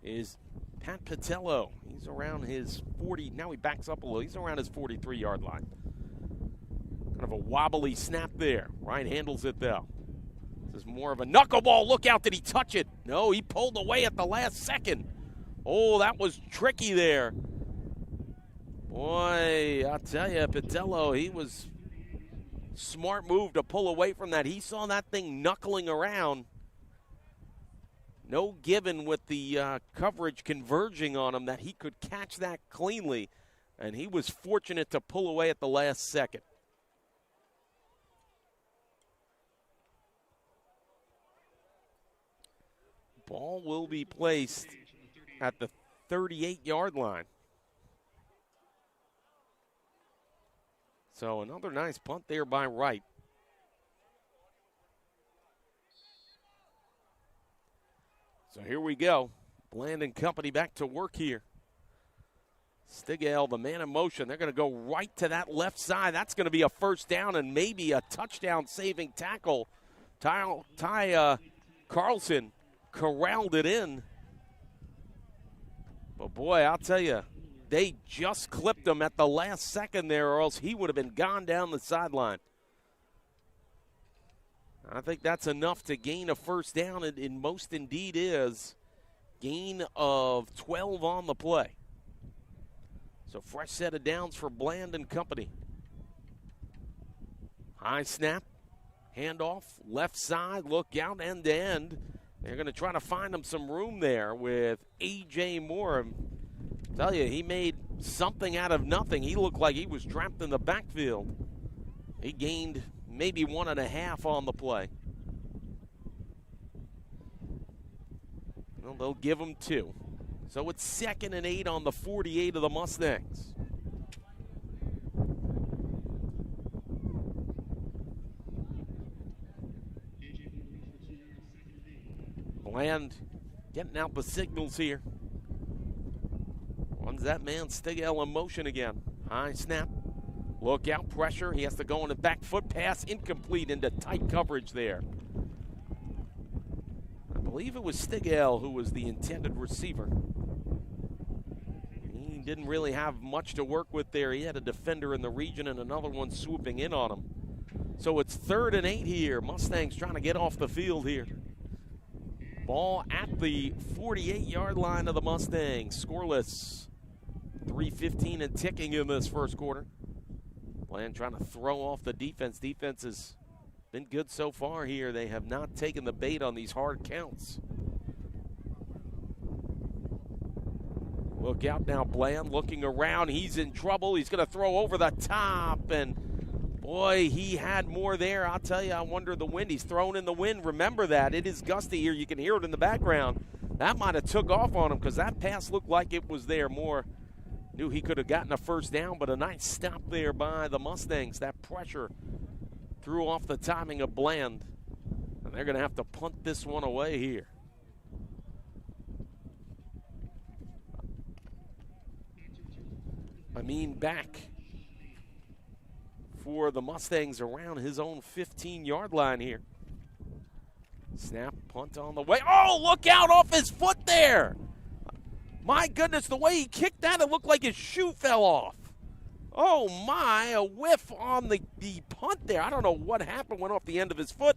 is Pat Patello. He's around his 40. Now he backs up a little. He's around his 43-yard line. Kind of a wobbly snap there. Ryan handles it, though. This is more of a knuckleball. Look out. Did he touch it? No, he pulled away at the last second. Oh, that was tricky there. Boy, I'll tell you, Patello, he was smart move to pull away from that. He saw that thing knuckling around. No given with the coverage converging on him that he could catch that cleanly, and he was fortunate to pull away at the last second. Ball will be placed at the 38-yard line. So another nice punt there by Wright. So here we go. Bland and company back to work here. Stigall, the man in motion. They're going to go right to that left side. That's going to be a first down and maybe a touchdown-saving tackle. Ty Carlson corralled it in. But, boy, I'll tell you, they just clipped him at the last second there, or else he would have been gone down the sideline. I think that's enough to gain a first down, and most indeed is gain of 12 on the play. So fresh set of downs for Bland and company. High snap, handoff, left side, look out, end to end. They're going to try to find him some room there with A.J. Moore. I tell you, he made something out of nothing. He looked like he was trapped in the backfield. He gained maybe 1.5 on the play. Well, they'll give him 2. So it's 2nd and 8 on the 48 of the Mustangs. Bland getting out the signals here. Runs that man Stigall in motion again. High snap. Look out, pressure. He has to go on a back foot pass, incomplete into tight coverage there. I believe it was Stigall who was the intended receiver. He didn't really have much to work with there. He had a defender in the region and another one swooping in on him. So it's 3rd and 8 here. Mustangs trying to get off the field here. Ball at the 48-yard line of the Mustangs. Scoreless. 3:15 and ticking in this first quarter. Bland trying to throw off the defense. Defense has been good so far here. They have not taken the bait on these hard counts. Look out now, Bland looking around. He's in trouble. He's going to throw over the top. And, boy, he had more there. I'll tell you, I wonder the wind. He's thrown in the wind. Remember that. It is gusty here. You can hear it in the background. That might have took off on him because that pass looked like it was there more. Knew he could have gotten a first down, but a nice stop there by the Mustangs. That pressure threw off the timing of Bland. And they're going to have to punt this one away here. Amin back for the Mustangs around his own 15-yard line here. Snap, punt on the way. Oh, look out off his foot there. My goodness, the way he kicked that, it looked like his shoe fell off. Oh, my, a whiff on the punt there. I don't know what happened, went off the end of his foot.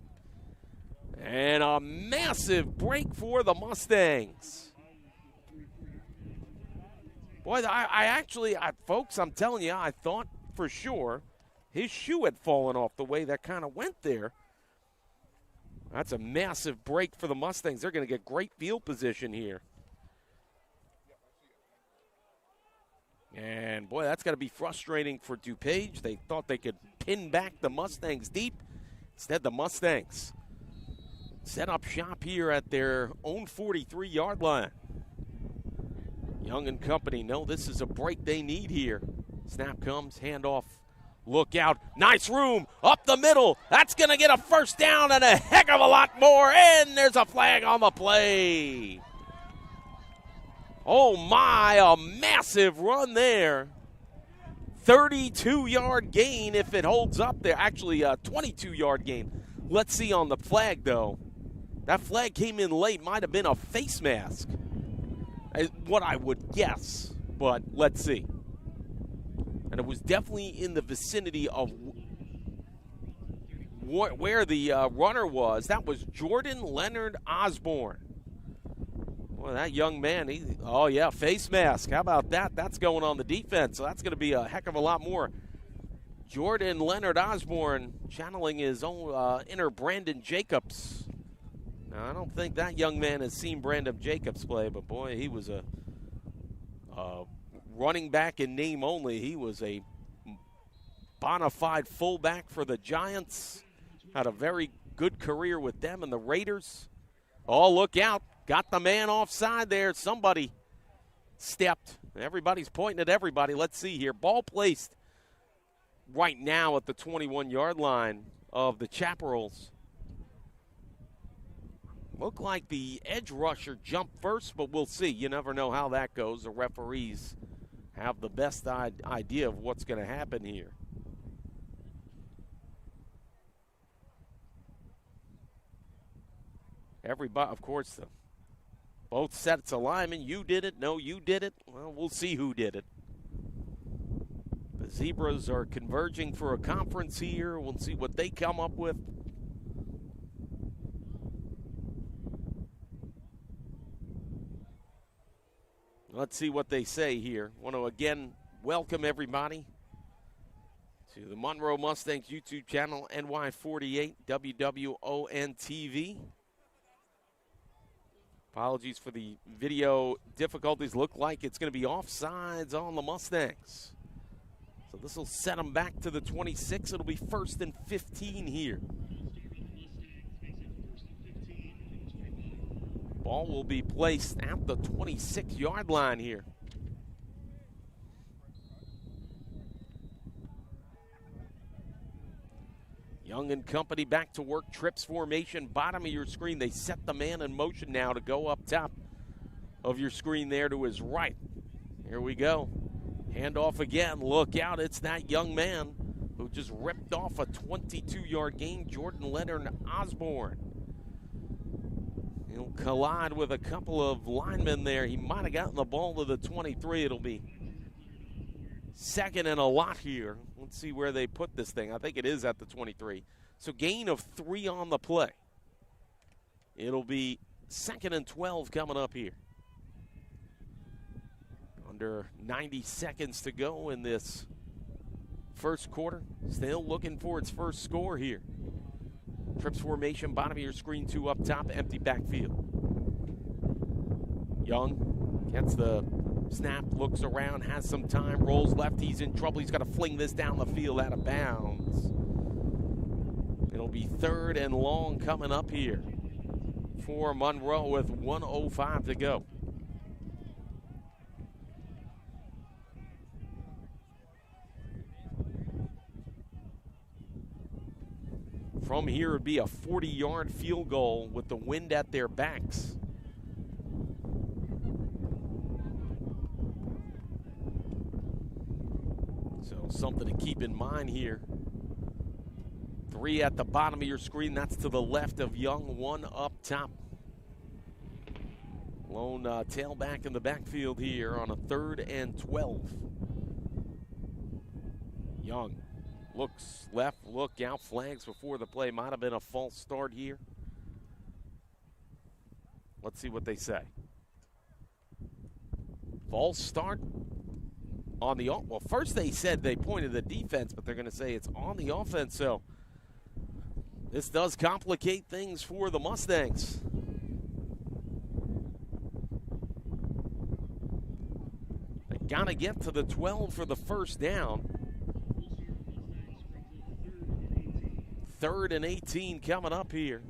And a massive break for the Mustangs. Boy, folks, I'm telling you, I thought for sure his shoe had fallen off the way that kind of went there. That's a massive break for the Mustangs. They're going to get great field position here. And, boy, that's got to be frustrating for DuPage. They thought they could pin back the Mustangs deep. Instead, the Mustangs set up shop here at their own 43-yard line. Young and company know this is a break they need here. Snap comes, handoff. Look out. Nice room up the middle. That's going to get a first down and a heck of a lot more. And there's a flag on the play. Oh, my, a massive run there. 32-yard gain if it holds up there. Actually, a 22-yard gain. Let's see on the flag, though. That flag came in late. Might have been a face mask. what I would guess, but let's see. And it was definitely in the vicinity of where the runner was. That was Jordan Leonard Osborne. Boy, that young man, oh yeah, face mask. How about that? That's going on the defense, so that's going to be a heck of a lot more. Jordan Leonard Osborne channeling his own inner Brandon Jacobs. Now, I don't think that young man has seen Brandon Jacobs play, but boy, he was a running back in name only. He was a bona fide fullback for the Giants. Had a very good career with them and the Raiders. Oh, look out. Got the man offside there. Somebody stepped. Everybody's pointing at everybody. Let's see here. Ball placed right now at the 21-yard line of the Chaparrals. Looked like the edge rusher jumped first, but we'll see. You never know how that goes. The referees have the best idea of what's going to happen here. Everybody, of course, both sets of linemen. You did it. No, you did it. Well, we'll see who did it. The Zebras are converging for a conference here. We'll see what they come up with. Let's see what they say here. Want to again welcome everybody to the Monroe Mustangs YouTube channel, NY48 WWON TV. Apologies for the video difficulties. Look like it's going to be offsides on the Mustangs. So this will set them back to the 26. It'll be 1st and 15 here. Ball will be placed at the 26-yard line here. Young and company back to work. Trips formation, bottom of your screen. They set the man in motion now to go up top of your screen there to his right. Here we go. Handoff again. Look out. It's that young man who just ripped off a 22-yard gain, Jordan Leonard Osborne. He'll collide with a couple of linemen there. He might have gotten the ball to the 23. It'll be 2nd and a lot here. Let's see where they put this thing. I think it is at the 23. So gain of 3 on the play. It'll be 2nd and 12 coming up here. Under 90 seconds to go in this first quarter. Still looking for its first score here. Trips formation, bottom of your screen, 2 up top, empty backfield. Young gets the snap, looks around, has some time, rolls left. He's in trouble. He's got to fling this down the field out of bounds. It'll be 3rd and long coming up here for Monroe with 1:05 to go. From here, it would be a 40-yard field goal with the wind at their backs. So something to keep in mind here. 3 at the bottom of your screen. That's to the left of Young, 1 up top. Lone tailback in the backfield here on a 3rd and 12. Young looks left, look out, flags before the play. Might have been a false start here. Let's see what they say. False start on the, well, first they said they pointed the defense, but they're going to say it's on the offense. So this does complicate things for the Mustangs. They got to get to the 12 for the first down. 3rd and 18 coming up here.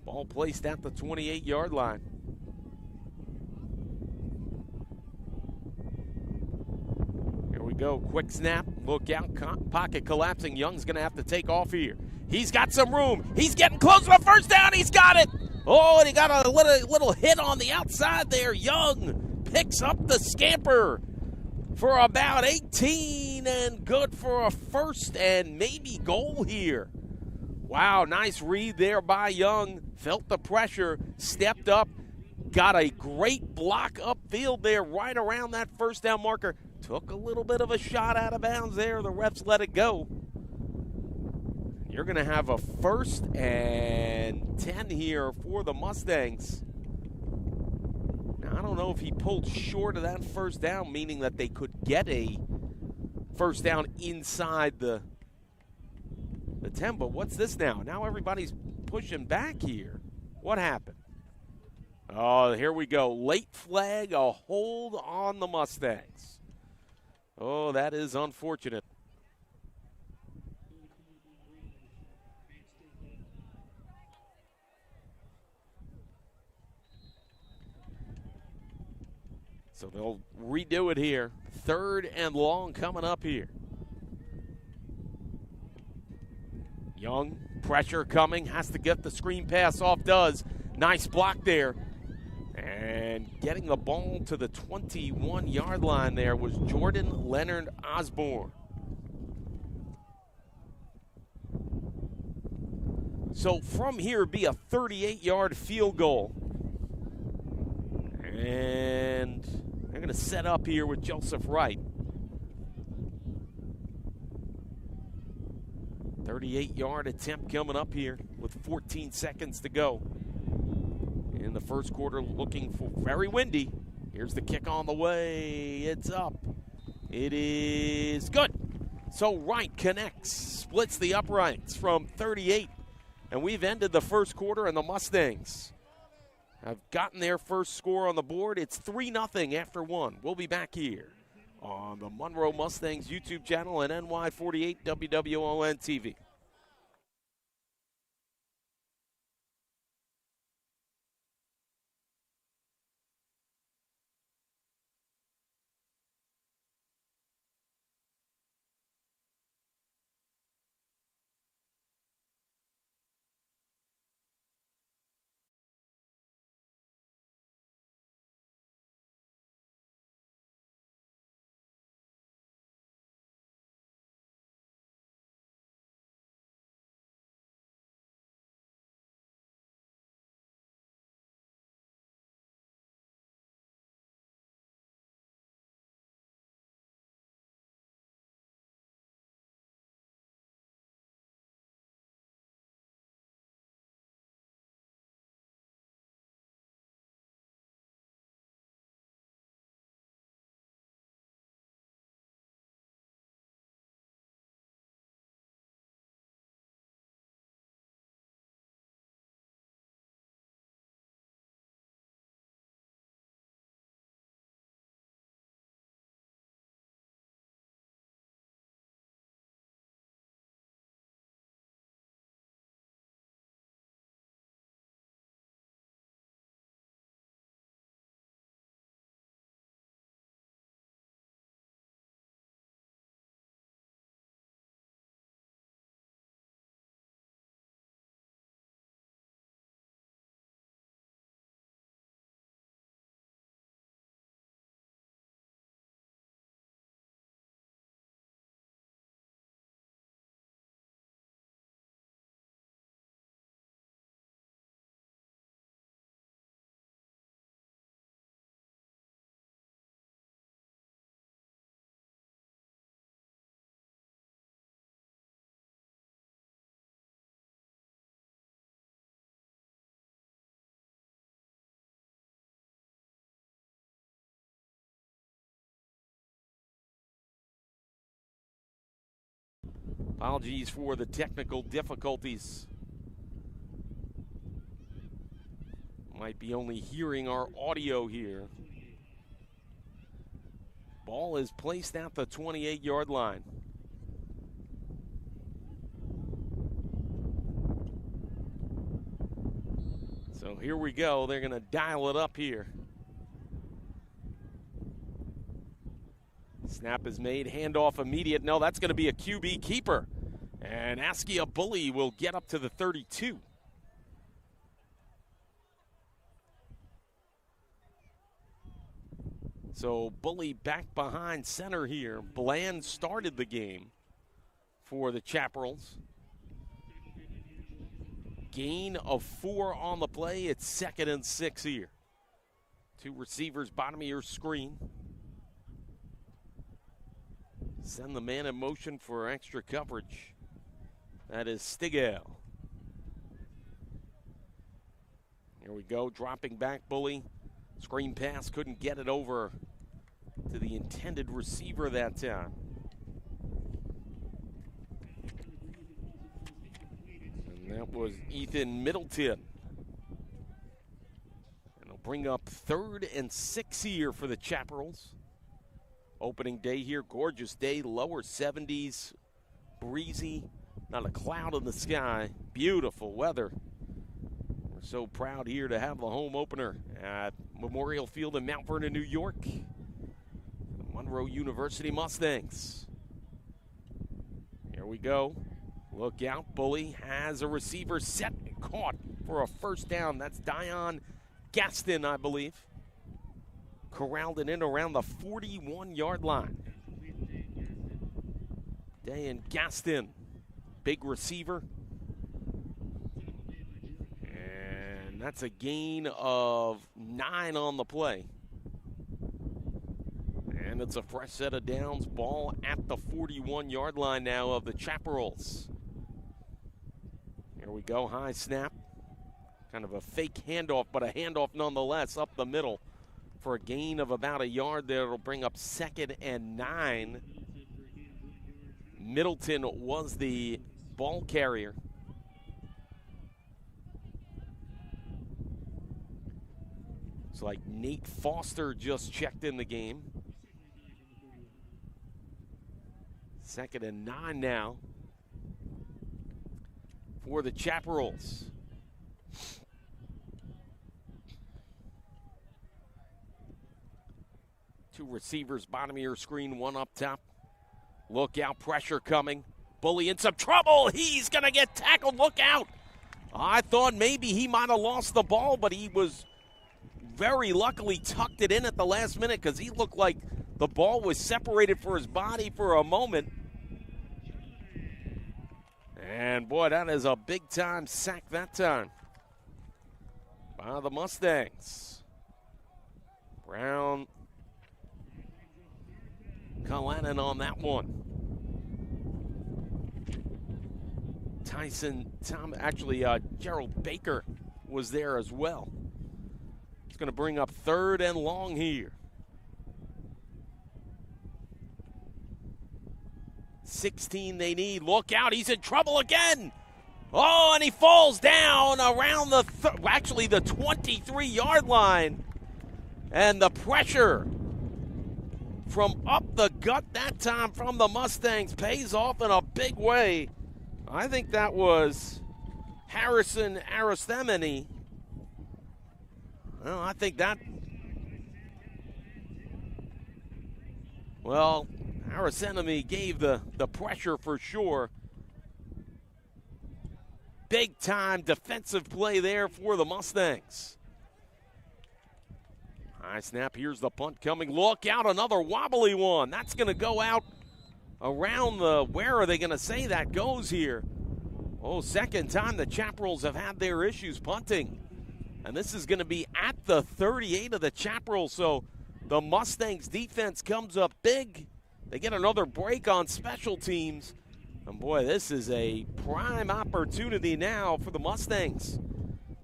Ball placed at the 28-yard line. Here we go. Quick snap. Look out. Pocket collapsing. Young's going to have to take off here. He's got some room. He's getting close to a first down. He's got it. Oh, and he got a little hit on the outside there. Young picks up the scamper for about 18 and good for a 1st and maybe goal here. Wow, nice read there by Young. Felt the pressure, stepped up, got a great block upfield there right around that first down marker. Took a little bit of a shot out of bounds there. The refs let it go. You're going to have a 1st and 10 here for the Mustangs. Now, I don't know if he pulled short of that first down, meaning that they could get a first down inside the 10, but what's this now? Now everybody's pushing back here. What happened? Oh, here we go. Late flag, a hold on the Mustangs. Oh, that is unfortunate. So they'll redo it here. 3rd and long coming up here. Young, pressure coming, has to get the screen pass off, does. Nice block there. And getting the ball to the 21-yard line there was Jordan Leonard Osborne. So from here, it'd be a 38-yard field goal. And they're going to set up here with Joseph Wright. 38-yard attempt coming up here with 14 seconds to go. In the first quarter, looking for very windy. Here's the kick on the way. It's up. It is good. So Wright connects, splits the uprights from 38. And we've ended the first quarter, and the Mustangs have gotten their first score on the board. It's 3-0 after 1. We'll be back here on the Monroe Mustangs YouTube channel and NY48 WWON TV. Apologies for the technical difficulties. Might be only hearing our audio here. Ball is placed at the 28-yard line. So here we go. They're going to dial it up here. Snap is made, handoff immediate. No, that's going to be a QB keeper. And Askia Bully will get up to the 32. So Bully back behind center here. Bland started the game for the Chaparrals. gain of 4 on the play. It's 2nd and 6 here. 2 receivers, bottom of your screen. Send the man in motion for extra coverage. That is Stigall. Here we go, dropping back, Bully. Screen pass, couldn't get it over to the intended receiver that time. And that was Ethan Middleton. And it'll bring up 3rd and 6 here for the Chaparrals. Opening day here, gorgeous day, lower 70s, breezy, not a cloud in the sky, beautiful weather. We're so proud here to have the home opener at Memorial Field in Mount Vernon, New York. The Monroe University Mustangs. Here we go. Look out, Bully has a receiver set and caught for a first down. That's Dion Gaston, I believe. Corralled it in around the 41-yard line. Dion Gaston, big receiver. And that's a gain of 9 on the play. And it's a fresh set of downs. Ball at the 41-yard line now of the Chaparrals. Here we go, high snap. Kind of a fake handoff, but a handoff nonetheless up the middle for a gain of about a yard there. It'll bring up 2nd and 9. Middleton was the ball carrier. It's like Nate Foster just checked in the game. 2nd and 9 now for the Chaparrals. Two receivers, bottom of your screen, one up top. Look out, pressure coming. Bully in some trouble. He's going to get tackled. Look out. I thought maybe he might have lost the ball, but he was very luckily tucked it in at the last minute because he looked like the ball was separated for his body for a moment. And, boy, that is a big-time sack that time by the Mustangs. Brown Cullinan on that one. Gerald Baker was there as well. It's going to bring up 3rd and long here. 16 they need. Look out, he's in trouble again. Oh, and he falls down around the 23-yard line. And the pressure from up the gut that time from the Mustangs pays off in a big way. I think that was Harrison Aristemini. Well, I think that, well, Aristemini gave the pressure for sure. Big time defensive play there for the Mustangs. High snap, here's the punt coming. Look out, another wobbly one. That's going to go out around the, where are they going to say that goes here? Oh, second time the Chaparrals have had their issues punting. And this is going to be at the 38 of the Chaparrals. So the Mustangs defense comes up big. They get another break on special teams. And boy, this is a prime opportunity now for the Mustangs.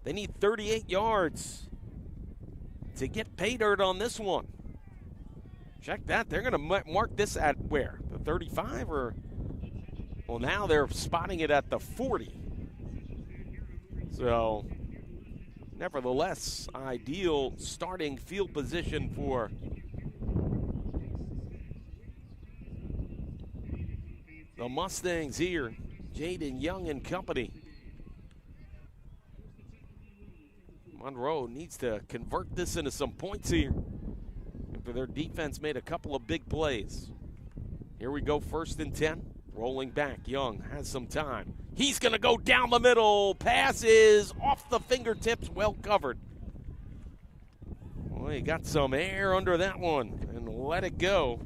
They need 38 yards to get pay dirt on this one. Check that. They're going to mark this at where? The 35 or? Well, now they're spotting it at the 40. So, nevertheless, ideal starting field position for the Mustangs here. Jaden Young and company. Monroe needs to convert this into some points here after their defense made a couple of big plays. Here we go, 1st and 10. Rolling back, Young has some time. He's going to go down the middle. Pass is off the fingertips, well covered. Well, he got some air under that one and let it go.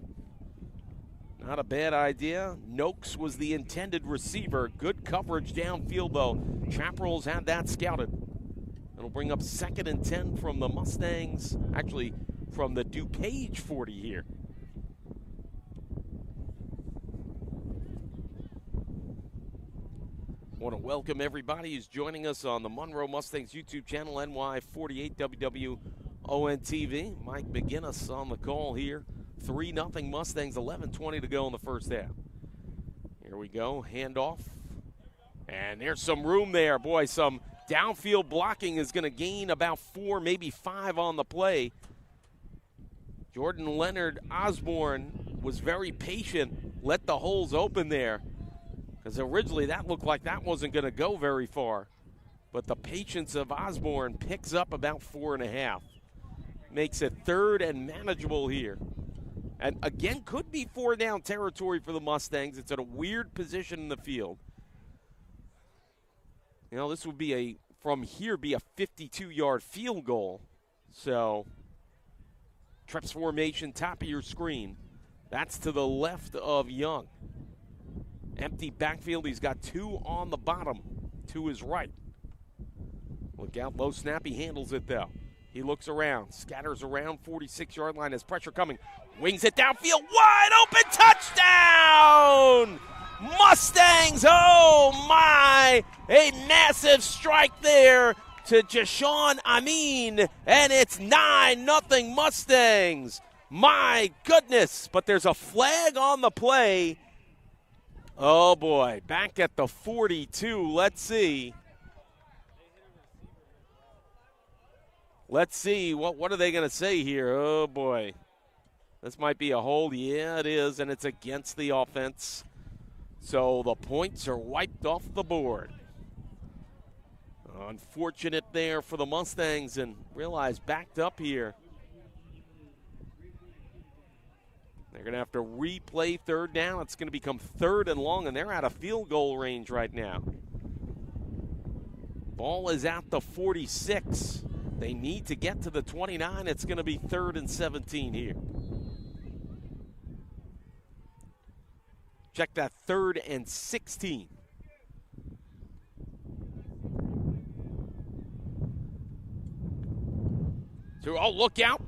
Not a bad idea. Noakes was the intended receiver. Good coverage downfield, though. Chaparral's had that scouted. It'll bring up 2nd and 10 from the Mustangs. Actually, from the DuPage 40 here. Want to welcome everybody who's joining us on the Monroe Mustangs YouTube channel, NY48 WWON TV. Mike McGinnis on the call here. 3-0 Mustangs, 11:20 to go in the first half. Here we go, handoff. And there's some room there. Boy, some downfield blocking is going to gain about 4, maybe 5 on the play. Jordan Leonard Osborne was very patient, let the holes open there. Because originally that looked like that wasn't going to go very far. But the patience of Osborne picks up about 4.5. Makes it 3rd and manageable here. And again, could be 4-down territory for the Mustangs. It's at a weird position in the field. You know, this would be from here, be a 52-yard field goal. So, trips formation, top of your screen. That's to the left of Young. Empty backfield. He's got 2 on the bottom to his right. Look out, low snap. He handles it, though. He looks around, scatters around, 46-yard line. Has pressure coming. Wings it downfield. Wide open touchdown! Mustangs, oh my! A massive strike there to Jashawn Amin, and it's 9-0 Mustangs. My goodness, but there's a flag on the play. Oh boy, back at the 42. Let's see. Let's see, what are they going to say here? Oh, boy. This might be a hold. Yeah, it is, and it's against the offense. So the points are wiped off the board. Unfortunate there for the Mustangs, and realize backed up here. They're going to have to replay 3rd down. It's going to become 3rd and long, and they're out of field goal range right now. Ball is at the 46. They need to get to the 29. It's going to be 3rd and 17 here. Check that, 3rd and 16. So, oh, look out.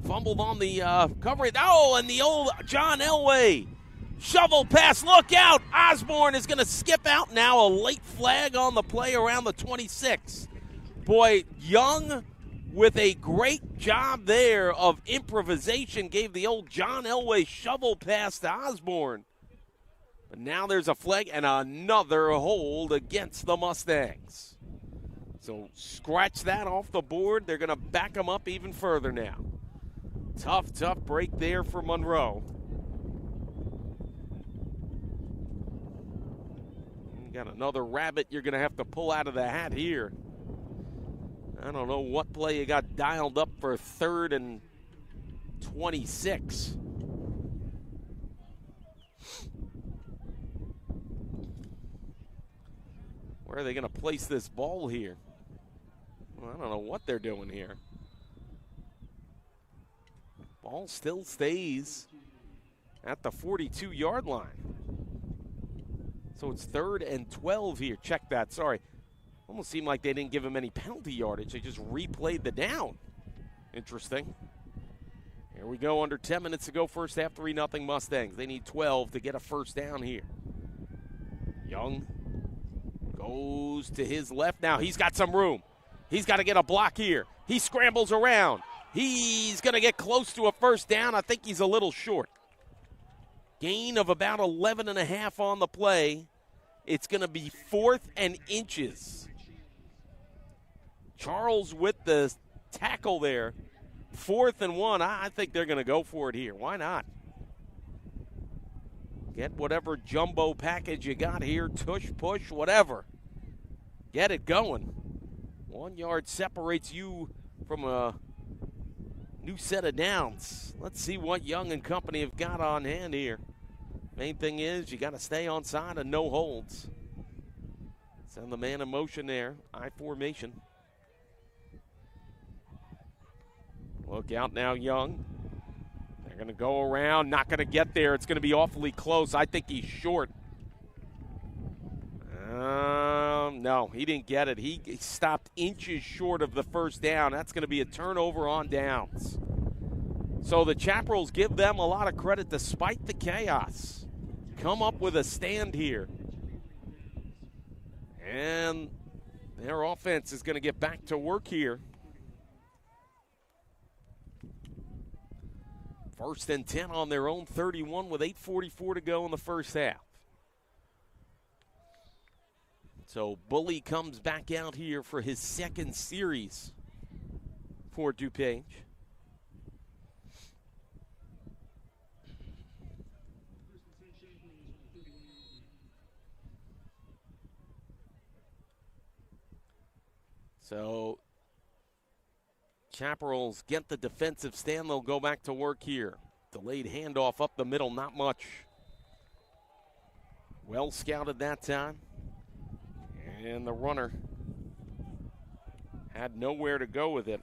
Fumbled on the coverage. Oh, and the old John Elway. Shovel pass, look out. Osborne is going to skip out now. A late flag on the play around the 26. Boy, Young with a great job there of improvisation gave the old John Elway shovel pass to Osborne. But now there's a flag and another hold against the Mustangs. So scratch that off the board. They're going to back them up even further now. Tough break there for Monroe. You got another rabbit you're going to have to pull out of the hat here. I don't know what play you got dialed up for 3rd and 26. Where are they going to place this ball here? Well, I don't know what they're doing here. Ball still stays at the 42-yard line. So it's 3rd and 12 here. Check that, sorry. Almost seemed like they didn't give him any penalty yardage. They just replayed the down. Interesting. Here we go, under 10 minutes to go, first half, 3-0 Mustangs. They need 12 to get a first down here. Young goes to his left now. He's got some room. He's got to get a block here. He scrambles around. He's going to get close to a first down. I think he's a little short. Gain of about 11.5 on the play. It's going to be 4th and inches. Charles with the tackle there. 4th and 1. I think they're going to go for it here. Why not? Get whatever jumbo package you got here. Tush, push, whatever. Get it going. 1 yard separates you from a new set of downs. Let's see what Young and company have got on hand here. Main thing is you got to stay on side and no holds. Send the man in motion there. I formation. Look out now, Young. They're They're going to go around, not going to get there. It's going to be awfully close. I think he's short. No, he didn't get it. He stopped inches short of the first down. That's going to be a turnover on downs. So the Chaparrals give them a lot of credit despite the chaos. Come up with a stand here. And their offense is going to get back to work here. 1st and 10 on their own 31 with 8:44 to go in the first half. So Bully comes back out here for his second series for DuPage. So Chaparrals get the defensive stand. They'll go back to work here. Delayed handoff up the middle, not much. Well scouted that time. And the runner had nowhere to go with it.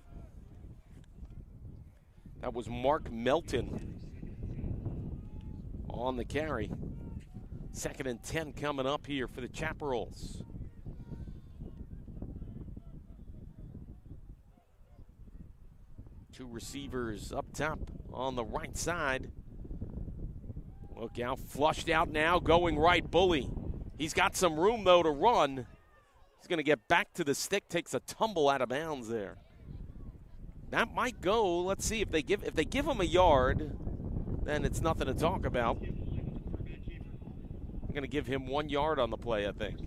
That was Mark Melton on the carry. 2nd and 10 coming up here for the Chaparrals. Two receivers up top on the right side. Look out, flushed out now, going right, Bully. He's got some room, though, to run. He's going to get back to the stick, takes a tumble out of bounds there. That might go. Let's see if they give him a yard, then it's nothing to talk about. I'm going to give him 1 yard on the play, I think.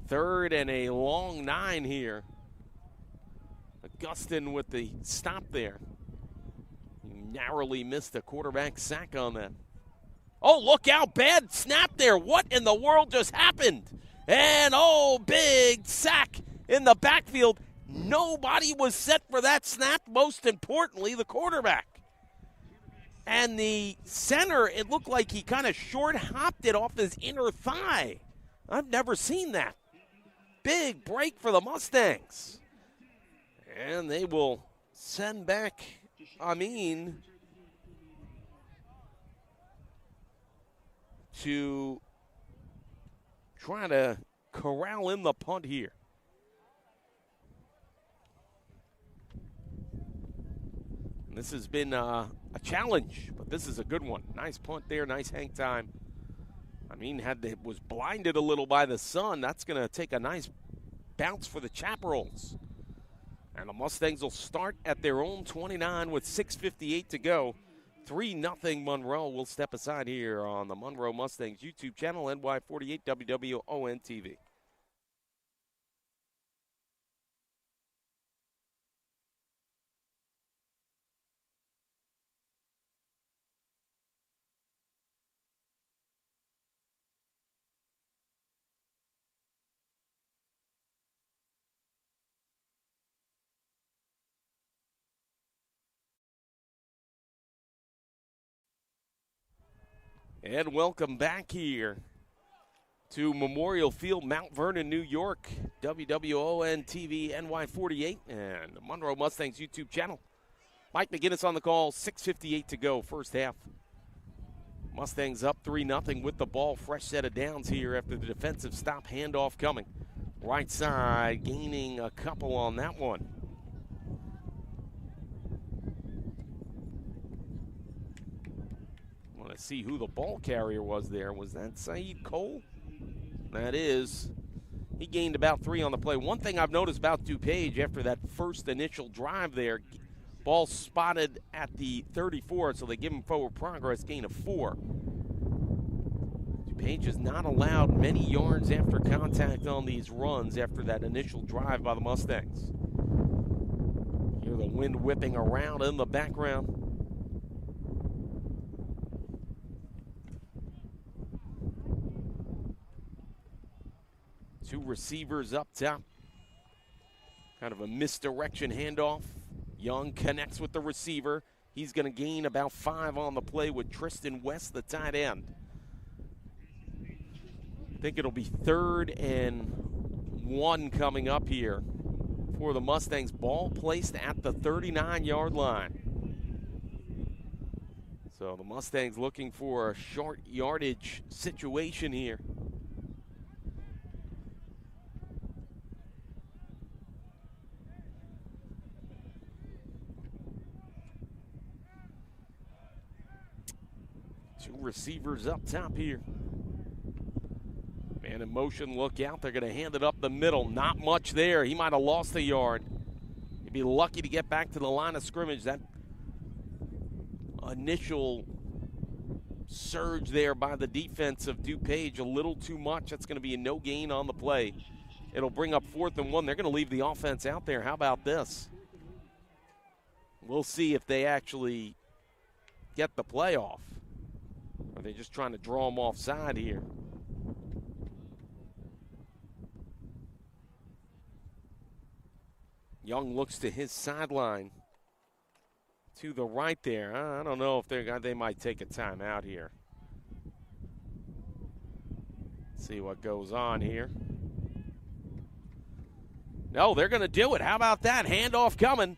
3rd and a long 9 here. Augustin with the stop there. Narrowly missed a quarterback sack on that. Oh, look out, bad snap there. What in the world just happened? And, big sack in the backfield. Nobody was set for that snap, most importantly, the quarterback. And the center, it looked like he kind of short-hopped it off his inner thigh. I've never seen that. Big break for the Mustangs. And they will send back Amin to try to corral in the punt here. And this has been a challenge, but this is a good one. Nice punt there, nice hang time. I mean, was blinded a little by the sun. That's going to take a nice bounce for the Chaparrals. And the Mustangs will start at their own 29 with 6:58 to go. 3-0 Monroe. We'll step aside here on the Monroe Mustangs YouTube channel, NY48 WWON TV. And welcome back here to Memorial Field, Mount Vernon, New York. WWON TV, NY48, and the Monroe Mustangs YouTube channel. Mike McGinnis on the call, 6:58 to go, first half. Mustangs up 3-0 with the ball. Fresh set of downs here after the defensive stop, handoff coming. Right side, gaining a couple on that one. Want to see who the ball carrier was there. Was that Saeed Cole? That is. He gained about 3 on the play. One thing I've noticed about DuPage after that first initial drive there, ball spotted at the 34, so they give him forward progress, gain of 4. DuPage has not allowed many yards after contact on these runs after that initial drive by the Mustangs. Hear the wind whipping around in the background. Two receivers up top. Kind of a misdirection handoff. Young connects with the receiver. He's going to gain about 5 on the play with Tristan West, the tight end. I think it'll be 3rd and 1 coming up here for the Mustangs. Ball placed at the 39-yard line. So the Mustangs looking for a short yardage situation here. Two receivers up top here. Man in motion, look out. They're going to hand it up the middle. Not much there. He might have lost a yard. He'd be lucky to get back to the line of scrimmage. That initial surge there by the defense of DuPage, a little too much. That's going to be a no gain on the play. It'll bring up 4th and 1. They're going to leave the offense out there. How about this? We'll see if they actually get the play off. Are they just trying to draw them offside here? Young looks to his sideline. To the right there. I don't know if they might take a timeout here. See what goes on here. No, they're going to do it. How about that? Handoff coming.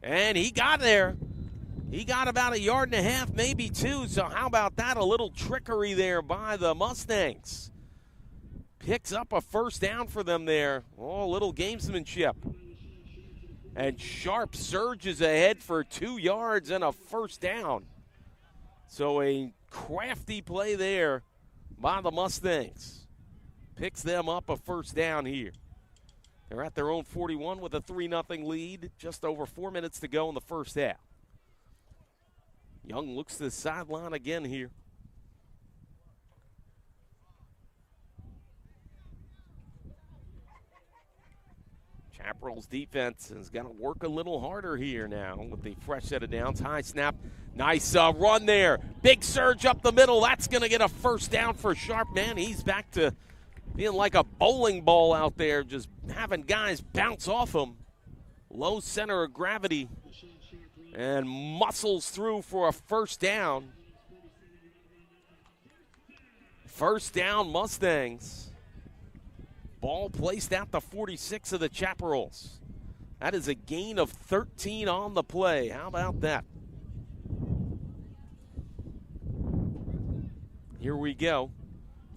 And he got there. He got about 1.5 yards, maybe 2. So how about that? A little trickery there by the Mustangs. Picks up a first down for them there. Oh, a little gamesmanship. And Sharp surges ahead for 2 yards and a first down. So a crafty play there by the Mustangs. Picks them up a first down here. They're at their own 41 with a 3-0 lead. Just over 4 minutes to go in the first half. Young looks to the sideline again here. Chaparral's defense has got to work a little harder here now with the fresh set of downs. High snap. Nice run there. Big surge up the middle. That's going to get a first down for Sharp. Man, he's back to being like a bowling ball out there, just having guys bounce off him. Low center of gravity. And muscles through for a first down. First down, Mustangs. Ball placed at the 46 of the Chaparrals. That is a gain of 13 on the play. How about that? Here we go.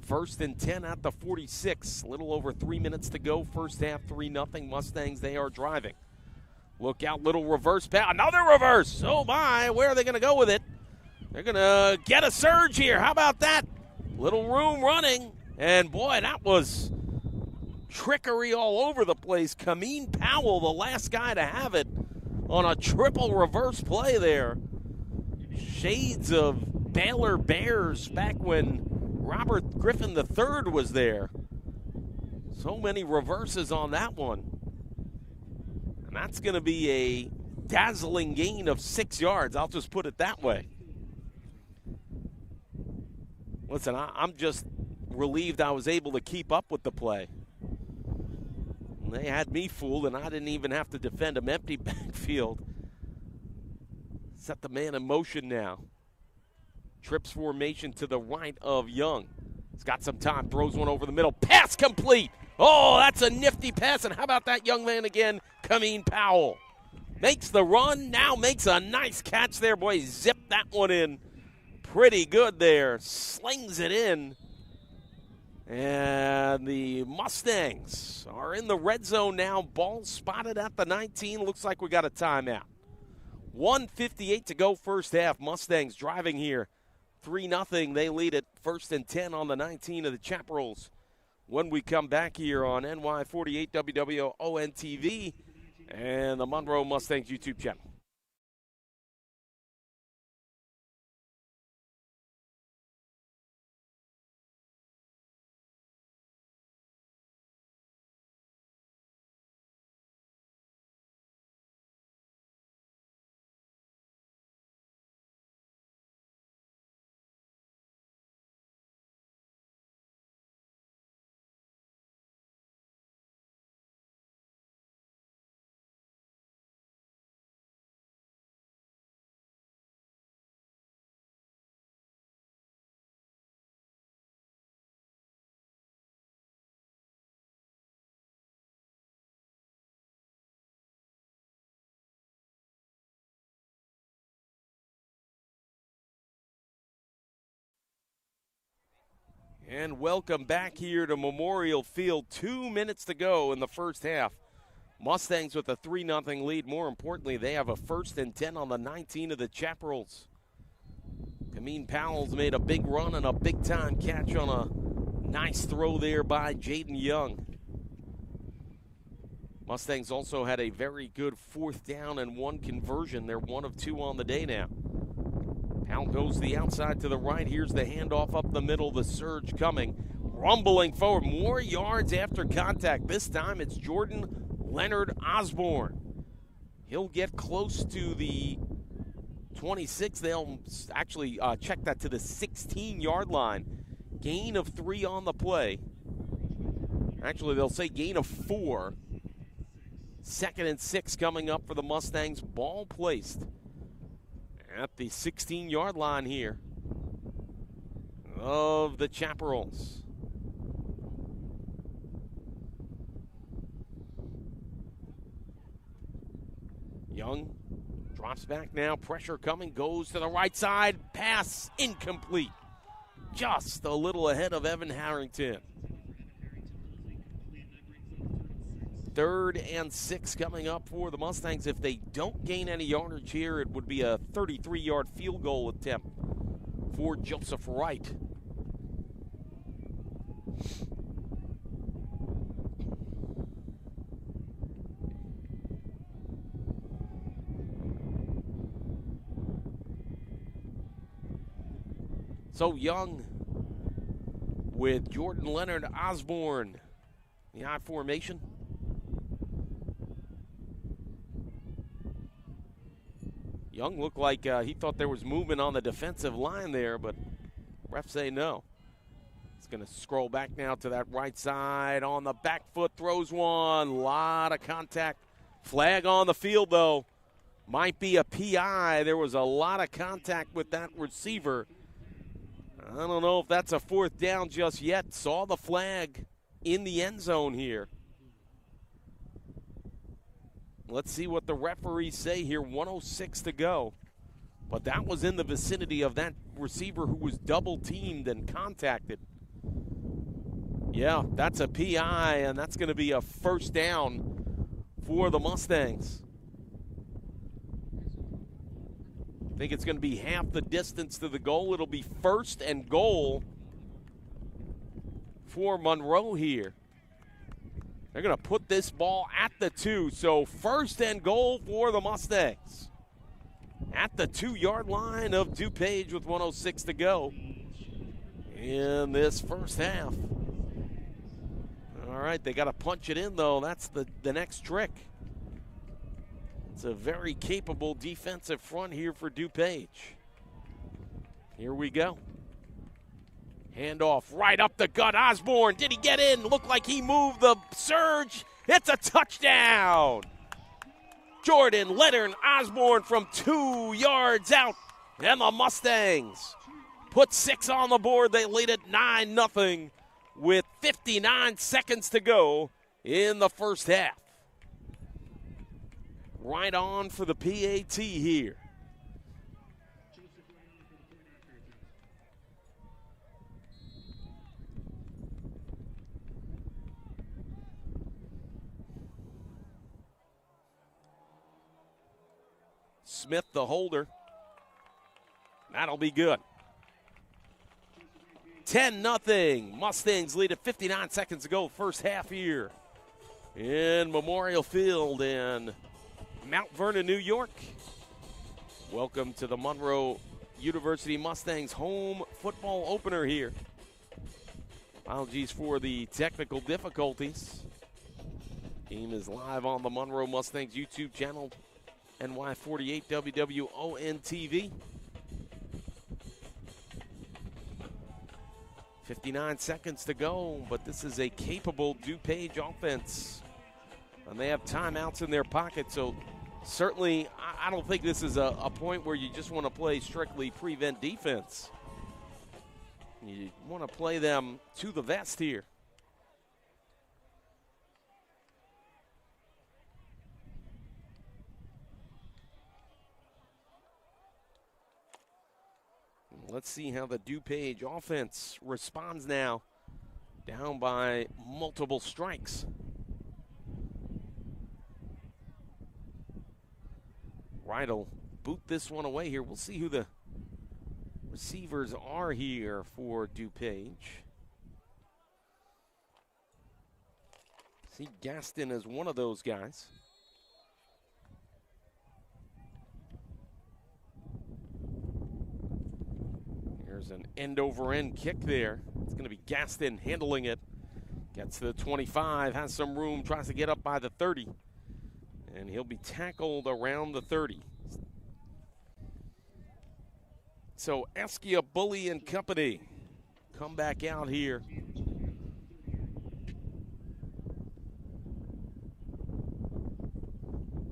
1st and 10 at the 46. A little over 3 minutes to go. First half, 3-0. Mustangs, they are driving. Look out, little reverse pass. Another reverse. Oh, my. Where are they going to go with it? They're going to get a surge here. How about that? Little room running. And, boy, that was trickery all over the place. Kameen Powell, the last guy to have it on a triple reverse play there. Shades of Baylor Bears back when Robert Griffin III was there. So many reverses on that one. And that's going to be a dazzling gain of 6 yards. I'll just put it that way. Listen, I'm just relieved I was able to keep up with the play. They had me fooled, and I didn't even have to defend an empty backfield. Set the man in motion now. Trips formation to the right of Young. He's got some time, throws one over the middle. Pass complete. Oh, that's a nifty pass. And how about that young man again, Kameen Powell? Makes the run, now makes a nice catch there. Boy, he zipped that one in pretty good there. Slings it in. And the Mustangs are in the red zone now. Ball spotted at the 19. Looks like we got a timeout. 1:58 to go first half. Mustangs driving here. 3-0. They lead it 1st and 10 on the 19 of the Chaparrals. When we come back here on NY48 WWON TV and the Monroe Mustangs YouTube channel. And welcome back here to Memorial Field. 2 minutes to go in the first half. Mustangs with a 3-0 lead. More importantly, they have a 1st and 10 on the 19 of the Chaparrals. Kameen Powell's made a big run and a big-time catch on a nice throw there by Jaden Young. Mustangs also had a very good 4th down and 1 conversion. They're 1 of 2 on the day now. Powell goes the outside to the right. Here's the handoff up the middle. The surge coming. Rumbling forward. More yards after contact. This time it's Jordan Leonard Osborne. He'll get close to the 26. They'll actually check that to the 16-yard line. Gain of 3 on the play. Actually, they'll say gain of 4. 2nd and 6 coming up for the Mustangs. Ball placed at the 16-yard line here of the Chaparrals. Young drops back now. Pressure coming. Goes to the right side. Pass incomplete. Just a little ahead of Evan Harrington. 3rd and 6 coming up for the Mustangs. If they don't gain any yardage here, it would be a 33-yard field goal attempt for Joseph Wright. So Young with Jordan Leonard Osborne. The I formation. Young looked like he thought there was movement on the defensive line there, but refs say no. He's going to scroll back now to that right side. On the back foot, throws one. Lot of contact. Flag on the field, though. Might be a PI. There was a lot of contact with that receiver. I don't know if that's a 4th down just yet. Saw the flag in the end zone here. Let's see what the referees say here. 1:06 to go. But that was in the vicinity of that receiver who was double-teamed and contacted. Yeah, that's a PI, and that's going to be a 1st down for the Mustangs. I think it's going to be half the distance to the goal. It'll be 1st and goal for Monroe here. They're going to put this ball at the 2. So 1st and goal for the Mustangs. At the 2-yard line of DuPage with 1:06 to go in this first half. All right, they got to punch it in, though. That's the next trick. It's a very capable defensive front here for DuPage. Here we go. Handoff right up the gut. Osborne, did he get in? Looked like he moved the surge. It's a touchdown. Jordan Leonard Osborne from 2 yards out. And the Mustangs put 6 on the board. They lead it 9-0 with 59 seconds to go in the first half. Right on for the PAT here. Smith, the holder. That'll be good. 10-0. Mustangs lead at 59 seconds to go. First half here in Memorial Field in Mount Vernon, New York. Welcome to the Monroe University Mustangs home football opener here. Apologies for the technical difficulties. Game is live on the Monroe Mustangs YouTube channel. NY48 WWON TV. 59 seconds to go, but this is a capable DuPage offense. And they have timeouts in their pocket, so certainly I don't think this is a point where you just want to play strictly prevent defense. You want to play them to the vest here. Let's see how the DuPage offense responds now. Down by multiple strikes. Wright will boot this one away here. We'll see who the receivers are here for DuPage. See Gaston as one of those guys. There's an end-over-end kick there. It's going to be Gaston handling it. Gets to the 25, has some room, tries to get up by the 30. And he'll be tackled around the 30. So Eskia, Bully, and company come back out here.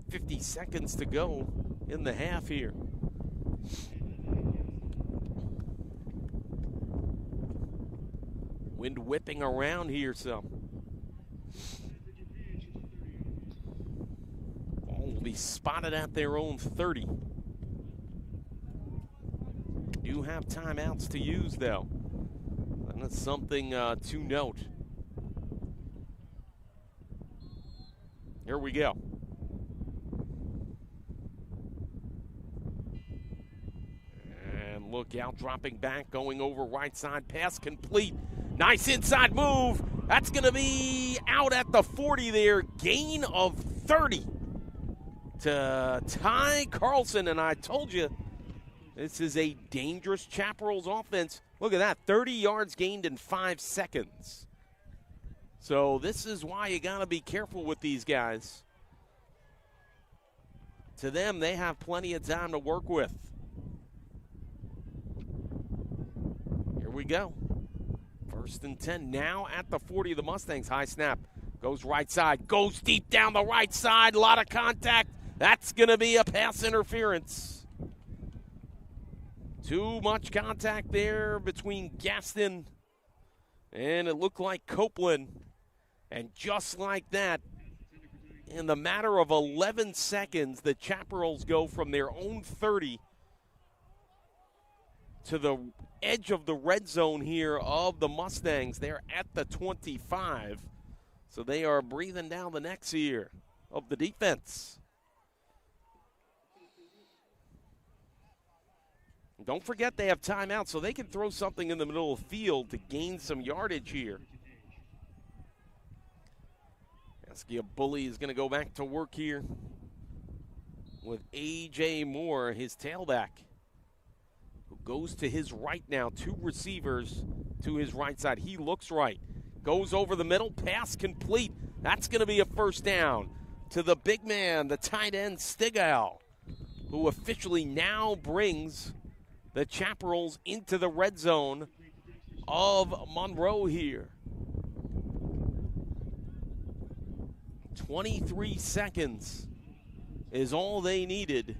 .50 seconds to go in the half here. Wind whipping around here some. Ball will be spotted at their own 30. Do have timeouts to use, though. And that's something to note. Here we go. And look out, dropping back, going over right side, pass complete. Nice inside move. That's going to be out at the 40 there. Gain of 30 to Ty Carlson. And I told you, this is a dangerous Chaparrals offense. Look at that, 30 yards gained in 5 seconds. So this is why you got to be careful with these guys. To them, they have plenty of time to work with. Here we go. 1st and 10 now at the 40 of the Mustangs. High snap. Goes right side. Goes deep down the right side. A lot of contact. That's going to be a pass interference. Too much contact there between Gaston and it looked like Copeland. And just like that, in the matter of 11 seconds, the Chaparrals go from their own 30 to the edge of the red zone here of the Mustangs. They're at the 25. So they are breathing down the necks here of the defense. Don't forget they have timeout, so they can throw something in the middle of the field to gain some yardage here. Eskia Bully is going to go back to work here with A.J. Moore, his tailback, who goes to his right now. 2 receivers to his right side. He looks right. Goes over the middle. Pass complete. That's going to be a first down to the big man, the tight end, Stigall, who officially now brings the Chaparrals into the red zone of Monroe here. 23 seconds is all they needed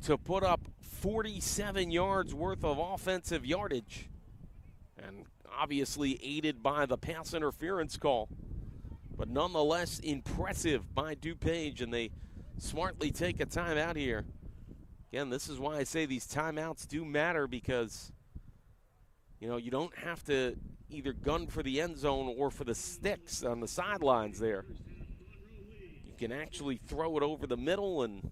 to put up 47 yards worth of offensive yardage. And obviously aided by the pass interference call. But nonetheless impressive by DuPage, and they smartly take a timeout here. Again, this is why I say these timeouts do matter, because, you know, you don't have to either gun for the end zone or for the sticks on the sidelines there. You can actually throw it over the middle and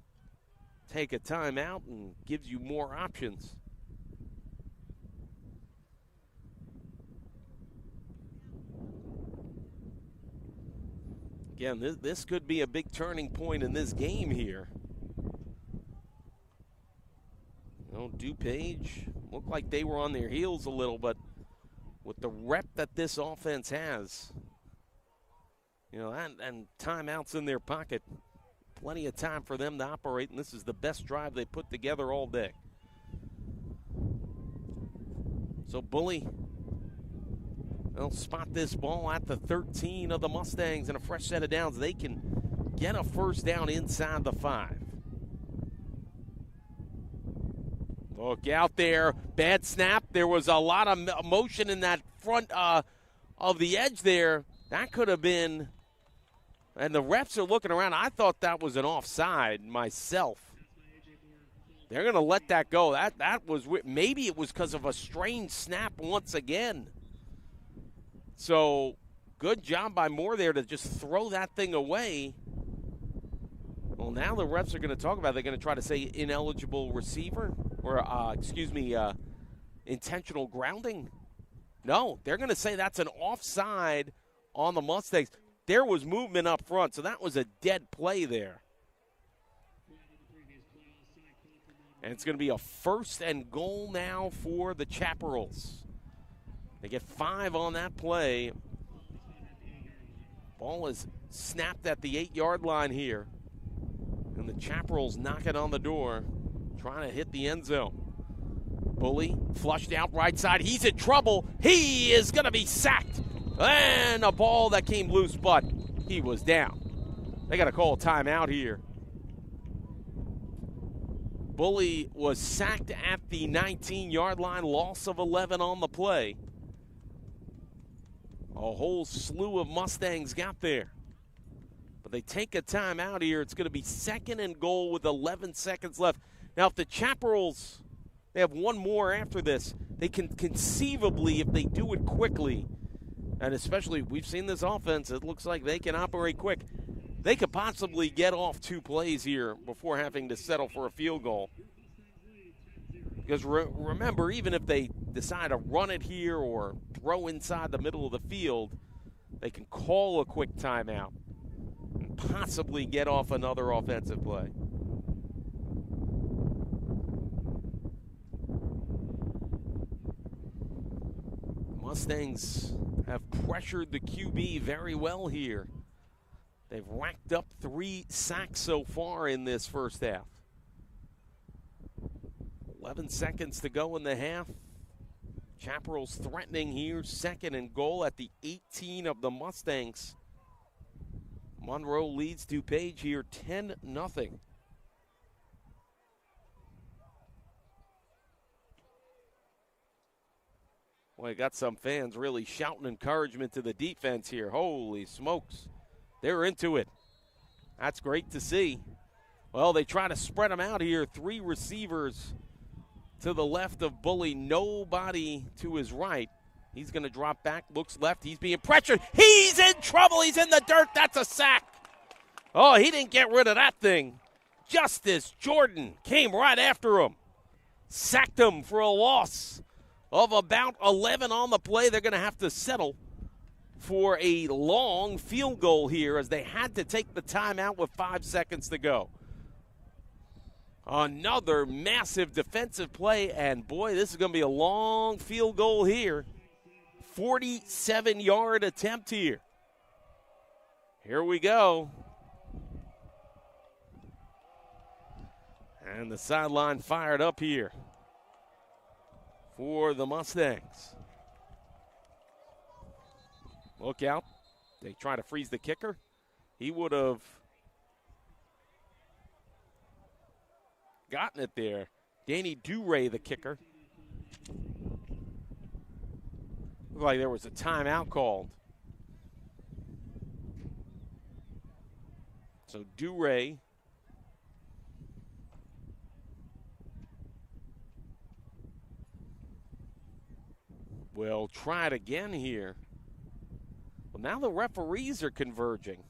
take a timeout, and gives you more options. Again, this could be a big turning point in this game here. You know, DuPage looked like they were on their heels a little, but with the rep that this offense has, you know, and timeouts in their pocket, plenty of time for them to operate, and this is the best drive they put together all day. So Bully, they'll spot this ball at the 13 of the Mustangs, and a fresh set of downs. They can get a first down inside the 5. Look out there. Bad snap. There was a lot of motion in that front of the edge there. That could have been, and the refs are looking around. I thought that was an offside myself. They're going to let that go. That was maybe it was because of a strange snap once again. So good job by Moore there to just throw that thing away. Well, now the refs are going to talk about it. They're going to try to say ineligible receiver or, intentional grounding. No, they're going to say that's an offside on the Mustangs. There was movement up front, so that was a dead play there. And it's going to be a 1st and goal now for the Chaparrals. They get 5 on that play. Ball is snapped at the 8-yard line here. And the Chaparrals knocking on the door, trying to hit the end zone. Bully flushed out right side. He's in trouble. He is going to be sacked. And a ball that came loose, but he was down. They got to call a timeout here. Bully was sacked at the 19-yard line, loss of 11 on the play. A whole slew of Mustangs got there. But they take a timeout here. It's going to be 2nd and goal with 11 seconds left. Now, if the Chaparrals, they have one more after this, they can conceivably, if they do it quickly, and especially we've seen this offense, it looks like they can operate quick. They could possibly get off 2 plays here before having to settle for a field goal. Because remember, even if they decide to run it here or throw inside the middle of the field, they can call a quick timeout and possibly get off another offensive play. Mustangs have pressured the QB very well here. They've racked up 3 sacks so far in this first half. 11 seconds to go in the half. Chaparrals threatening here. 2nd and goal at the 18 of the Mustangs. Monroe leads DuPage here 10-0. Boy, got some fans really shouting encouragement to the defense here. Holy smokes. They're into it. That's great to see. Well, they try to spread them out here. 3 receivers to the left of Bully. Nobody to his right. He's going to drop back, looks left. He's being pressured. He's in trouble. He's in the dirt. That's a sack. Oh, he didn't get rid of that thing. Justice Jordan came right after him. Sacked him for a loss of about 11 on the play. They're going to have to settle for a long field goal here as they had to take the timeout with 5 seconds to go. Another massive defensive play, and boy, this is going to be a long field goal here. 47-yard attempt here. Here we go. And the sideline fired up here for the Mustangs. Look out. They try to freeze the kicker. He would have gotten it there. Danny DuPage, the kicker. Looked like there was a timeout called. So DuPage will try it again here. Well, now the referees are converging.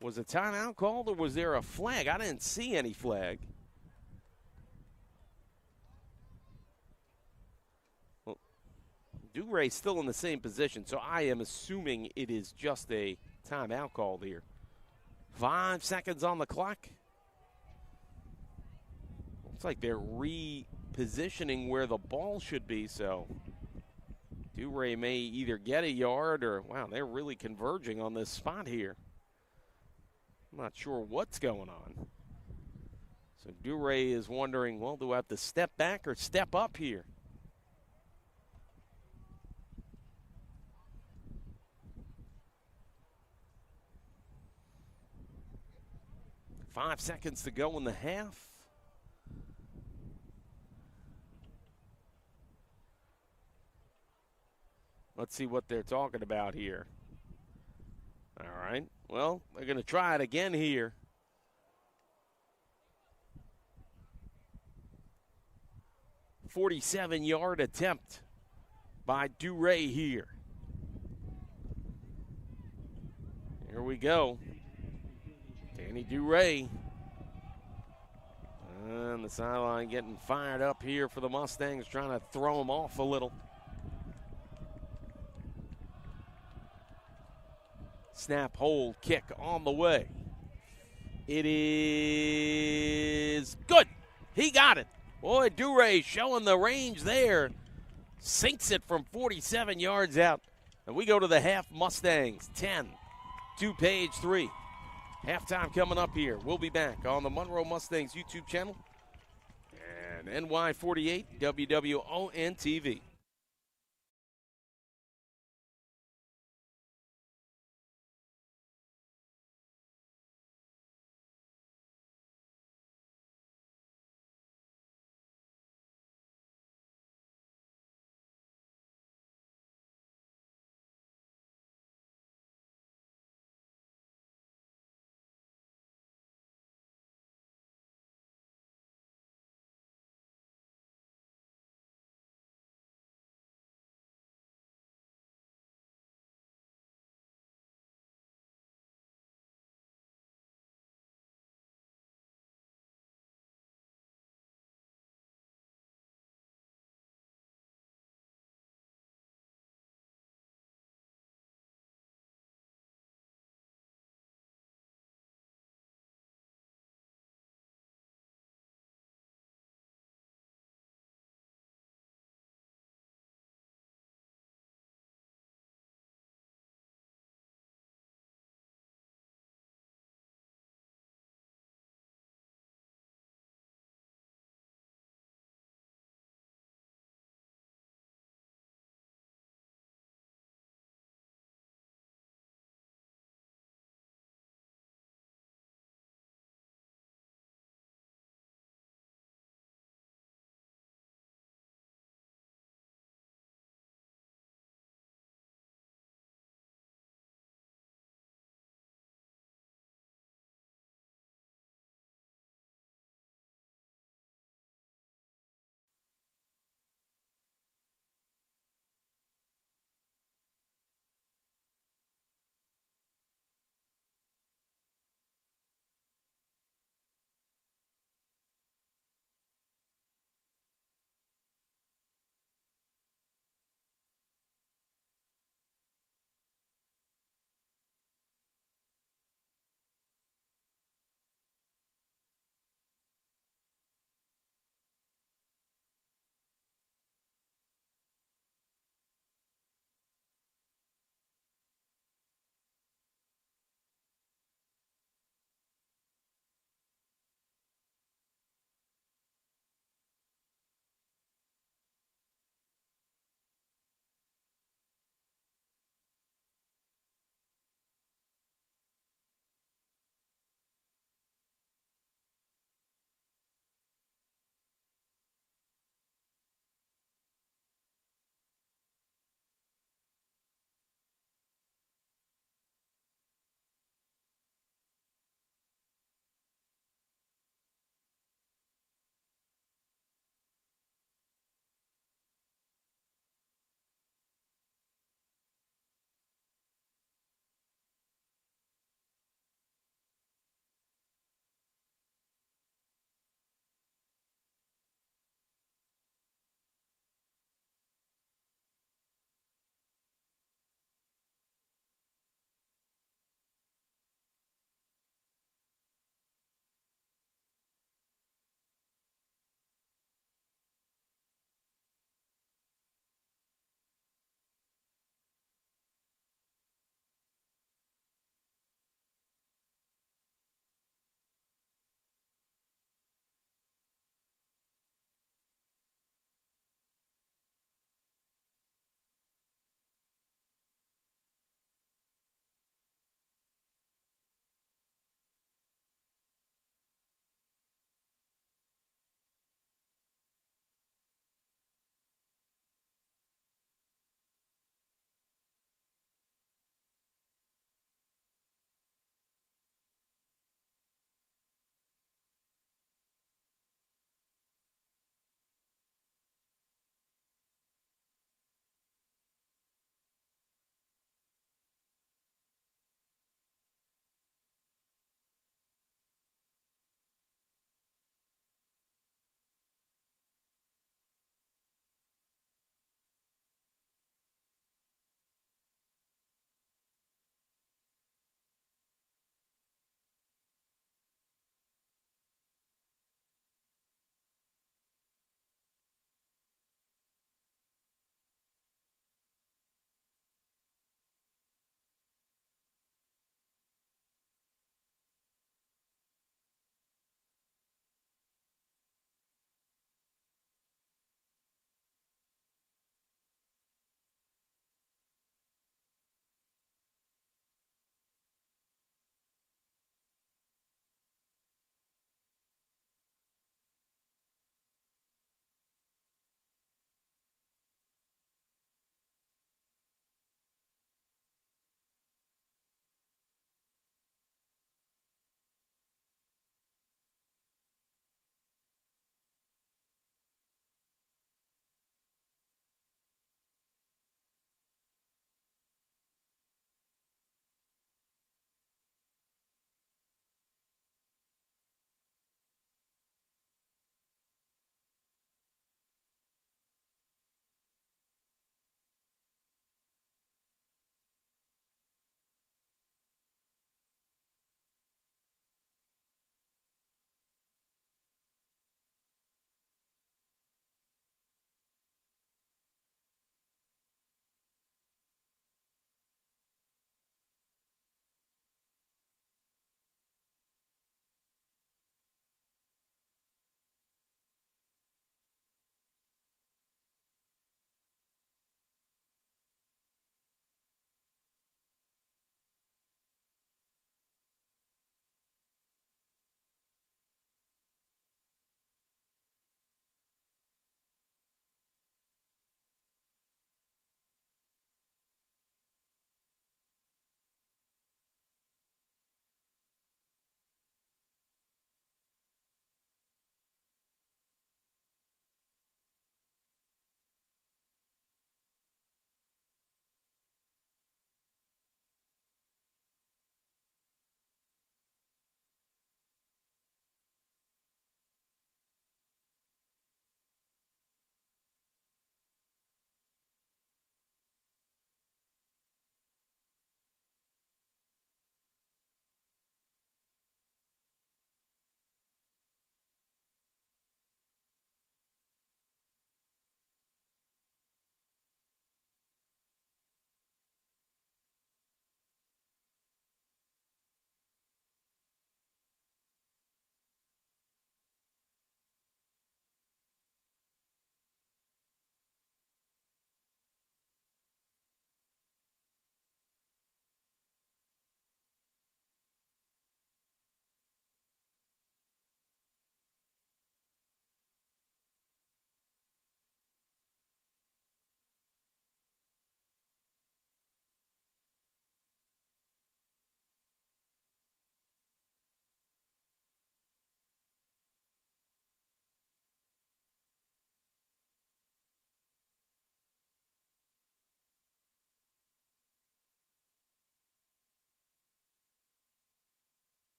Was a timeout called or was there a flag? I didn't see any flag. Well, DuPage's still in the same position, so I am assuming it is just a timeout called here. 5 seconds on the clock. Looks like they're repositioning where the ball should be, so DuPage may either get a yard or, wow, they're really converging on this spot here. I'm not sure what's going on. So DuPage is wondering, well, do I have to step back or step up here? Five seconds to go in the half. Let's see what they're talking about here. All right. Well, they're going to try it again here. 47-yard attempt by DuPage here. Here we go. Danny DuPage. And the sideline getting fired up here for the Mustangs, trying to throw him off a little. Snap, hold, kick on the way. It is good. He got it. Boy, DuPage showing the range there. Sinks it from 47 yards out. And we go to the half. Mustangs 10, DuPage 3. Halftime coming up here. We'll be back on the Monroe Mustangs YouTube channel and NY48 WWON TV.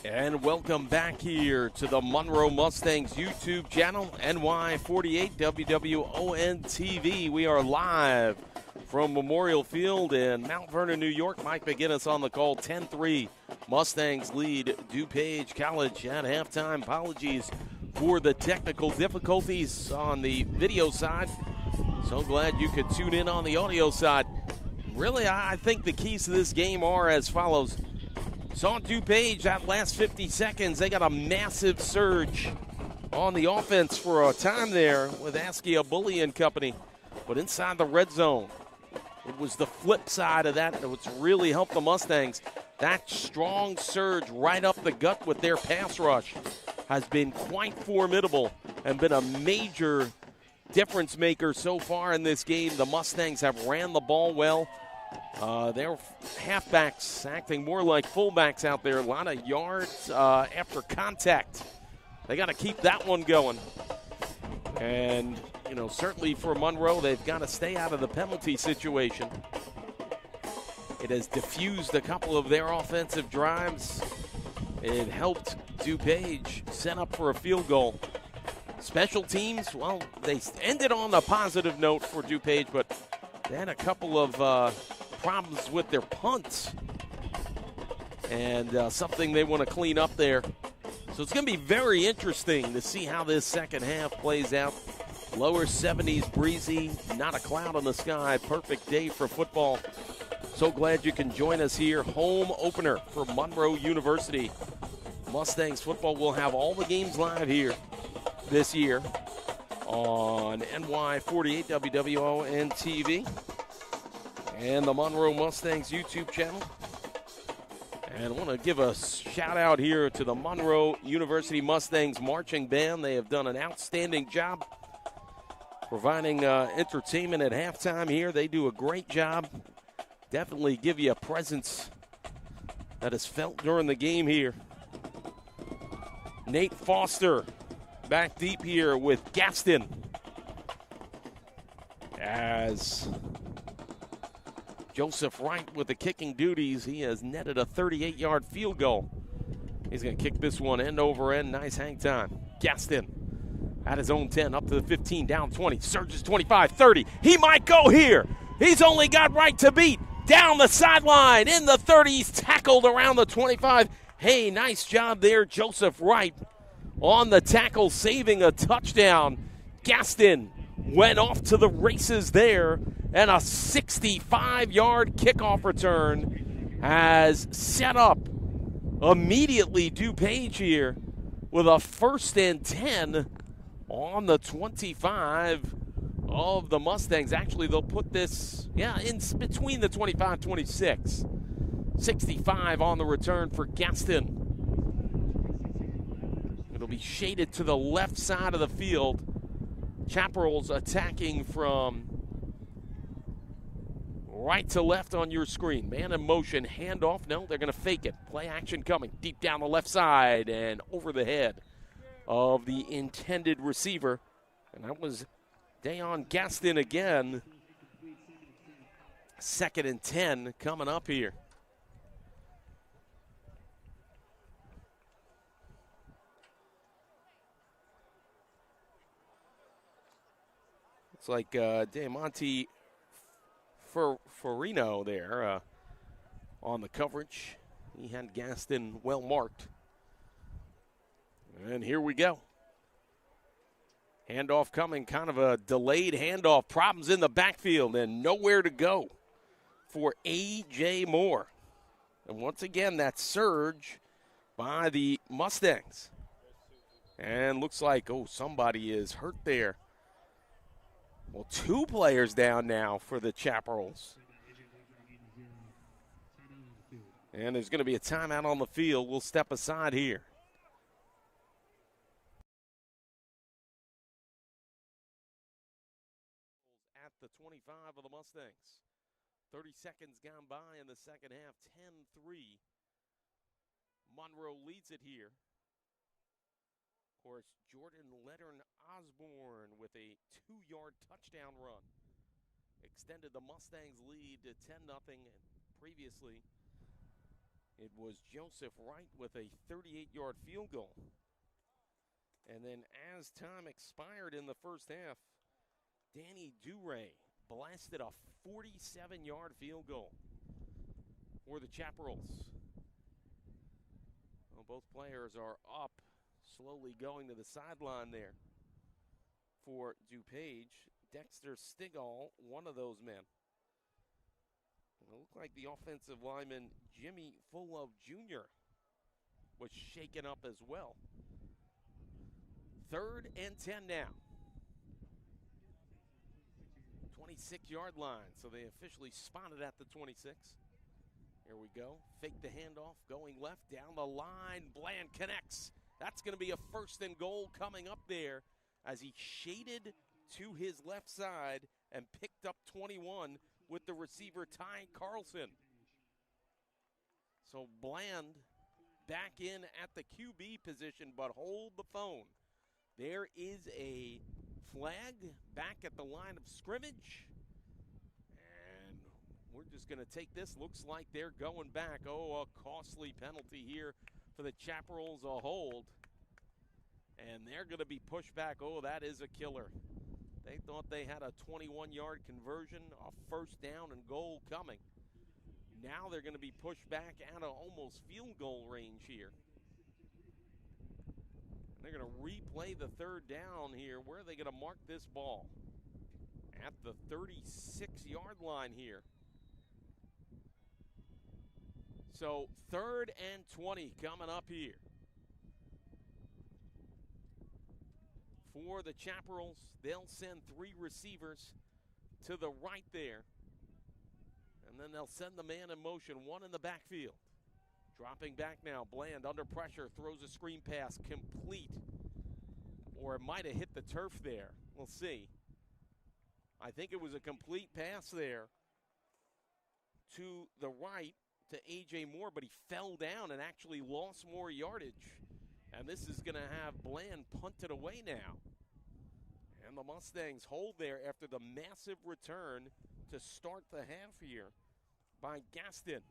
And welcome back here to the Monroe Mustangs YouTube channel, NY48 WWON TV. We are live from Memorial Field in Mount Vernon, New York. Mike McGinnis on the call. 10-3 Mustangs lead DuPage College at halftime. Apologies for the technical difficulties on the video side. So glad you could tune in on the audio side. Really, I think the keys to this game are as follows. Saw DuPage that last 50 seconds. They got a massive surge on the offense for a time there with Askia Bully and company. But inside the red zone, it was the flip side of that that's really helped the Mustangs. That strong surge right up the gut with their pass rush has been quite formidable and been a major difference maker so far in this game. The Mustangs have ran the ball well. Their halfbacks acting more like fullbacks out there. A lot of yards after contact. They got to keep that one going. And, you know, certainly for Monroe, they've got to stay out of the penalty situation. It has diffused a couple of their offensive drives. It helped DuPage set up for a field goal. Special teams, well, they ended on a positive note for DuPage, but they had a couple of problems with their punts and something they want to clean up there. So it's going to be very interesting to see how this second half plays out. Lower 70s, breezy, not a cloud in the sky. Perfect day for football. So glad you can join us here. Home opener for Monroe University. Mustangs football will have all the games live here this year on NY48 WWON TV and the Monroe Mustangs YouTube channel. And I want to give a shout out here to the Monroe University Mustangs Marching Band. They have done an outstanding job providing entertainment at halftime here. They do a great job. Definitely give you a presence that is felt during the game here. Nate Foster back deep here with Gaston as Joseph Wright with the kicking duties. He has netted a 38-yard field goal. He's going to kick this one end over end. Nice hang time. Gaston at his own 10, up to the 15, down 20. Surges 25, 30. He might go here. He's only got right to beat. Down the sideline in the 30s, tackled around the 25. Hey, nice job there, Joseph Wright on the tackle, saving a touchdown. Gaston went off to the races there, and a 65-yard kickoff return has set up immediately DuPage here with a 1st and 10 on the 25 of the Mustangs. Actually, they'll put this, in between the 25-26. 65 on the return for Gaston. It'll be shaded to the left side of the field. Chaparrals attacking from right to left on your screen. Man in motion, handoff. No, they're going to fake it. Play action coming deep down the left side and over the head of the intended receiver. And that was Dayon Gaston again. 2nd and 10 coming up here. It's like Diamante Farino there on the coverage. He had Gaston well marked. And here we go. Handoff coming, kind of a delayed handoff. Problems in the backfield and nowhere to go for A.J. Moore. And once again, that surge by the Mustangs. And looks like, somebody is hurt there. Well, 2 players down now for the Chaparrals. And there's going to be a timeout on the field. We'll step aside here. At the 25 of the Mustangs. 30 seconds gone by in the second half. 10-3. Monroe leads it here. Of course, Jordan Lettern Osborne with a 2-yard touchdown run extended the Mustangs lead to 10-0 previously. It was Joseph Wright with a 38-yard field goal. And then as time expired in the first half, Danny DuPage blasted a 47-yard field goal for the Chaparrals. Well, both players are up, slowly going to the sideline there for DuPage. Dexter Stigall, one of those men. And it looked like the offensive lineman Jimmy Fullove Jr. was shaken up as well. 3rd and 10 now. 26-yard line, so they officially spotted at the 26. Here we go. Fake the handoff, going left, down the line. Bland connects. That's going to be a 1st and goal coming up there as he shaded to his left side and picked up 21 with the receiver Ty Carlson. So Bland back in at the QB position, but hold the phone. There is a flag back at the line of scrimmage. And we're just going to take this. Looks like they're going back. Oh, a costly penalty here for the Chaparrals, a hold. And they're going to be pushed back. Oh, that is a killer. They thought they had a 21-yard conversion, a 1st down and goal coming. Now they're going to be pushed back out of almost field goal range here. And they're going to replay the 3rd down here. Where are they going to mark this ball? At the 36-yard line here. So 3rd and 20 coming up here. For the Chaparrals, they'll send 3 receivers to the right there. And then they'll send the man in motion, 1 in the backfield. Dropping back now, Bland under pressure, throws a screen pass, complete. Or it might have hit the turf there. We'll see. I think it was a complete pass there to the right to A.J. Moore, but he fell down and actually lost more yardage. And this is going to have Bland punted away now. And the Mustangs hold there after the massive return to start the half here by Gaston.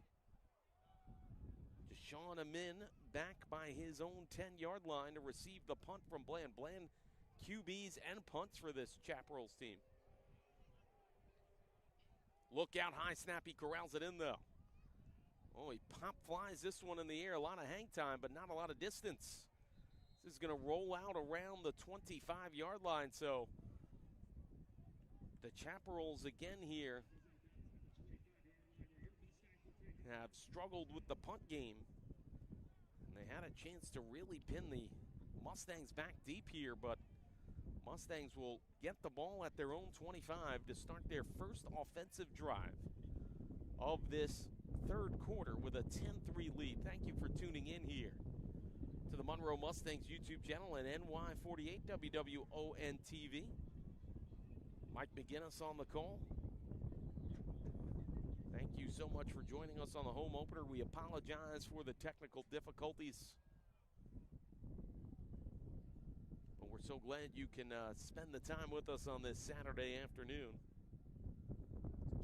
Deshaun Amin back by his own 10-yard line to receive the punt from Bland. Bland QBs and punts for this Chaparrals team. Look out, high snap, he corrals it in though. Oh, he pop flies this one in the air. A lot of hang time, but not a lot of distance. This is going to roll out around the 25-yard line. So the Chaparrals again here have struggled with the punt game. And they had a chance to really pin the Mustangs back deep here, but Mustangs will get the ball at their own 25 to start their first offensive drive of this 3rd quarter with a 10-3 lead. Thank you for tuning in here to the Monroe Mustangs YouTube channel and NY48 WWON TV. Mike McGinnis on the call. Thank you so much for joining us on the home opener. We apologize for the technical difficulties, but we're so glad you can spend the time with us on this Saturday afternoon.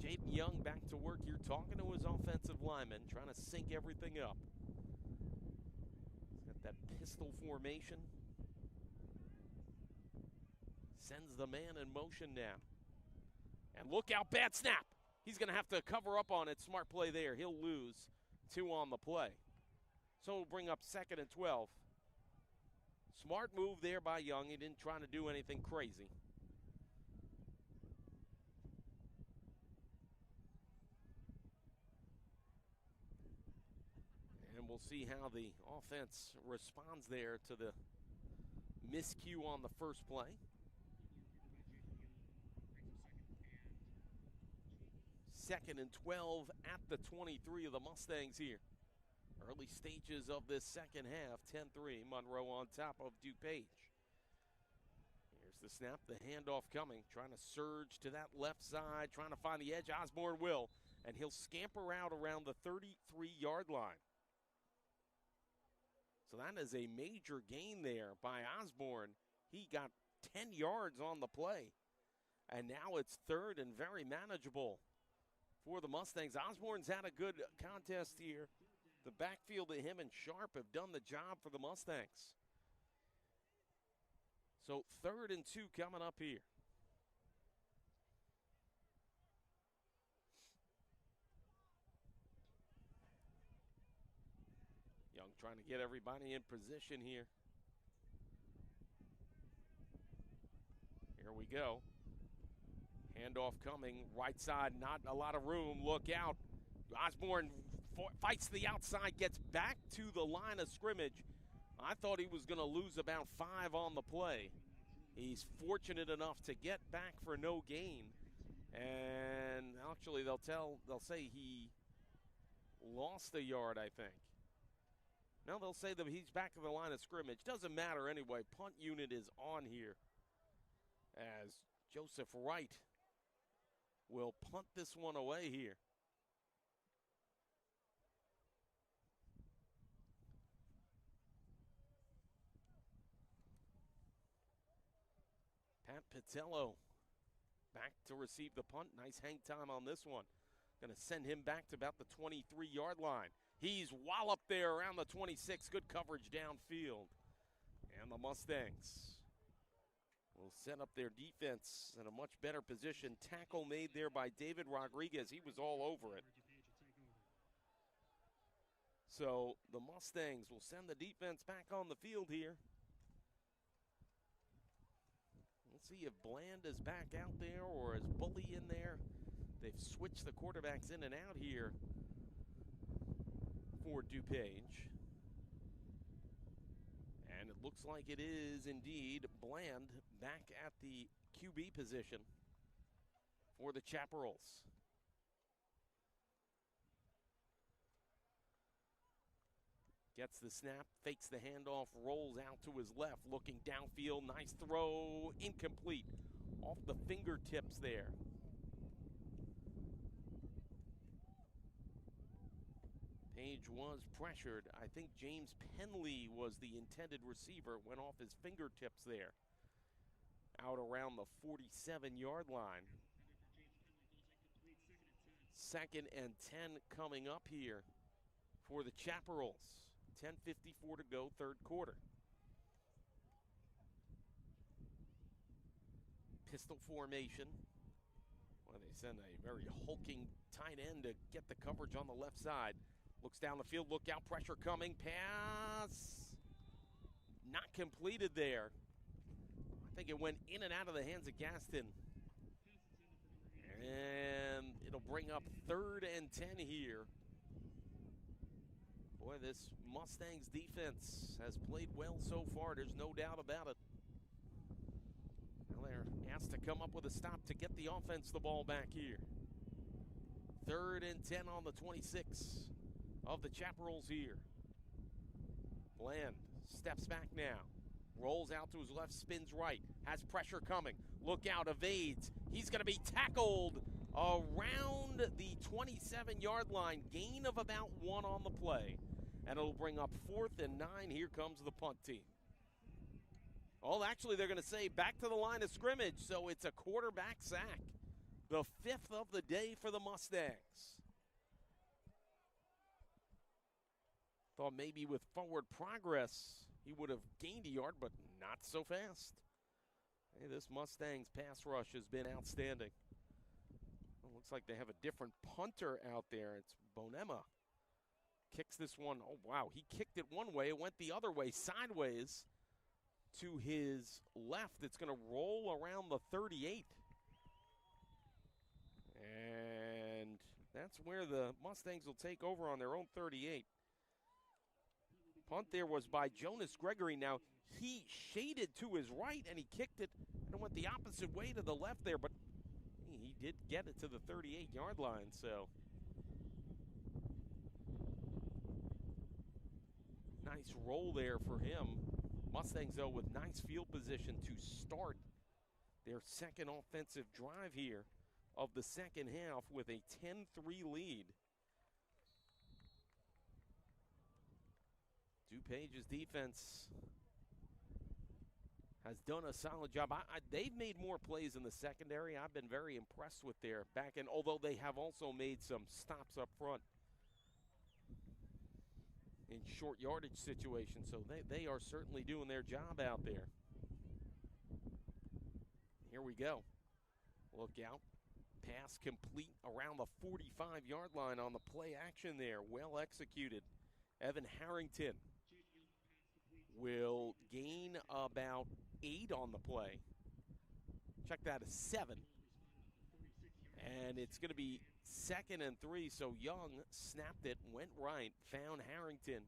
Jaden Young back to work here, talking to his offensive lineman, trying to sync everything up. He's got that pistol formation. Sends the man in motion now. And look out, bad snap. He's going to have to cover up on it. Smart play there. He'll lose 2 on the play. So we'll bring up 2nd and 12. Smart move there by Young. He didn't try to do anything crazy. And we'll see how the offense responds there to the miscue on the first play. 2nd and 12 at the 23 of the Mustangs here. Early stages of this second half, 10-3, Monroe on top of DuPage. Here's the snap, the handoff coming, trying to surge to that left side, trying to find the edge. Osborne will, and he'll scamper out around the 33-yard line. So that is a major gain there by Osborne. He got 10 yards on the play. And now it's 3rd and very manageable for the Mustangs. Osborne's had a good contest here The backfield of him and Sharp have done the job for the Mustangs. So 3rd and 2 coming up here. Young trying to get everybody in position here. Here we go. Handoff coming. Right side, not a lot of room. Look out. Osborne fights the outside, gets back to the line of scrimmage. I thought he was going to lose about 5 on the play. He's fortunate enough to get back for no gain. And actually, they'll say he lost a yard, I think. No, they'll say that he's back to the line of scrimmage. Doesn't matter anyway. Punt unit is on here as Joseph Wright will punt this one away here. Pat Patello back to receive the punt. Nice hang time on this one. Going to send him back to about the 23-yard line. He's walloped there around the 26. Good coverage downfield. And the Mustangs will set up their defense in a much better position. Tackle made there by David Rodriguez. He was all over it. So the Mustangs will send the defense back on the field here. Let's see if Bland is back out there or is Bully in there. They've switched the quarterbacks in and out here for DuPage. And it looks like it is indeed Bland back at the QB position for the Chaparrals. Gets the snap, fakes the handoff, rolls out to his left, looking downfield. Nice throw, incomplete. Off the fingertips there. Page was pressured. I think James Penley was the intended receiver. Went off his fingertips there. Out around the 47-yard line. 2nd and 10 coming up here for the Chaparrals. 10:54 to go, 3rd quarter. Pistol formation. Well, they send a very hulking tight end to get the coverage on the left side. Looks down the field, look out, pressure coming, pass. Not completed there. I think it went in and out of the hands of Gaston. And it'll bring up 3rd and 10 here. Boy, this Mustangs defense has played well so far. There's no doubt about it. Well, they're asked to come up with a stop to get the offense the ball back here. 3rd and 10 on the 26 of the Chaparrals here. Bland steps back now. Rolls out to his left, spins right. Has pressure coming. Look out, evades. He's going to be tackled around the 27-yard line. Gain of about 1 on the play. And it'll bring up 4th and 9. Here comes the punt team. Oh, actually, they're going to say back to the line of scrimmage, so it's a quarterback sack. The 5th of the day for the Mustangs. Thought maybe with forward progress he would have gained a yard, but not so fast. Hey, this Mustangs pass rush has been outstanding. Well, looks like they have a different punter out there. It's Bonema. Kicks this one. Oh, wow. He kicked it one way. It went the other way, sideways to his left. It's going to roll around the 38. And that's where the Mustangs will take over on their own 38. Punt there was by Jonas Gregory. Now, he shaded to his right, and he kicked it, and it went the opposite way to the left there, but he did get it to the 38-yard line, so. Nice roll there for him. Mustangs, though, with nice field position to start their second offensive drive here of the second half with a 10-3 lead. DuPage's defense has done a solid job. They've made more plays in the secondary. I've been very impressed with their back end, although they have also made some stops up front. in short yardage situations. So they are certainly doing their job out there. Here we go. Look out. Pass complete around the 45-yard line on the play action there. Well executed. Evan Harrington will gain about 8 on the play. Check that, a 7. And it's going to be 2nd and 3, so Young snapped it, went right, found Harrington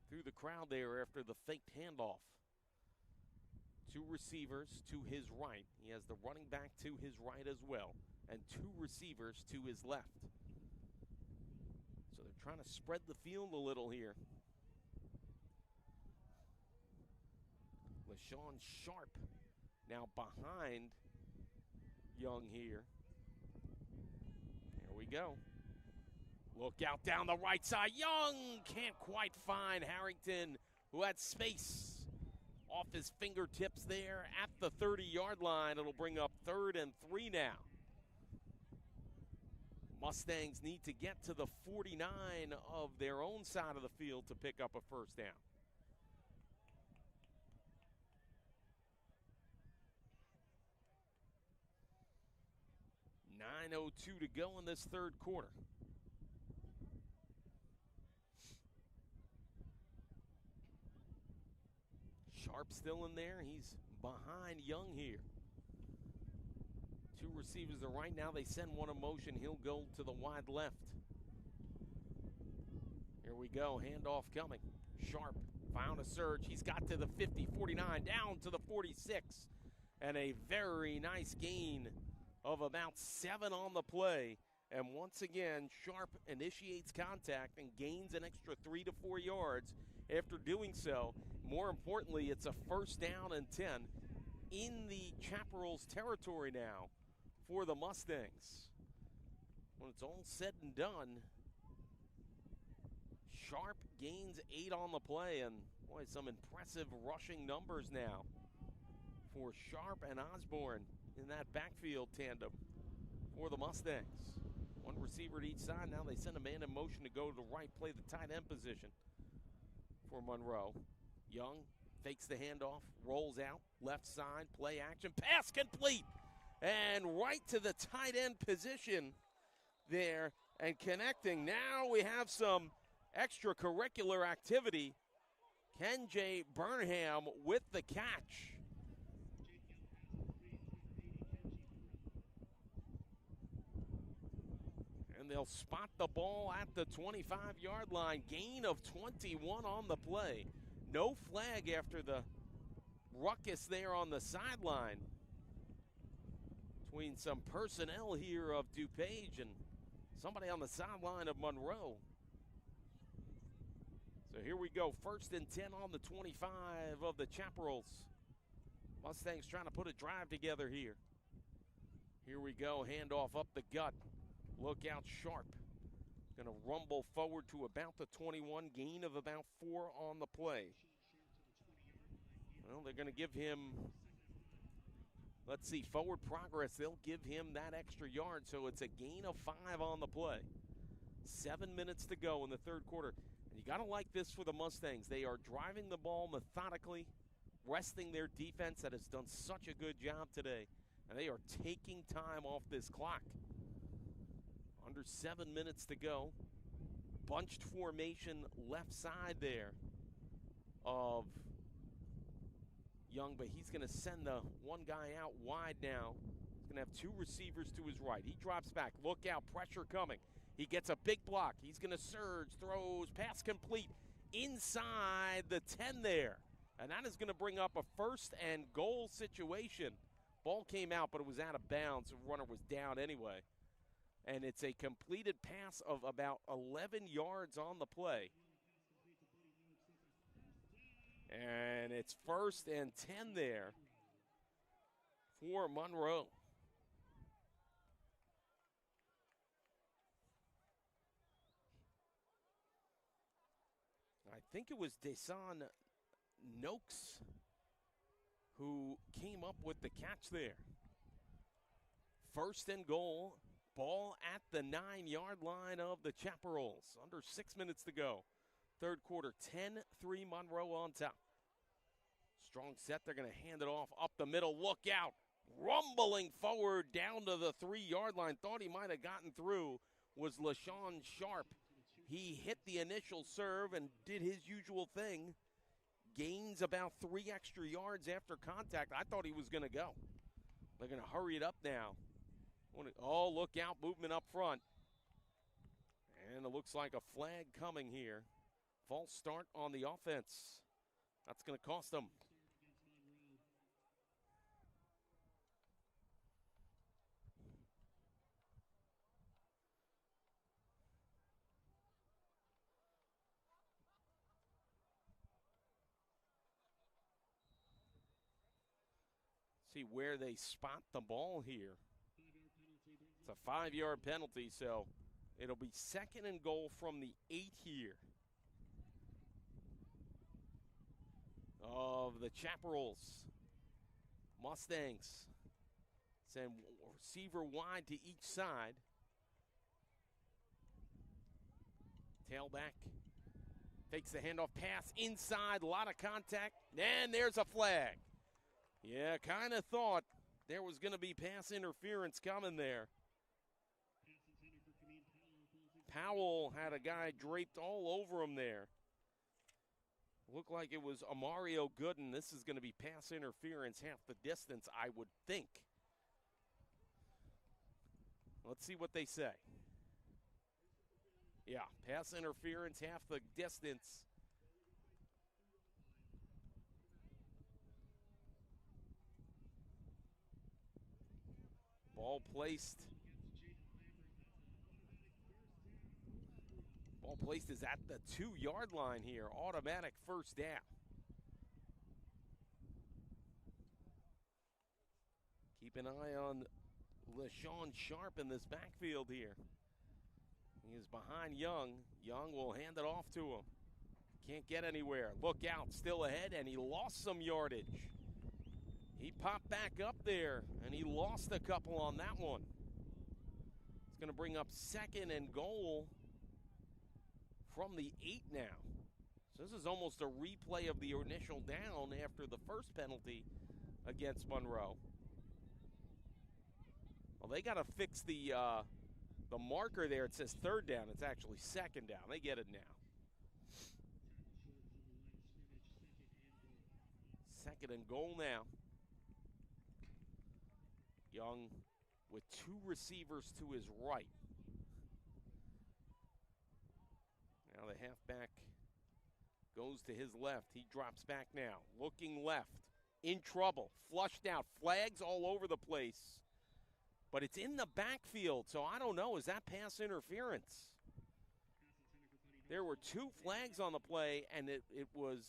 through the crowd there after the faked handoff. 2 receivers to his right. He has the running back to his right as well, and 2 receivers to his left. So they're trying to spread the field a little here. LaShawn Sharp now behind Young here. Here we go. Look out down the right side. Young can't quite find Harrington, who had space off his fingertips there at the 30-yard line. It'll bring up 3rd and 3 now. Mustangs need to get to the 49 of their own side of the field to pick up a first down. .9:02 to go in this third quarter. Sharp still in there. He's behind Young here. 2 receivers to the right. Now they send one in motion. He'll go to the wide left. Here we go. Handoff coming. Sharp found a surge. He's got to the 50, 49, down to the 46. And a very nice gain of about 7 on the play. And once again, Sharp initiates contact and gains an extra 3 to 4 yards after doing so. More importantly, it's a first down and 10 in the Chaparral's territory now for the Mustangs. When it's all said and done, Sharp gains 8 on the play, and boy, some impressive rushing numbers now for Sharp and Osborne in that backfield tandem for the Mustangs. 1 receiver at each side. Now they send a man in motion to go to the right, play the tight end position for Monroe. Young fakes the handoff, rolls out, left side, play action, pass complete, and right to the tight end position there and connecting. Now we have some extracurricular activity. Ken J. Burnham with the catch. And they'll spot the ball at the 25-yard line. Gain of 21 on the play. No flag after the ruckus there on the sideline between some personnel here of DuPage and somebody on the sideline of Monroe. So here we go, 1st and 10 on the 25 of the Chaparrals. Mustangs trying to put a drive together here. Here we go, handoff up the gut. Look out, Sharp. Going to rumble forward to about the 21, gain of about 4 on the play. Well, they're going to give him, let's see, forward progress. They'll give him that extra yard, so it's a gain of 5 on the play. 7 minutes to go in the third quarter. And you got to like this for the Mustangs. They are driving the ball methodically, resting their defense that has done such a good job today. And they are taking time off this clock. Under 7 minutes to go. Bunched formation left side there of Young, but he's going to send the one guy out wide now. He's going to have 2 receivers to his right. He drops back. Look out, pressure coming. He gets a big block. He's going to surge, throws, pass complete inside the 10 there. And that is going to bring up a 1st and goal situation. Ball came out, but it was out of bounds. The runner was down anyway. And it's a completed pass of about 11 yards on the play. And it's 1st and 10 there for Monroe. I think it was Desan Noakes who came up with the catch there. 1st and goal. Ball at the 9-yard line of the Chaparrals. Under 6 minutes to go. Third quarter, 10-3 Monroe on top. Strong set. They're going to hand it off up the middle. Look out. Rumbling forward down to the 3-yard line. Thought he might have gotten through was LaShawn Sharp. He hit the initial serve and did his usual thing. Gains about 3 extra yards after contact. I thought he was going to go. They're going to hurry it up now. Oh, look out. Movement up front. And it looks like a flag coming here. False start on the offense. That's going to cost them. See where they spot the ball here. It's a 5-yard penalty, so it'll be 2nd and goal from the 8 here of the Chaparrals. Mustangs send receiver wide to each side. Tailback takes the handoff pass inside, a lot of contact, and there's a flag. Yeah, kind of thought there was going to be pass interference coming there. Powell had a guy draped all over him there. Looked like it was Amario Gooden. This is going to be pass interference half the distance, I would think. Let's see what they say. Yeah, pass interference half the distance. Ball placed. Ball placed is at the 2-yard line here. Automatic first down. Keep an eye on LaShawn Sharp in this backfield here. He is behind Young. Young will hand it off to him. Can't get anywhere. Look out, still ahead, and he lost some yardage. He popped back up there, and he lost a couple on that one. It's going to bring up 2nd and goal from the 8 now. So this is almost a replay of the initial down after the first penalty against Monroe. Well, they got to fix the marker there. It says 3rd down. It's actually 2nd down. They get it now. 2nd and goal now. Young with 2 receivers to his right. Now the halfback goes to his left. He drops back now. Looking left. In trouble. Flushed out. Flags all over the place. But it's in the backfield, so I don't know. Is that pass interference? There were 2 flags on the play, and it was...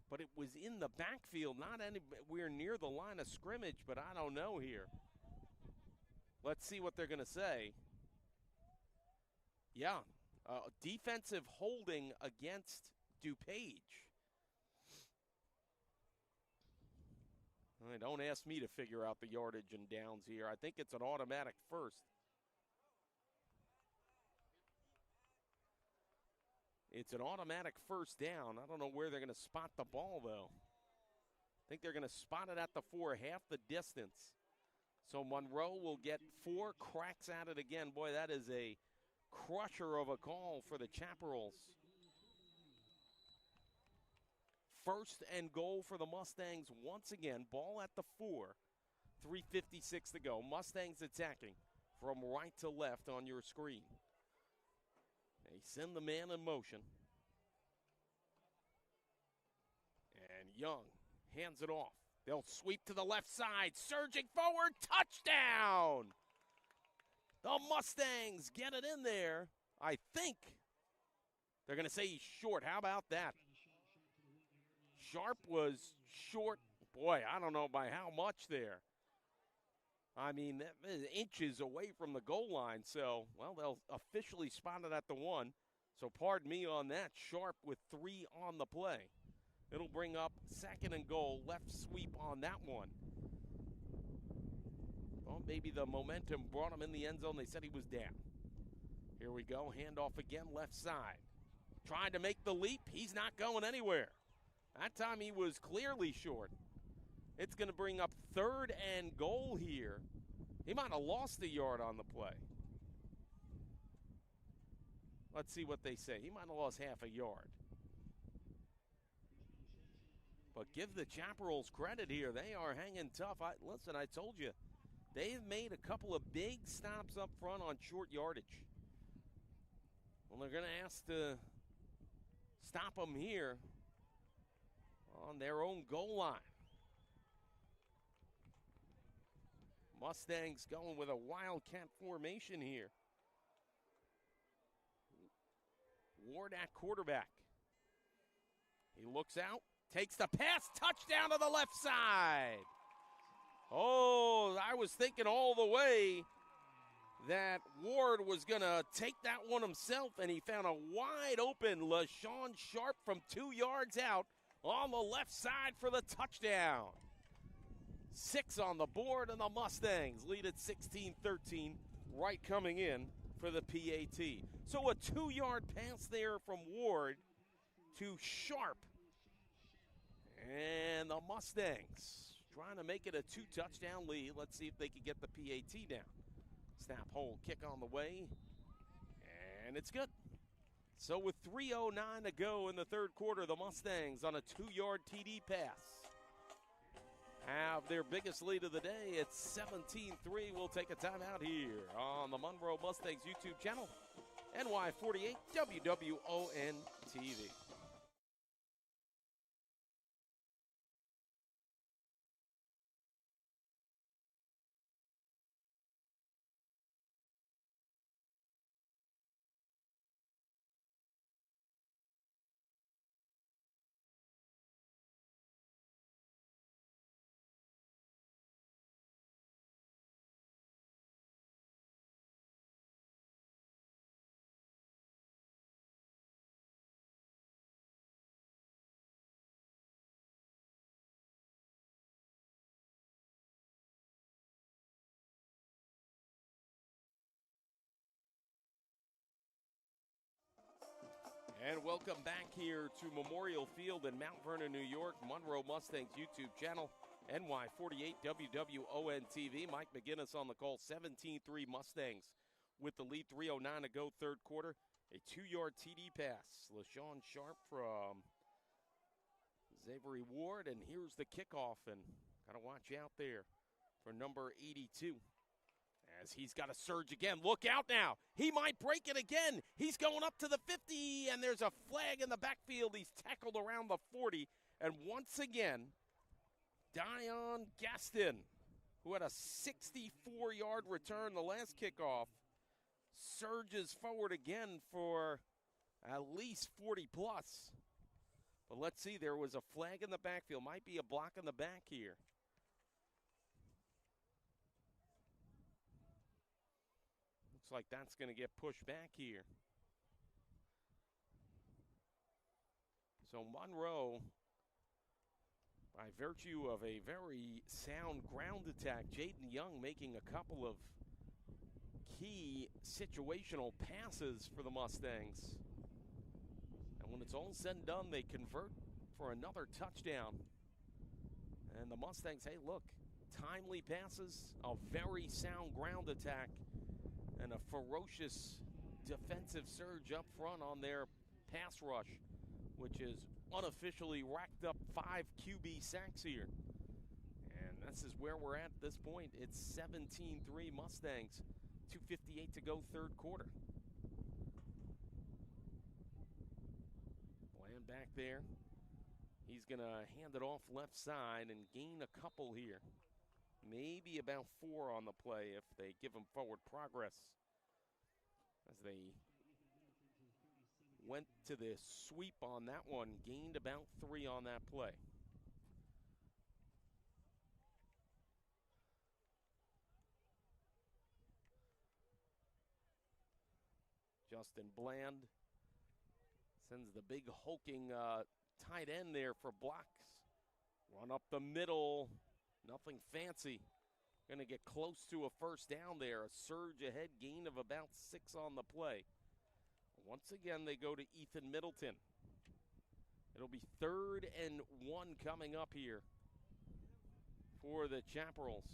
But it was in the backfield, not anywhere near the line of scrimmage, but I don't know here. Let's see what they're going to say. Yeah, defensive holding against DuPage. Don't ask me to figure out the yardage and downs here. I think it's an automatic first. It's an automatic first down. I don't know where they're going to spot the ball, though. I think they're going to spot it at the 4, half the distance. So Monroe will get 4 cracks at it again. Boy, that is a crusher of a call for the Chaparrals. 1st and goal for the Mustangs once again. Ball at the 4. 3:56 to go. Mustangs attacking from right to left on your screen. They send the man in motion. And Young hands it off. They'll sweep to the left side. Surging forward. Touchdown! The Mustangs get it in there. I think they're going to say he's short. How about that? Sharp was short. Boy, I don't know by how much there. I mean, inches away from the goal line. So, well, they'll officially spot it at the 1. So pardon me on that. Sharp with 3 on the play. It'll bring up 2nd and goal. Left sweep on that one. Well, maybe the momentum brought him in the end zone. They said he was down. Here we go, handoff again, left side. Trying to make the leap, he's not going anywhere. That time he was clearly short. It's going to bring up 3rd and goal here. He might have lost a yard on the play. Let's see what they say. He might have lost half a yard. But give the Chaparrals credit here. They are hanging tough. Listen, I told you, they've made a couple of big stops up front on short yardage. Well, they're going to ask to stop them here on their own goal line. Mustangs going with a wildcat formation here. Ward at quarterback. He looks out, takes the pass, touchdown to the left side. Oh, I was thinking all the way that Ward was going to take that one himself, and he found a wide open LaShawn Sharp from 2 yards out on the left side for the touchdown. 6 on the board, and the Mustangs lead at 16-13, right coming in for the PAT. So a 2-yard pass there from Ward to Sharp. And the Mustangs trying to make it a 2-touchdown lead. Let's see if they can get the PAT down. Snap, hold, kick on the way, and it's good. So with 3:09 to go in the 3rd quarter, the Mustangs on a 2-yard TD pass have their biggest lead of the day. It's 17-3. We'll take a timeout here on the Monroe Mustangs YouTube channel, NY48 WWON TV. And welcome back here to Memorial Field in Mount Vernon, New York. Monroe Mustangs YouTube channel, NY48 WWON TV. Mike McGinnis on the call. 17-3 Mustangs with the lead. 3:09 to go, 3rd quarter. A 2-yard TD pass. LaShawn Sharp from Xavier Ward. And here's the kickoff. And got to watch out there for number 82. As he's got a surge again. Look out now. He might break it again. He's going up to the 50, and there's a flag in the backfield. He's tackled around the 40. And once again, Dion Gaston, who had a 64-yard return the last kickoff, surges forward again for at least 40-plus. But let's see. There was a flag in the backfield. Might be a block in the back here. Looks like that's going to get pushed back here. So Monroe, by virtue of a very sound ground attack, Jaden Young making a couple of key situational passes for the Mustangs. And when it's all said and done, they convert for another touchdown. And the Mustangs, hey, look, timely passes, a very sound ground attack, and a ferocious defensive surge up front on their pass rush, which is unofficially racked up 5 QB sacks here. And this is where we're at this point. It's 17-3 Mustangs, 2:58 to go, 3rd quarter. Bland back there. He's going to hand it off left side and gain a couple here. Maybe about 4 on the play if they give him forward progress. As they went to the sweep on that one, gained about 3 on that play. Justin Bland sends the big hulking tight end there for blocks. Run up the middle, nothing fancy. Going to get close to a first down there. A surge ahead, gain of about 6 on the play. Once again, they go to Ethan Middleton. It'll be 3rd and 1 coming up here for the Chaparrals.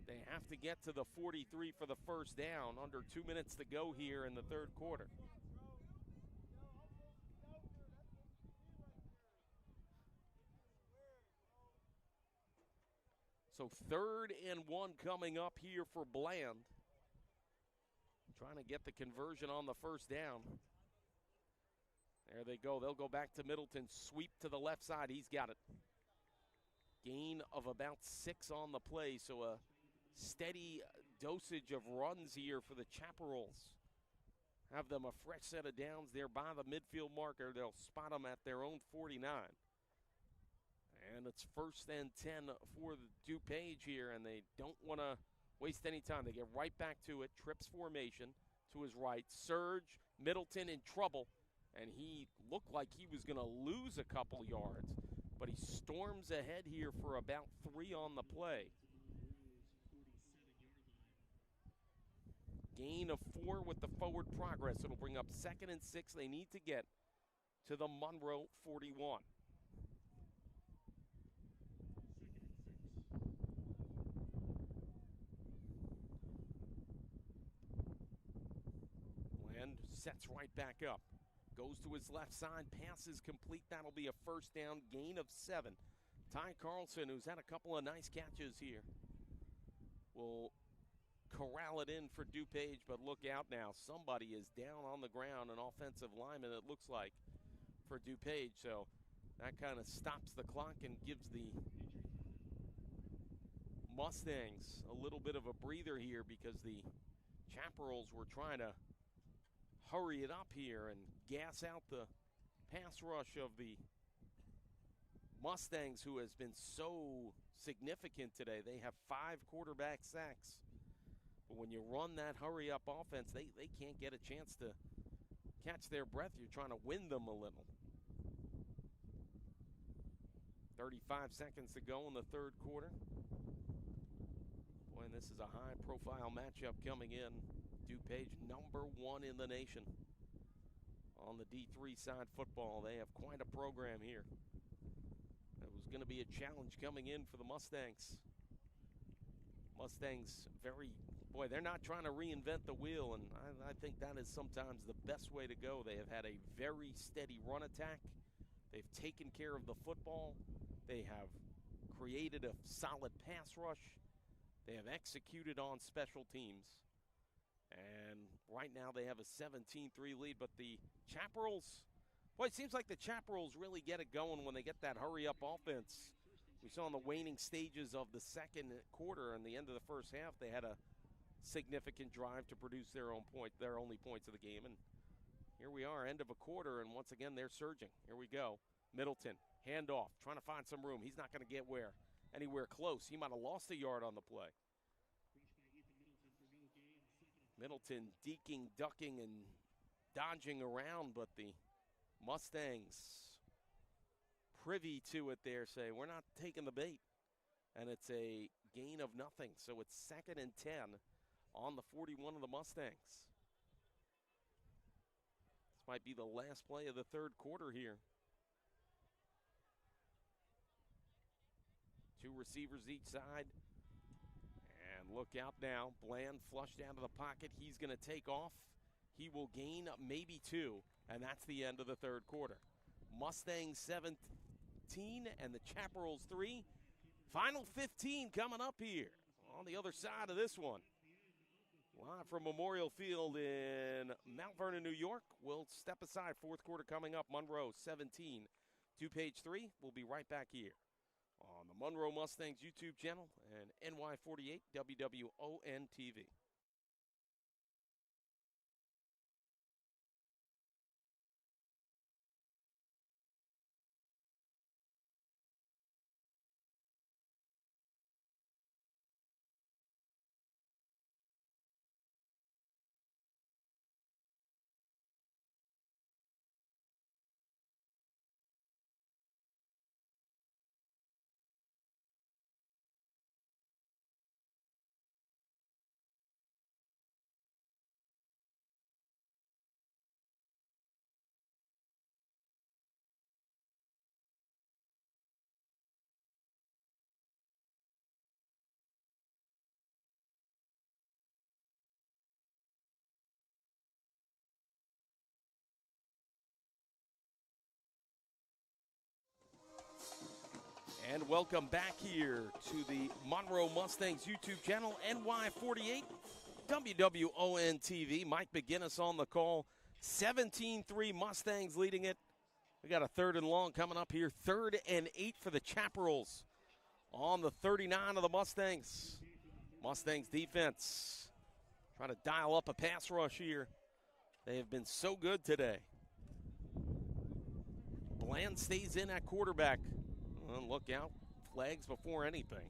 They have to get to the 43 for the first down. Under 2 minutes to go here in the third quarter. So 3rd and 1 coming up here for Bland. Trying to get the conversion on the first down. There they go. They'll go back to Middleton. Sweep to the left side. He's got it. Gain of about 6 on the play. So a steady dosage of runs here for the Chaparrals. Have them a fresh set of downs there by the midfield marker. They'll spot them at their own 49. And it's 1st and 10 for the DuPage here, and they don't want to waste any time. They get right back to it. Trips formation to his right. Surge, Middleton in trouble, and he looked like he was going to lose a couple yards, but he storms ahead here for about 3 on the play. Gain of 4 with the forward progress. It'll bring up 2nd and 6. They need to get to the Monroe 41. Bland sets right back up. Goes to his left side. Pass is complete. That'll be a first down. Gain of 7. Ty Carlson, who's had a couple of nice catches here, will corral it in for DuPage, but look out now. Somebody is down on the ground, an offensive lineman, it looks like, for DuPage. So that kind of stops the clock and gives the Mustangs a little bit of a breather here because the Chaparrals were trying to hurry it up here and gas out the pass rush of the Mustangs, who has been so significant today. They have 5 quarterback sacks. But when you run that hurry-up offense, they can't get a chance to catch their breath. You're trying to win them a little. 35 seconds to go in the third quarter. Boy, and this is a high-profile matchup coming in. DuPage, number 1 in the nation on the D3 side football. They have quite a program here. It was going to be a challenge coming in for the Mustangs. Mustangs they're not trying to reinvent the wheel, and I think that is sometimes the best way to go. They have had a very steady run attack. They've taken care of the football. They have created a solid pass rush. They have executed on special teams. And right now they have a 17-3 lead, but the Chaparrals, boy, it seems like the Chaparrals really get it going when they get that hurry-up offense. We saw in the waning stages of the second quarter and the end of the first half, they had a significant drive to produce their only points of the game. And here we are, end of a quarter, and once again they're surging. Here we go. Middleton, handoff, trying to find some room. He's not going to get anywhere close. He might have lost a yard on the play. Middleton deking, ducking, and dodging around, but the Mustangs, privy to it there, say, we're not taking the bait. And it's a gain of nothing. So it's 2nd and 10 on the 41 of the Mustangs. This might be the last play of the third quarter here. 2 receivers each side. And look out now. Bland flushed out of the pocket. He's going to take off. He will gain maybe 2, and that's the end of the third quarter. Mustangs 17 and the Chaparrals 3. Final 15 coming up here on the other side of this one. Live from Memorial Field in Mount Vernon, New York. We'll step aside. Fourth quarter coming up. Monroe 17, DuPage 3. We'll be right back here on the Monroe Mustangs YouTube channel and NY48 WWON TV. And welcome back here to the Monroe Mustangs YouTube channel, NY48, WWON TV. Mike McGinnis on the call. 17-3 Mustangs leading it. We got a 3rd and long coming up here. 3rd and 8 for the Chaparrals on the 39 of the Mustangs. Mustangs defense trying to dial up a pass rush here. They have been so good today. Bland stays in at quarterback. Look out, flags before anything.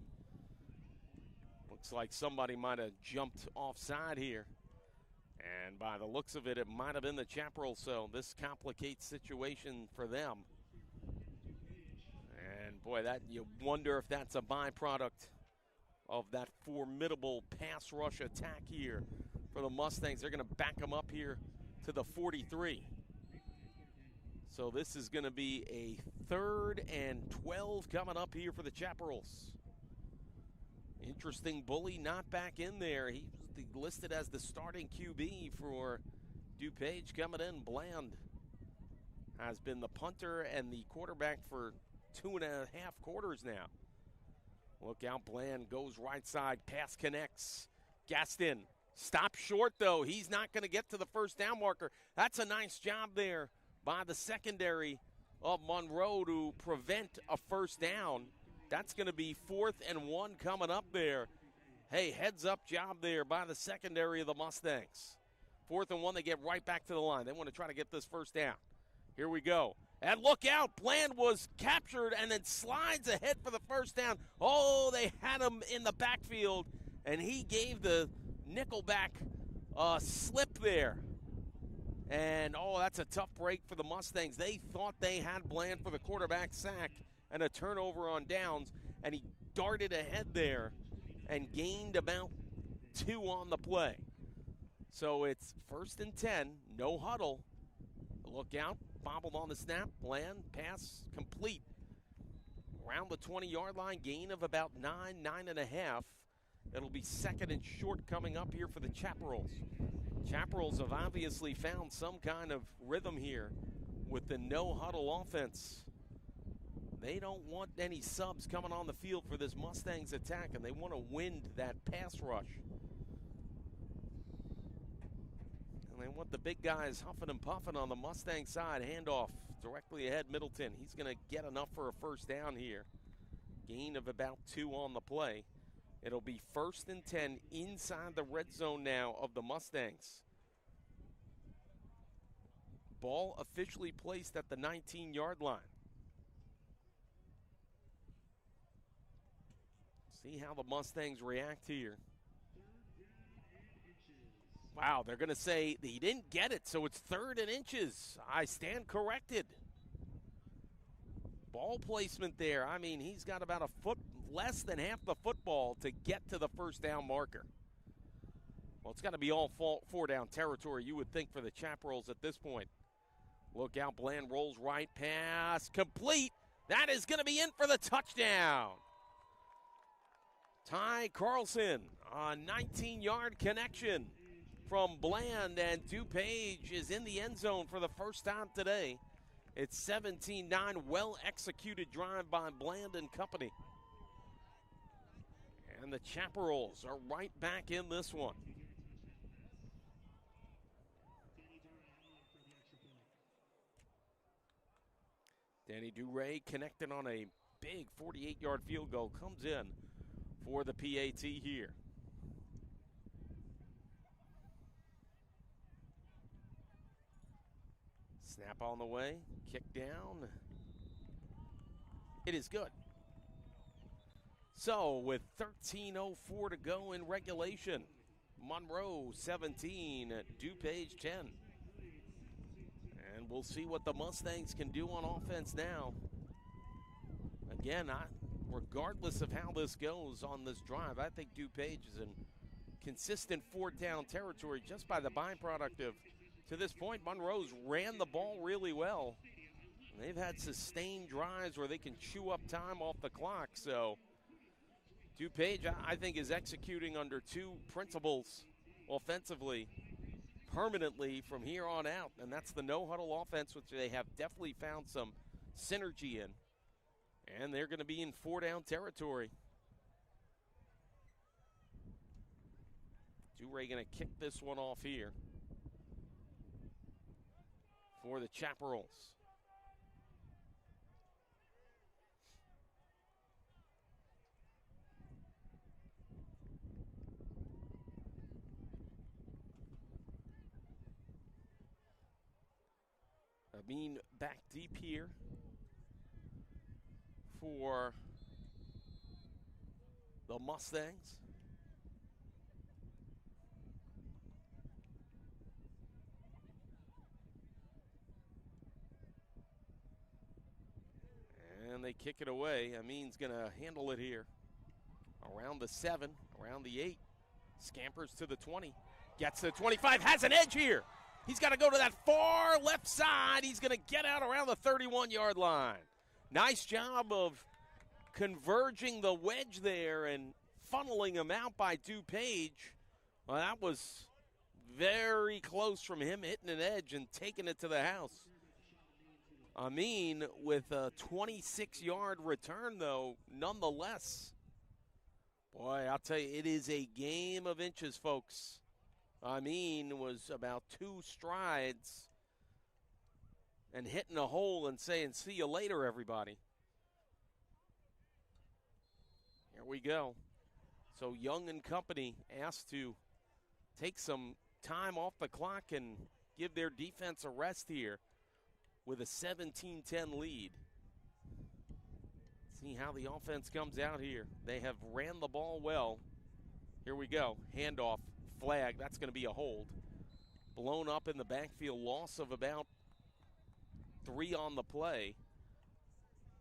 Looks like somebody might have jumped offside here. And by the looks of it, it might have been the Chaparrals, so this complicates situation for them. And boy, that you wonder if that's a byproduct of that formidable pass rush attack here for the Mustangs. They're going to back them up here to the 43. So this is going to be a 3rd and 12 coming up here for the Chaparrals. Interesting, Bully not back in there. He was listed as the starting QB for DuPage coming in. Bland has been the punter and the quarterback for 2.5 quarters now. Look out, Bland goes right side, pass connects. Gaston stops short though. He's not going to get to the first down marker. That's a nice job there by the secondary of Monroe to prevent a first down. That's going to be 4th and 1 coming up there. Hey, heads up job there by the secondary of the Mustangs. 4th and 1, they get right back to the line. They want to try to get this first down. Here we go. And look out, Bland was captured and then slides ahead for the first down. Oh, they had him in the backfield, and he gave the nickelback slip there. And, oh, that's a tough break for the Mustangs. They thought they had Bland for the quarterback sack and a turnover on downs, and he darted ahead there and gained about 2 on the play. So it's 1st and 10, no huddle. Look out, bobbled on the snap, Bland, pass complete. Around the 20-yard line, gain of about 9.5. It'll be 2nd and short coming up here for the Chaparrals. Chaparrals have obviously found some kind of rhythm here with the no-huddle offense. They don't want any subs coming on the field for this Mustangs attack, and they want to wind that pass rush. And they want the big guys huffing and puffing on the Mustang side. Handoff directly ahead, Middleton. He's going to get enough for a first down here. Gain of about 2 on the play. It'll be 1st and 10 inside the red zone now of the Mustangs. Ball officially placed at the 19-yard line. See how the Mustangs react here. Wow, they're going to say he didn't get it, so it's 3rd and inches. I stand corrected. Ball placement there. I mean, he's got about a foot, less than half the football to get to the first down marker. Well, it's got to be all 4 down territory, you would think, for the Chaparrals at this point. Look out, Bland rolls right, pass complete. That is going to be in for the touchdown. Ty Carlson, a 19-yard connection from Bland, and DuPage is in the end zone for the first time today. It's 17-9, well-executed drive by Bland and company. And the Chaparrals are right back in this one. Danny DuRay connected on a big 48-yard field goal, comes in for the PAT here. Snap on the way, kick down. It is good. So with 13:04 to go in regulation, Monroe 17, DuPage 10. And we'll see what the Mustangs can do on offense now. Again, regardless of how this goes on this drive, I think DuPage is in consistent 4th down territory just by the byproduct of, to this point, Monroe's ran the ball really well. And they've had sustained drives where they can chew up time off the clock. So DuPage, I think, is executing under 2 principles offensively permanently from here on out, and that's the no-huddle offense, which they have definitely found some synergy in. And they're going to be in 4-down territory. DuPage going to kick this one off here for the Chaparrals. Amin back deep here for the Mustangs. And they kick it away. Amin's going to handle it here. Around the 7, around the 8. Scampers to the 20. Gets to the 25, has an edge here. He's got to go to that far left side. He's going to get out around the 31-yard line. Nice job of converging the wedge there and funneling him out by DuPage. Well, that was very close from him hitting an edge and taking it to the house. Amin with a 26-yard return, though, nonetheless. Boy, I'll tell you, it is a game of inches, folks. Amin was about 2 strides and hitting a hole and saying, see you later, everybody. Here we go. So Young and company asked to take some time off the clock and give their defense a rest here with a 17-10 lead. See how the offense comes out here. They have ran the ball well. Here we go. Handoff, flag. That's going to be a hold. Blown up in the backfield. Loss of about 3 on the play.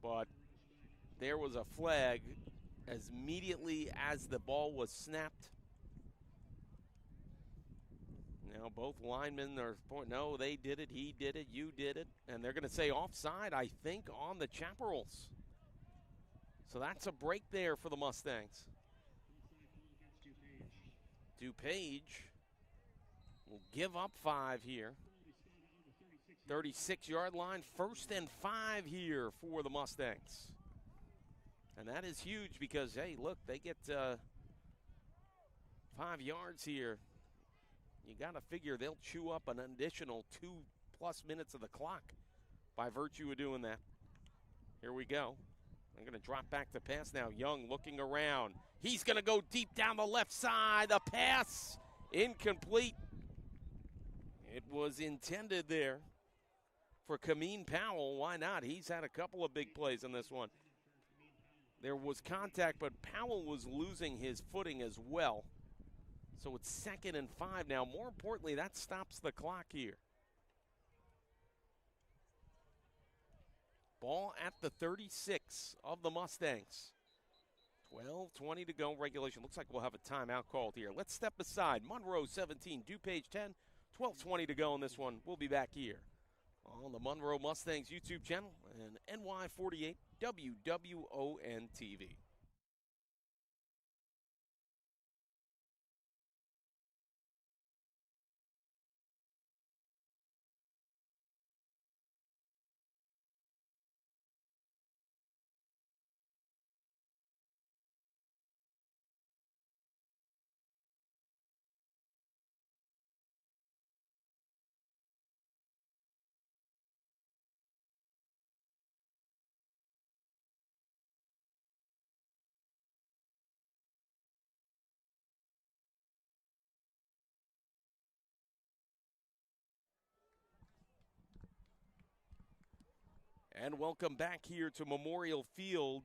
But there was a flag as immediately as the ball was snapped. Now both linemen are pointing, no, they did it, he did it, you did it. And they're going to say offside, I think, on the Chaparrals. So that's a break there for the Mustangs. DuPage will give up 5 here. 36-yard line, 1st and 5 here for the Mustangs. And that is huge because, hey, look, they get 5 yards here. You got to figure they'll chew up an additional 2+ minutes of the clock by virtue of doing that. Here we go. I'm going to drop back to pass now. Young looking around. He's going to go deep down the left side. The pass incomplete. It was intended there for Kameen Powell. Why not? He's had a couple of big plays in this one. There was contact, but Powell was losing his footing as well. So it's 2nd and 5 now. More importantly, that stops the clock here. Ball at the 36 of the Mustangs. 12:20 to go regulation. Looks like we'll have a timeout called here. Let's step aside. Monroe 17, DuPage 10. 12:20 to go in this one. We'll be back here on the Monroe Mustangs YouTube channel and NY48 WWON TV. And welcome back here to Memorial Field.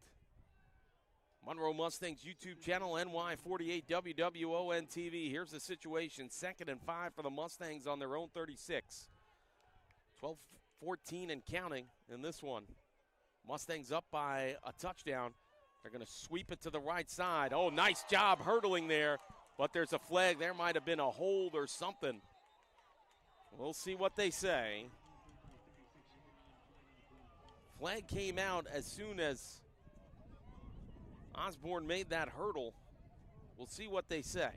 Monroe Mustangs YouTube channel, NY48 WWON TV. Here's the situation. 2nd and 5 for the Mustangs on their own 36. 12-14 and counting in this one. Mustangs up by a touchdown. They're going to sweep it to the right side. Oh, nice job hurdling there. But there's a flag. There might have been a hold or something. We'll see what they say. Flag came out as soon as Osborne made that hurdle. We'll see what they say.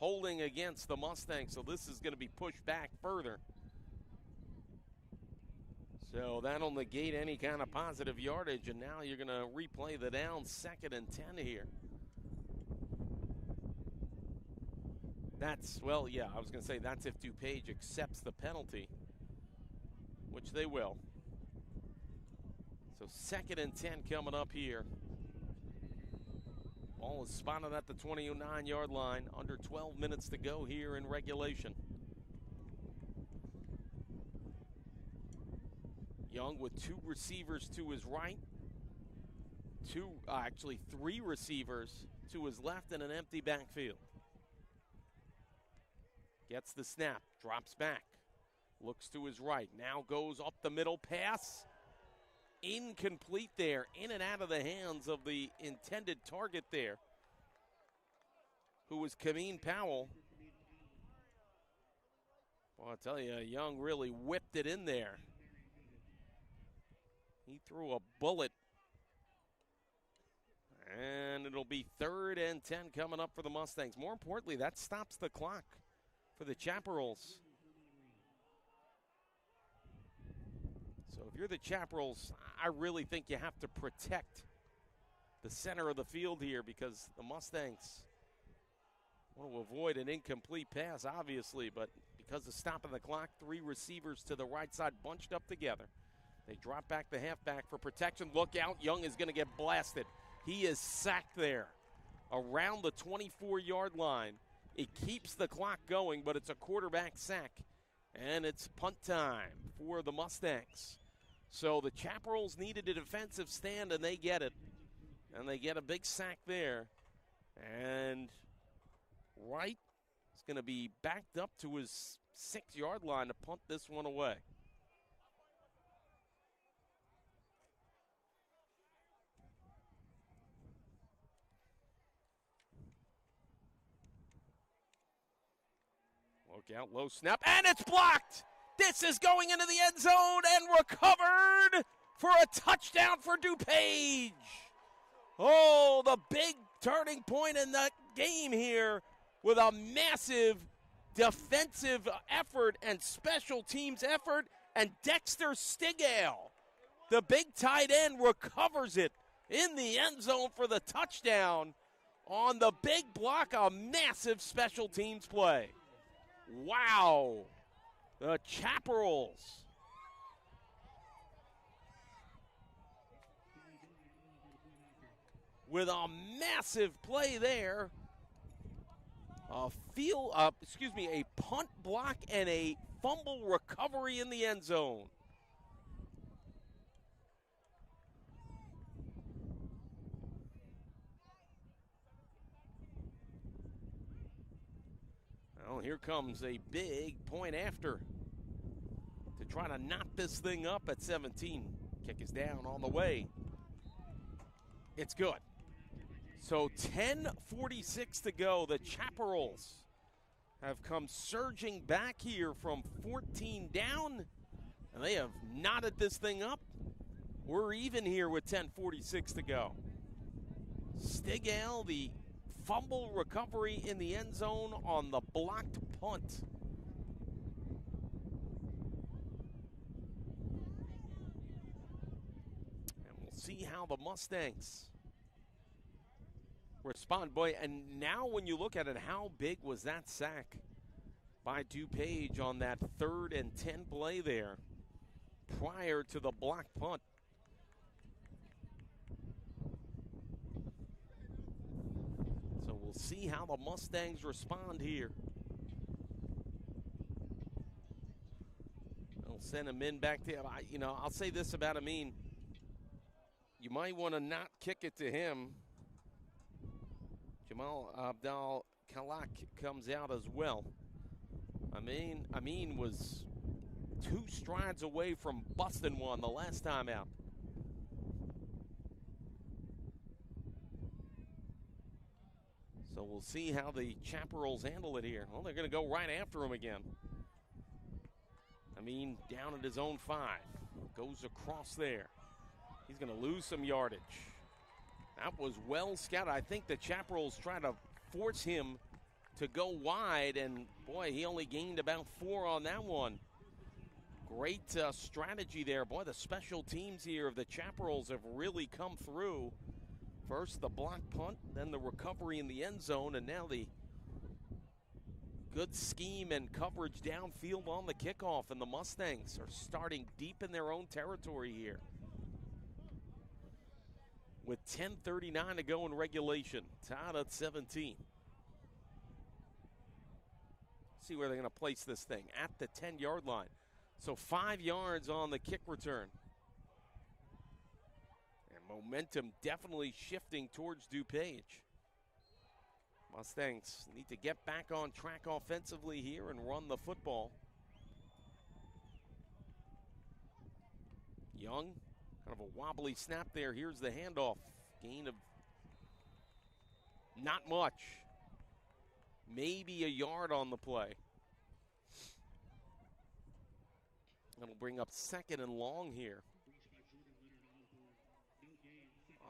holding against the Mustangs, so this is going to be pushed back further. So that'll negate any kind of positive yardage, and now you're going to replay the down, 2nd and 10 here. That's, well, yeah, I was going to say that's if DuPage accepts the penalty, which they will. So 2nd and 10 coming up here. Ball is spotted at the 29-yard line. Under 12 minutes to go here in regulation. Young with 2 receivers to his right. 3 receivers to his left and an empty backfield. Gets the snap, drops back, looks to his right, now goes up the middle, pass. Incomplete there, in and out of the hands of the intended target there, who was Kameen Powell. Well, I'll tell you, Young really whipped it in there. He threw a bullet. And it'll be 3rd and 10 coming up for the Mustangs. More importantly, that stops the clock for the Chaparrals. So if you're the Chaparrals, I really think you have to protect the center of the field here, because the Mustangs want to avoid an incomplete pass, obviously, but because of stopping the clock, 3 receivers to the right side bunched up together. They drop back the halfback for protection. Look out, Young is going to get blasted. He is sacked there around the 24-yard line. It keeps the clock going, but it's a quarterback sack, and it's punt time for the Mustangs. So the Chaparrals needed a defensive stand, and they get it. And they get a big sack there. And Wright is going to be backed up to his 6-yard line to punt this one away. Look out, low snap, and it's blocked! This is going into the end zone and recovered for a touchdown for DuPage. Oh, the big turning point in the game here with a massive defensive effort and special teams effort, and Dexter Stigale, the big tight end, recovers it in the end zone for the touchdown on the big block, a massive special teams play. Wow. The Chaparrals with a massive play there. A punt block and a fumble recovery in the end zone. Well, here comes a big point after to try to knot this thing up at 17. Kick is down on the way. It's good. So 10:46 to go. The Chaparrals have come surging back here from 14 down, and they have knotted this thing up. We're even here with 10:46 to go. Stigale, the fumble recovery in the end zone on the blocked punt. And we'll see how the Mustangs respond. Boy, and now when you look at it, how big was that sack by DuPage on that 3rd and 10 play there prior to the blocked punt? So we'll see how the Mustangs respond here. They'll send him in back there. I'll say this about Amin. You might want to not kick it to him. Jamal Abdal-Khalak comes out as well. Amin was 2 strides away from busting one the last time out. So we'll see how the Chaparrals handle it here. Well, they're going to go right after him again. Amin down at his own 5. Goes across there. He's going to lose some yardage. That was well scouted. I think the Chaparrals try to force him to go wide, and boy, he only gained about 4 on that one. Great strategy there. Boy, the special teams here of the Chaparrals have really come through. First the block punt, then the recovery in the end zone, and now the good scheme and coverage downfield on the kickoff, and the Mustangs are starting deep in their own territory here. With 10:39 to go in regulation, tied at 17. See where they're going to place this thing, at the 10-yard line. So 5 yards on the kick return. And momentum definitely shifting towards DuPage. Mustangs need to get back on track offensively here and run the football. Young, kind of a wobbly snap there. Here's the handoff. Gain of not much. Maybe a yard on the play. That'll bring up 2nd and long here.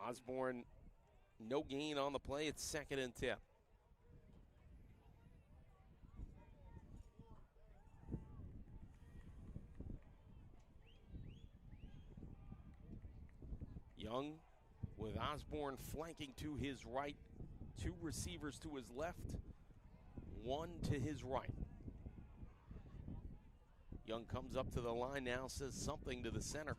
Osborne, no gain on the play. It's 2nd and 10. Young with Osborne flanking to his right. 2 receivers to his left, 1 to his right. Young comes up to the line now, says something to the center.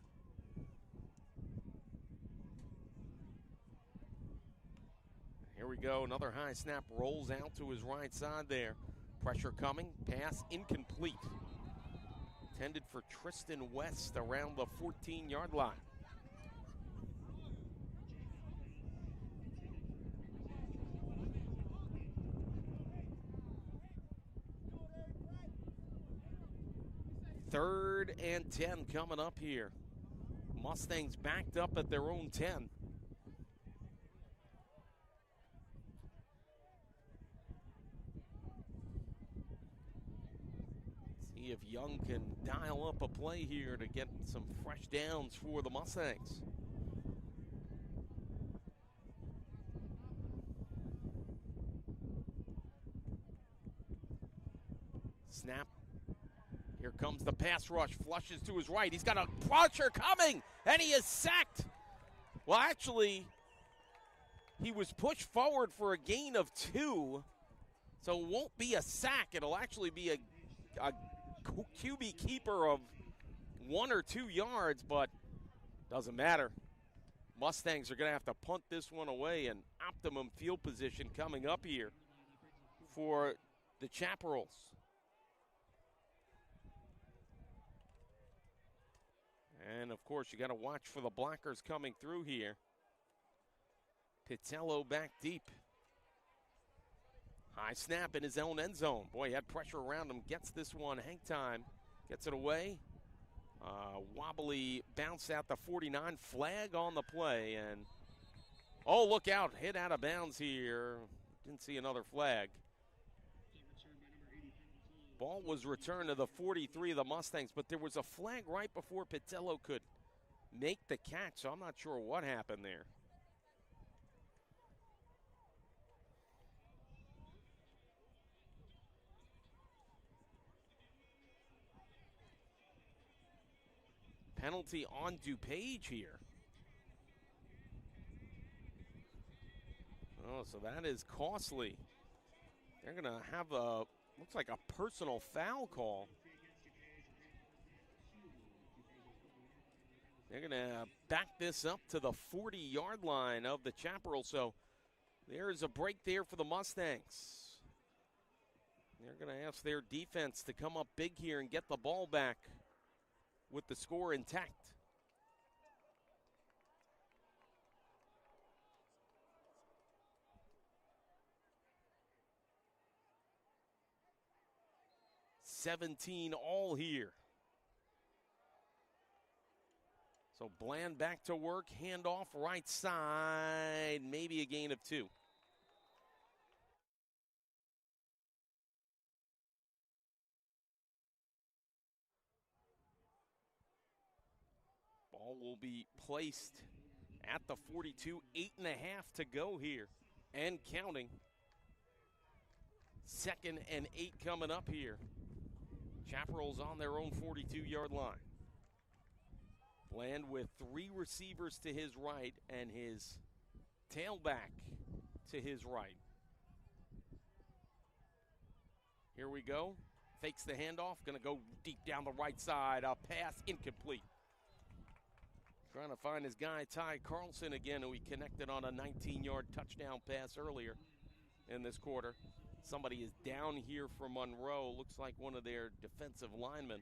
Here we go, another high snap, rolls out to his right side there. Pressure coming, pass incomplete. Intended for Tristan West around the 14-yard line. Third and 10 coming up here. Mustangs backed up at their own 10. See if Young can dial up a play here to get some fresh downs for the Mustangs. Snap. Here comes the pass rush, flushes to his right. He's got a pressure coming, and he is sacked. Well, actually, he was pushed forward for a gain of 2, so it won't be a sack. It'll actually be a QB keeper of 1 or 2 yards, but doesn't matter. Mustangs are going to have to punt this one away, and optimum field position coming up here for the Chaparrals. And, of course, you got to watch for the blockers coming through here. Pitello back deep. High snap in his own end zone. Boy, he had pressure around him. Gets this one. Hang time. Gets it away. Wobbly bounce out the 49. Flag on the play. And, oh, look out. Hit out of bounds here. Didn't see another flag. Ball was returned to the 43 of the Mustangs, but there was a flag right before Pitello could make the catch, so I'm not sure what happened there. Penalty on DuPage here. Oh, so that is costly. They're going to have a, looks like a personal foul call. They're going to back this up to the 40-yard line of the Chaparral. So there's a break there for the Mustangs. They're going to ask their defense to come up big here and get the ball back with the score intact. $17 all here. So Bland back to work, handoff right side, maybe a gain of 2. Ball will be placed at the 42, 8.5 to go here, and counting. 2nd and 8 coming up here. Chaparrals on their own 42-yard line. Bland with 3 receivers to his right and his tailback to his right. Here we go. Fakes the handoff. Going to go deep down the right side. A pass incomplete. Trying to find his guy, Ty Carlson, again, who he connected on a 19-yard touchdown pass earlier in this quarter. Somebody is down here for Monroe. Looks like one of their defensive linemen.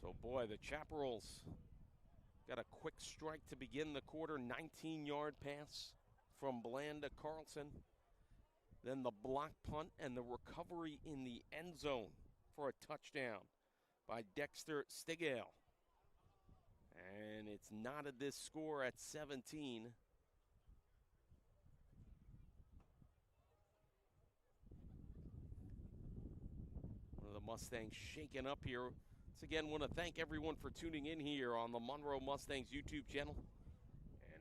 So, boy, the Chaparrals got a quick strike to begin the quarter. 19-yard pass from Bland to Carlson. Then the block punt and the recovery in the end zone for a touchdown by Dexter Stigale. And it's knotted this score at 17. One of the Mustangs shaken up here. Once again, want to thank everyone for tuning in here on the Monroe Mustangs YouTube channel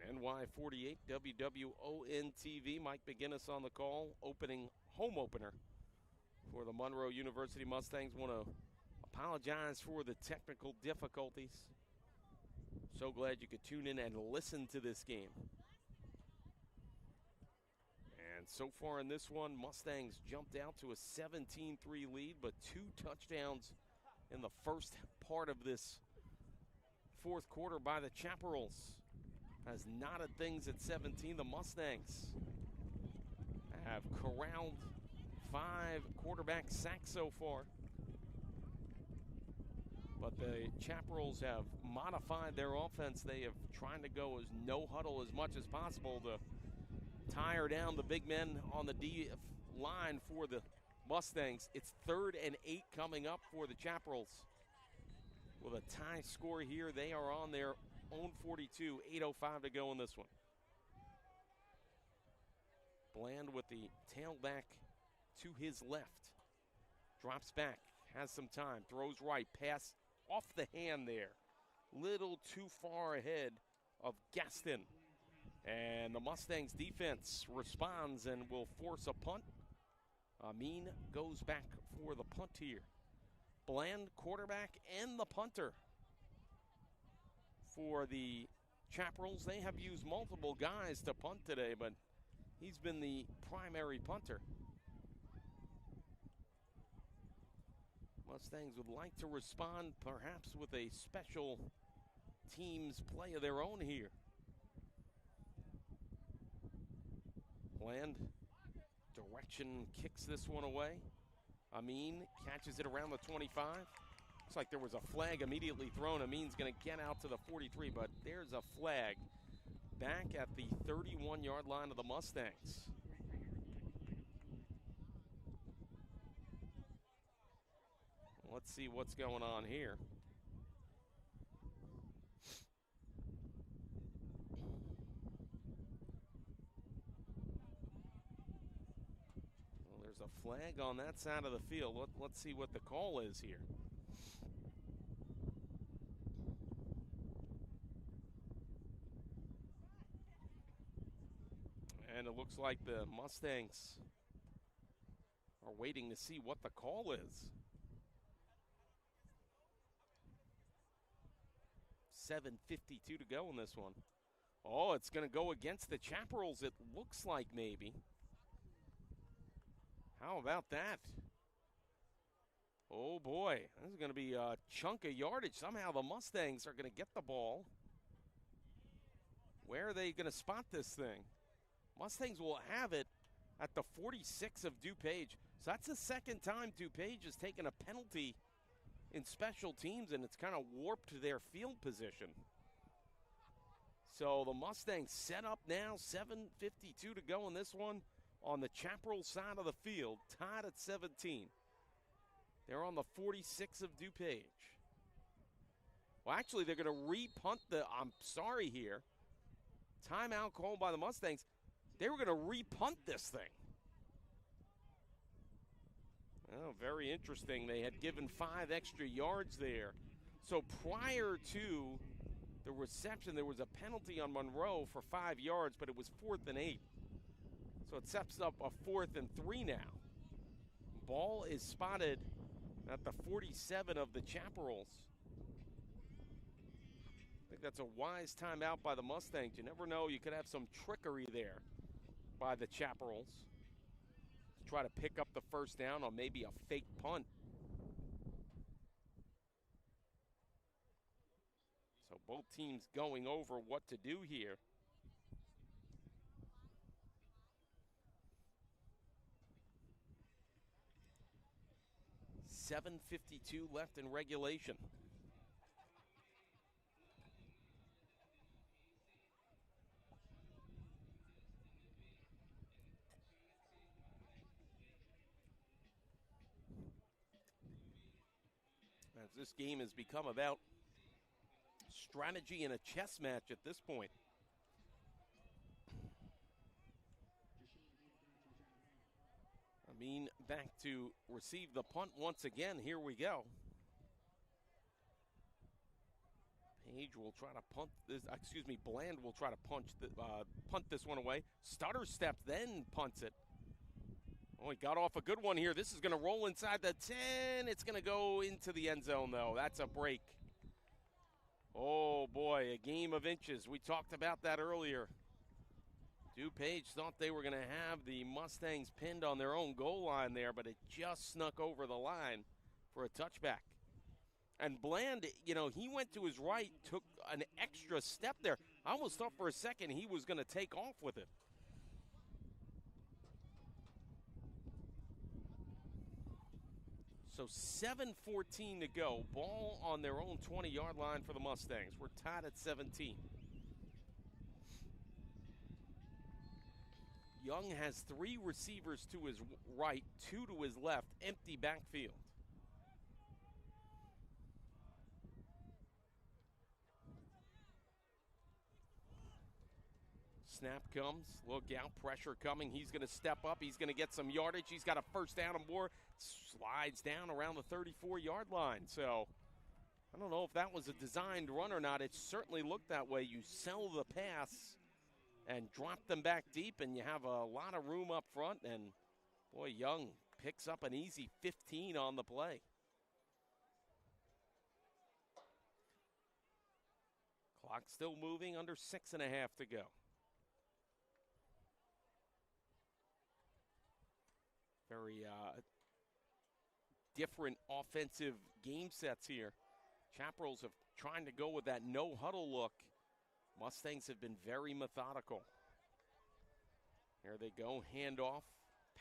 and NY48 WWON TV. Mike McGinnis on the call, home opener for the Monroe University Mustangs. Want to apologize for the technical difficulties. So glad you could tune in and listen to this game. And so far in this one, Mustangs jumped out to a 17-3 lead, but 2 touchdowns in the first part of this fourth quarter by the Chaparrals. Has knotted things at 17. The Mustangs have corralled 5 quarterback sacks so far. But the Chaparrals have modified their offense. They have tried to go as no huddle as much as possible to tire down the big men on the D line for the Mustangs. It's 3rd and 8 coming up for the Chaparrals. With a tie score here, they are on their own 42, 8:05 to go in this one. Bland with the tailback to his left. Drops back, has some time, throws right, pass off the hand there. Little too far ahead of Gaston. And the Mustangs defense responds and will force a punt. Amin goes back for the punt here. Bland, quarterback, and the punter. For the Chaparrals, they have used multiple guys to punt today, but he's been the primary punter. Mustangs would like to respond perhaps with a special teams play of their own here. Bland, direction kicks this one away. Amin catches it around the 25. Looks like there was a flag immediately thrown. Amin's going to get out to the 43, but there's a flag back at the 31-yard line of the Mustangs. Let's see what's going on here. Well, there's a flag on that side of the field. Let's see what the call is here. And it looks like the Mustangs are waiting to see what the call is. 7:52 to go in this one. Oh, it's going to go against the Chaparrals, it looks like maybe. How about that? Oh, boy. This is going to be a chunk of yardage. Somehow the Mustangs are going to get the ball. Where are they going to spot this thing? Mustangs will have it at the 46 of DuPage. So that's the second time DuPage has taken a penalty in special teams, and it's kind of warped their field position. So the Mustangs set up now, 7:52 to go in this one on the Chaparral side of the field, tied at 17. They're on the 46 of DuPage. Well, actually, they're going to re-punt I'm sorry here. Timeout called by the Mustangs. They were going to re-punt this thing. Oh, very interesting. They had given 5 extra yards there. So prior to the reception, there was a penalty on Monroe for 5 yards, but it was 4th and 8. So it sets up a 4th and 3 now. Ball is spotted at the 47 of the Chaparrals. I think that's a wise timeout by the Mustangs. You never know, you could have some trickery there by the Chaparrals to try to pick up the first down on maybe a fake punt. So both teams going over what to do here. $7:52 left in regulation. As this game has become about strategy and a chess match at this point. Amin back to receive the punt once again. Here we go. Page will try to punt this. Bland will try to punt this one away. Stutter steps, then punts it. Oh, he got off a good one here. This is going to roll inside the 10. It's going to go into the end zone, though. That's a break. Oh, boy, a game of inches. We talked about that earlier. DuPage thought they were going to have the Mustangs pinned on their own goal line there, but it just snuck over the line for a touchback. And Bland, he went to his right, took an extra step there. I almost thought for a second he was going to take off with it. So 7:14 to go. Ball on their own 20-yard line for the Mustangs. We're tied at 17. Young has 3 receivers to his right, 2 to his left, empty backfield. Snap comes, look out, pressure coming. He's going to step up. He's going to get some yardage. He's got a first down and more. Slides down around the 34-yard line. So I don't know if that was a designed run or not. It certainly looked that way. You sell the pass and drop them back deep, and you have a lot of room up front. And, boy, Young picks up an easy 15 on the play. Clock still moving, under 6.5 to go. Very different offensive game sets here. Chaparrals have trying to go with that no-huddle look. Mustangs have been very methodical. Here they go, handoff.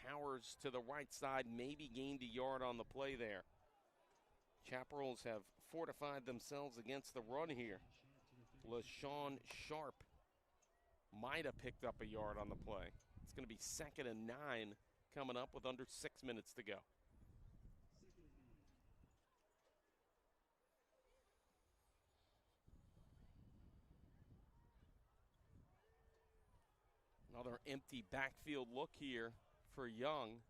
Powers to the right side, maybe gained a yard on the play there. Chaparrals have fortified themselves against the run here. LaShawn Sharp might have picked up a yard on the play. It's going to be 2nd and 9 coming up with under 6 minutes to go. Another empty backfield look here for Young.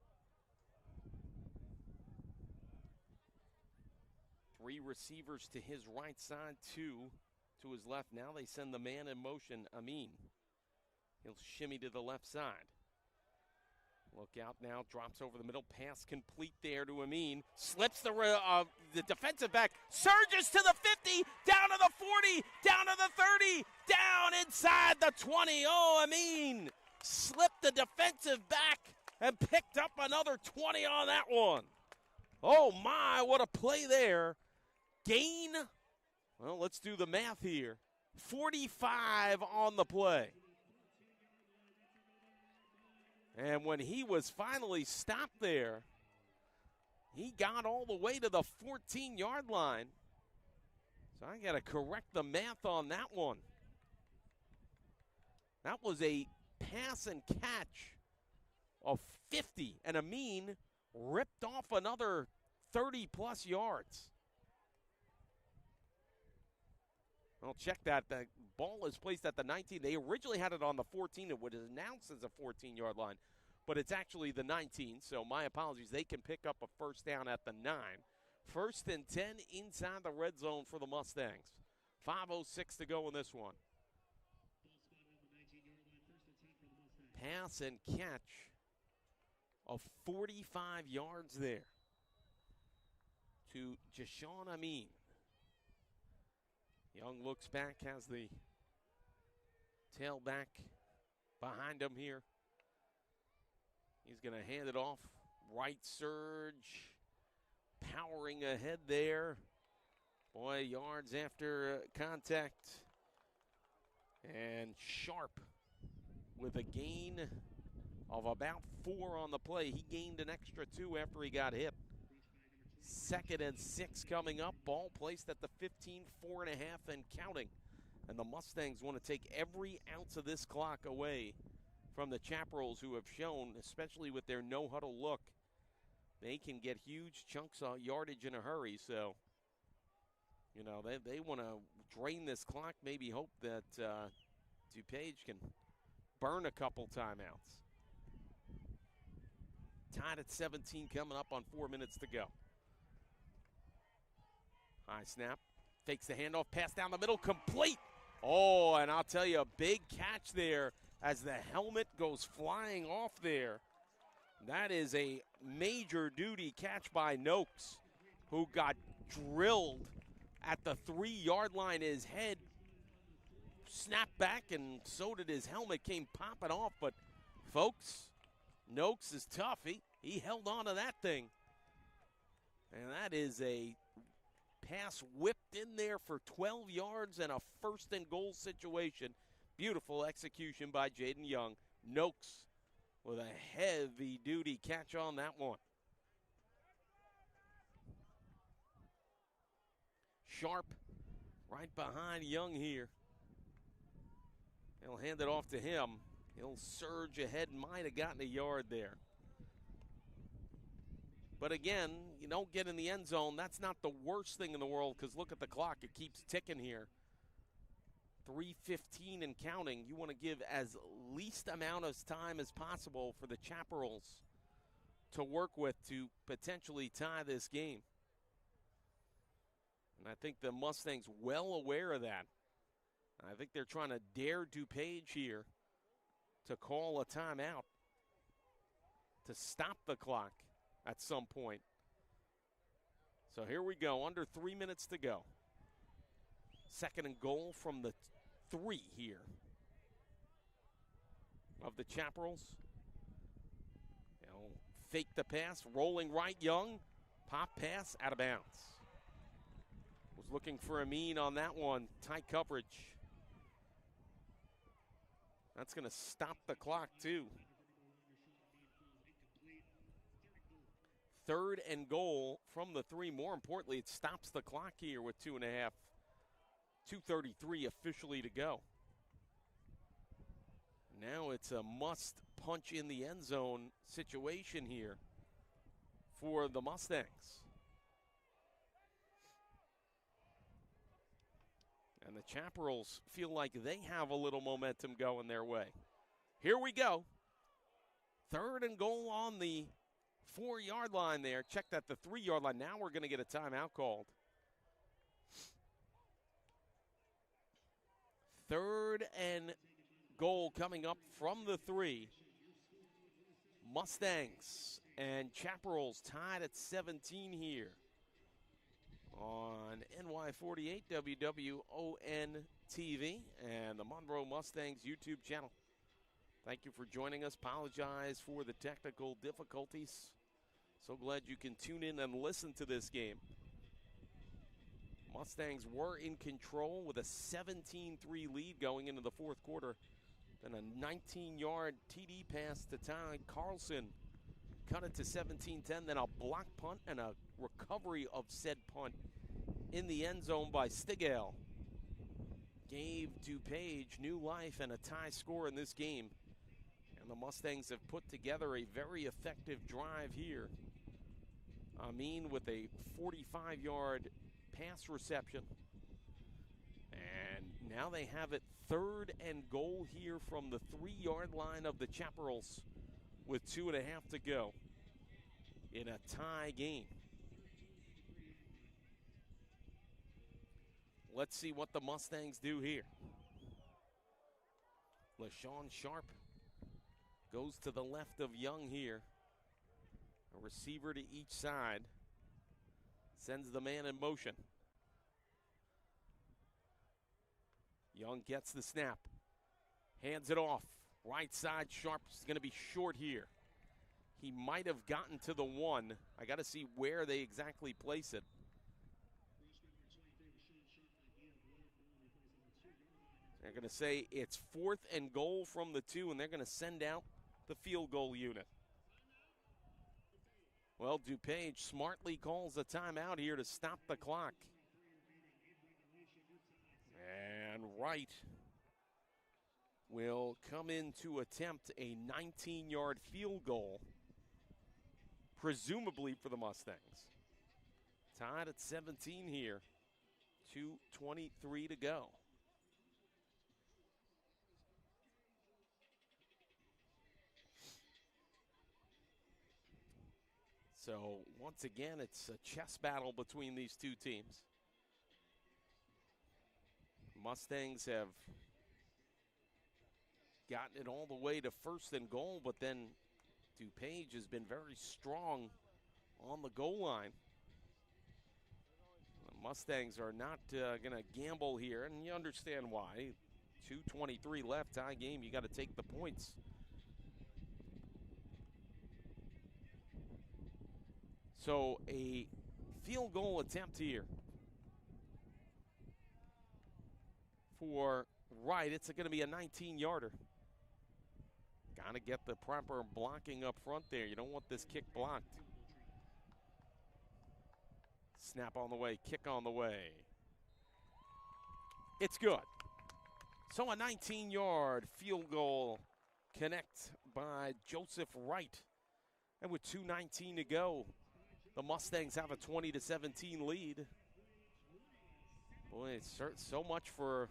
3 receivers to his right side, 2 to his left. Now they send the man in motion, Amin. He'll shimmy to the left side. Look out now, drops over the middle, pass complete there to Amin. Slips the defensive back, surges to the 50, down to the 40, down to the 30, down inside the 20. Oh, Amin slipped the defensive back and picked up another 20 on that one. Oh, my, what a play there. Gain, well, let's do the math here. 45 on the play. And when he was finally stopped there, he got all the way to the 14-yard line. So I got to correct the math on that one. That was a pass and catch of 50, and Amin ripped off another 30-plus yards. Well, check that. The ball is placed at the 19. They originally had it on the 14. It was announced as a 14-yard line, but it's actually the 19. So my apologies. They can pick up a first down at the 9. 1st and 10 inside the red zone for the Mustangs. 5:06 to go in this one. pass and catch of 45 yards there to Jashawn Amin. Young looks back, has the tailback behind him here. He's going to hand it off. Right surge, powering ahead there. Boy, yards after contact. And Sharp with a gain of about 4 on the play. He gained an extra 2 after he got hit. 2nd and 6 coming up. Ball placed at the 15, 4.5 and counting. And the Mustangs want to take every ounce of this clock away from the Chaparrals, who have shown, especially with their no-huddle look, they can get huge chunks of yardage in a hurry. So, you know, they want to drain this clock, maybe hope that DuPage can burn a couple timeouts. Tied at 17 coming up on 4 minutes to go. High snap, fakes the handoff, pass down the middle, complete. Oh, and I'll tell you, a big catch there as the helmet goes flying off there. That is a major duty catch by Noakes, who got drilled at the 3-yard line. His head snapped back, and so did his helmet, came popping off. But, folks, Noakes is tough. He held on to that thing. And that is a pass whipped in there for 12 yards and a 1st and goal situation. Beautiful execution by Jaden Young. Noakes with a heavy-duty catch on that one. Sharp right behind Young here. He'll hand it off to him. He'll surge ahead, might have gotten a yard there. But again, you don't get in the end zone. That's not the worst thing in the world, because look at the clock. It keeps ticking here. 3:15 and counting. You want to give as least amount of time as possible for the Chaparrals to work with to potentially tie this game. And I think the Mustangs well aware of that. I think they're trying to dare DuPage here to call a timeout to stop the clock at some point. So here we go, under 3 minutes to go. 2nd and goal from the 3 here of the Chaparrals. They'll fake the pass, rolling right, Young. Pop pass, out of bounds. Was looking for Amin on that one. Tight coverage. That's going to stop the clock, too. 3rd and goal from the 3. More importantly, it stops the clock here with 2.5. 2:33 officially to go. Now it's a must punch in the end zone situation here for the Mustangs. And the Chaparrals feel like they have a little momentum going their way. Here we go. 3rd and goal on the 4-yard line there. Check that, the 3-yard line. Now we're going to get a timeout called. 3rd and goal coming up from the 3. Mustangs and Chaparrals tied at 17 here on NY48 WWON TV and the Monroe Mustangs YouTube channel. Thank you for joining us. Apologize for the technical difficulties. So glad you can tune in and listen to this game. Mustangs were in control with a 17-3 lead going into the 4th quarter. Then a 19-yard TD pass to Ty Carlson. Cut it to 17-10. Then a block punt and a recovery of said punt in the end zone by Stigall. Gave DuPage new life and a tie score in this game. And the Mustangs have put together a very effective drive here. Amin with a 45-yard pass reception. And now they have it 3rd and goal here from the 3-yard line of the Chaparrals with 2.5 to go in a tie game. Let's see what the Mustangs do here. LaShawn Sharp Goes to the left of Young here. A receiver to each side. Sends the man in motion. Young gets the snap. Hands it off. Right side, Sharp's going to be short here. He might have gotten to the 1. I got to see where they exactly place it. They're going to say it's 4th and goal from the 2, and they're going to send out the field goal unit. Well, DuPage smartly calls a timeout here to stop the clock. And Wright will come in to attempt a 19-yard field goal, presumably for the Mustangs. Tied at 17 here. 2:23 to go. So, once again, it's a chess battle between these two teams. Mustangs have gotten it all the way to 1st and goal, but then DuPage has been very strong on the goal line. The Mustangs are not going to gamble here, and you understand why. 2:23 left, tie game, you got to take the points. So a field goal attempt here for Wright. It's going to be a 19-yarder. Got to get the proper blocking up front there. You don't want this kick blocked. Snap on the way, kick on the way. It's good. So a 19-yard field goal connect by Joseph Wright. And with 2:19 to go, the Mustangs have a 20-17 lead. Boy, it's so much for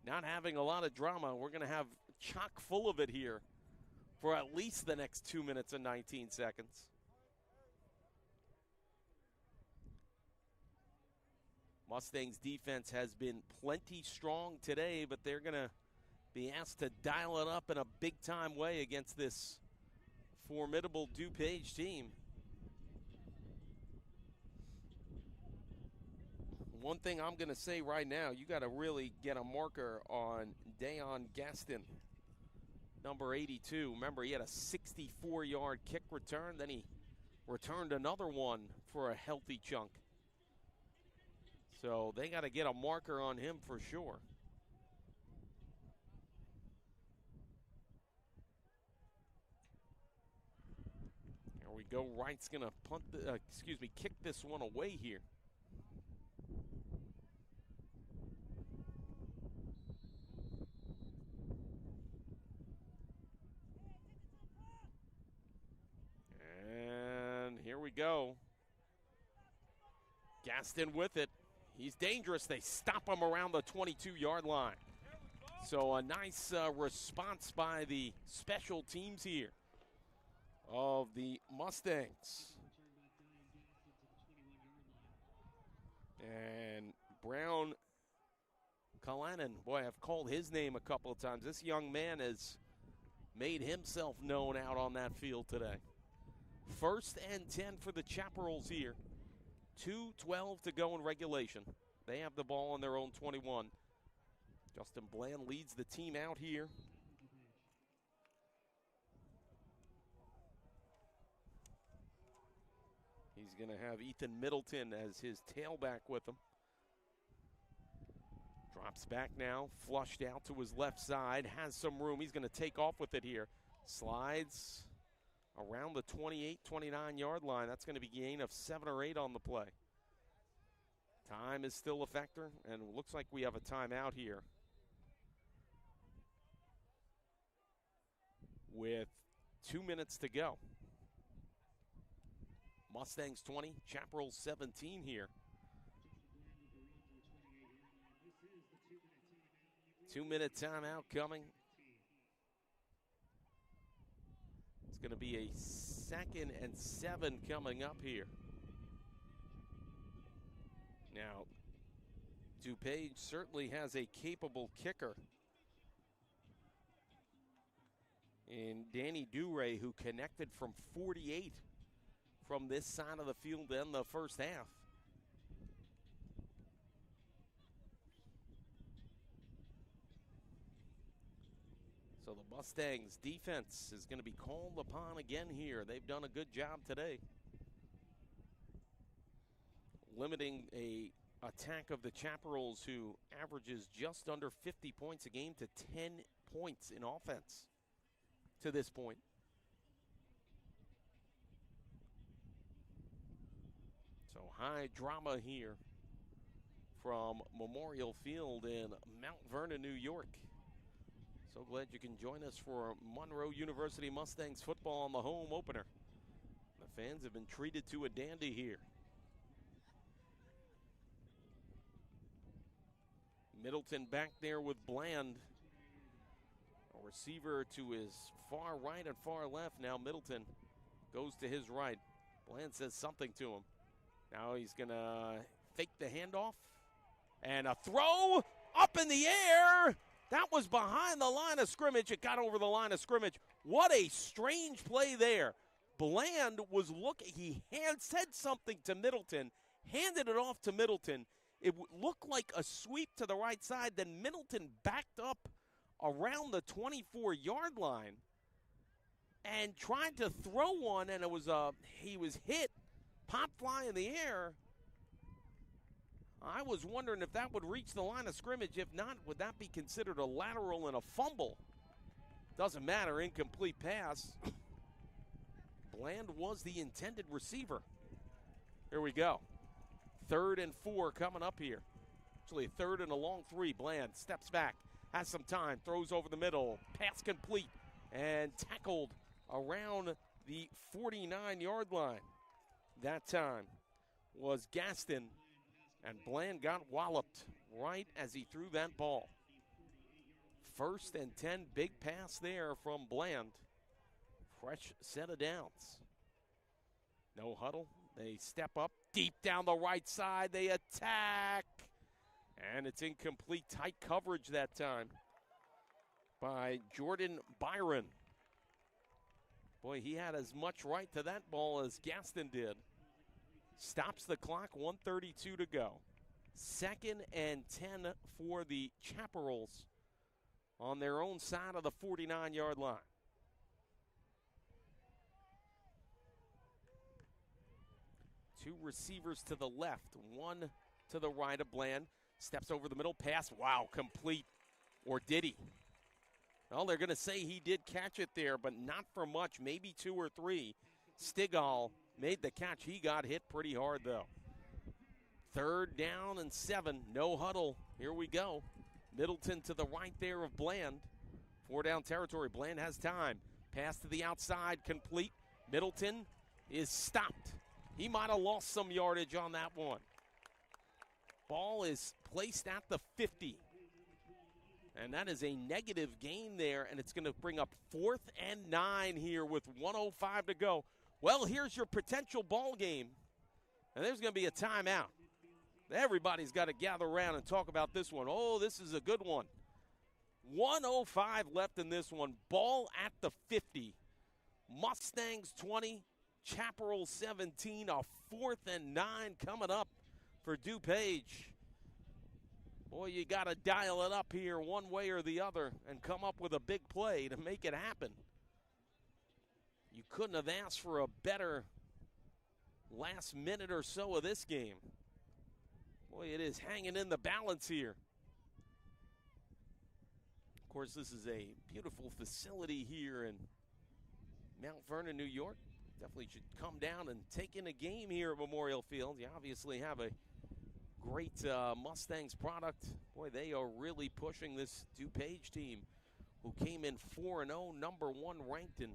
not having a lot of drama. We're going to have chock full of it here for at least the next 2 minutes and 19 seconds. Mustangs defense has been plenty strong today, but they're going to be asked to dial it up in a big-time way against this formidable DuPage team. One thing I'm going to say right now, you got to really get a marker on Dayon Gaston, number 82. Remember, he had a 64-yard kick return. Then he returned another one for a healthy chunk. So they got to get a marker on him for sure. Here we go. Wright's going to kick this one away here. And here we go. Gaston with it. He's dangerous. They stop him around the 22-yard line. So a nice response by the special teams here of the Mustangs. And Brown Callanan, boy, I've called his name a couple of times. This young man has made himself known out on that field today. 1st and 10 for the Chaparrals here. 2:12 to go in regulation. They have the ball on their own 21. Justin Bland leads the team out here. He's going to have Ethan Middleton as his tailback with him. Drops back now, flushed out to his left side, has some room. He's going to take off with it here. Slides around the 28, 29-yard line. That's going to be a gain of 7 or 8 on the play. Time is still a factor, and it looks like we have a timeout here with 2 minutes to go. Mustangs 20, Chaparrals 17 here. 2-minute timeout coming. It's going to be a 2nd and 7 coming up here. Now, DuPage certainly has a capable kicker And Danny Duray, who connected from 48 from this side of the field in the first half. So the Mustangs defense is going to be called upon again here. They've done a good job today, limiting a attack of the Chaparrals, who averages just under 50 points a game, to 10 points in offense to this point. So high drama here from Memorial Field in Mount Vernon, New York. So glad you can join us for Monroe University Mustangs football on the home opener. The fans have been treated to a dandy here. Middleton back there with Bland. A receiver to his far right and far left. Now Middleton goes to his right. Bland says something to him. Now he's going to fake the handoff. And a throw up in the air. That was behind the line of scrimmage. It got over the line of scrimmage. What a strange play there. Bland was looking. He said something to Middleton, handed it off to Middleton. It looked like a sweep to the right side. Then Middleton backed up around the 24-yard line and tried to throw one, and he was hit, pop fly in the air. I was wondering if that would reach the line of scrimmage. If not, would that be considered a lateral and a fumble? Doesn't matter, incomplete pass. Bland was the intended receiver. Here we go. 3rd and 4 coming up here. Actually, 3rd and a long 3. Bland steps back, has some time, throws over the middle, pass complete, and tackled around the 49-yard line. That time was Gaston. And Bland got walloped right as he threw that ball. 1st and 10, big pass there from Bland. Fresh set of downs. No huddle. They step up deep down the right side. They attack. And it's incomplete. Tight coverage that time by Jordan Byron. Boy, he had as much right to that ball as Gaston did. Stops the clock, 1:32 to go. 2nd and 10 for the Chaparrals on their own side of the 49-yard line. Two receivers to the left, one to the right of Bland. Steps over the middle, pass, wow, complete. Or did he? Well, they're going to say he did catch it there, but not for much, maybe 2 or 3. Stigall made the catch. He got hit pretty hard, though. 3rd down and 7. No huddle. Here we go. Middleton to the right there of Bland. 4 down territory. Bland has time. Pass to the outside. Complete. Middleton is stopped. He might have lost some yardage on that one. Ball is placed at the 50. And that is a negative gain there, and it's going to bring up 4th and 9 here with 1:05 to go. Well, here's your potential ball game, and there's going to be a timeout. Everybody's got to gather around and talk about this one. Oh, this is a good one. 1:05 left in this one. Ball at the 50. Mustangs 20, Chaparral 17. A 4th and 9 coming up for DuPage. Boy, you got to dial it up here one way or the other and come up with a big play to make it happen. You couldn't have asked for a better last minute or so of this game. Boy, it is hanging in the balance here. Of course, this is a beautiful facility here in Mount Vernon, New York. Definitely should come down and take in a game here at Memorial Field. You obviously have a great Mustangs product. Boy, they are really pushing this DuPage team, who came in 4-0, number 1 ranked in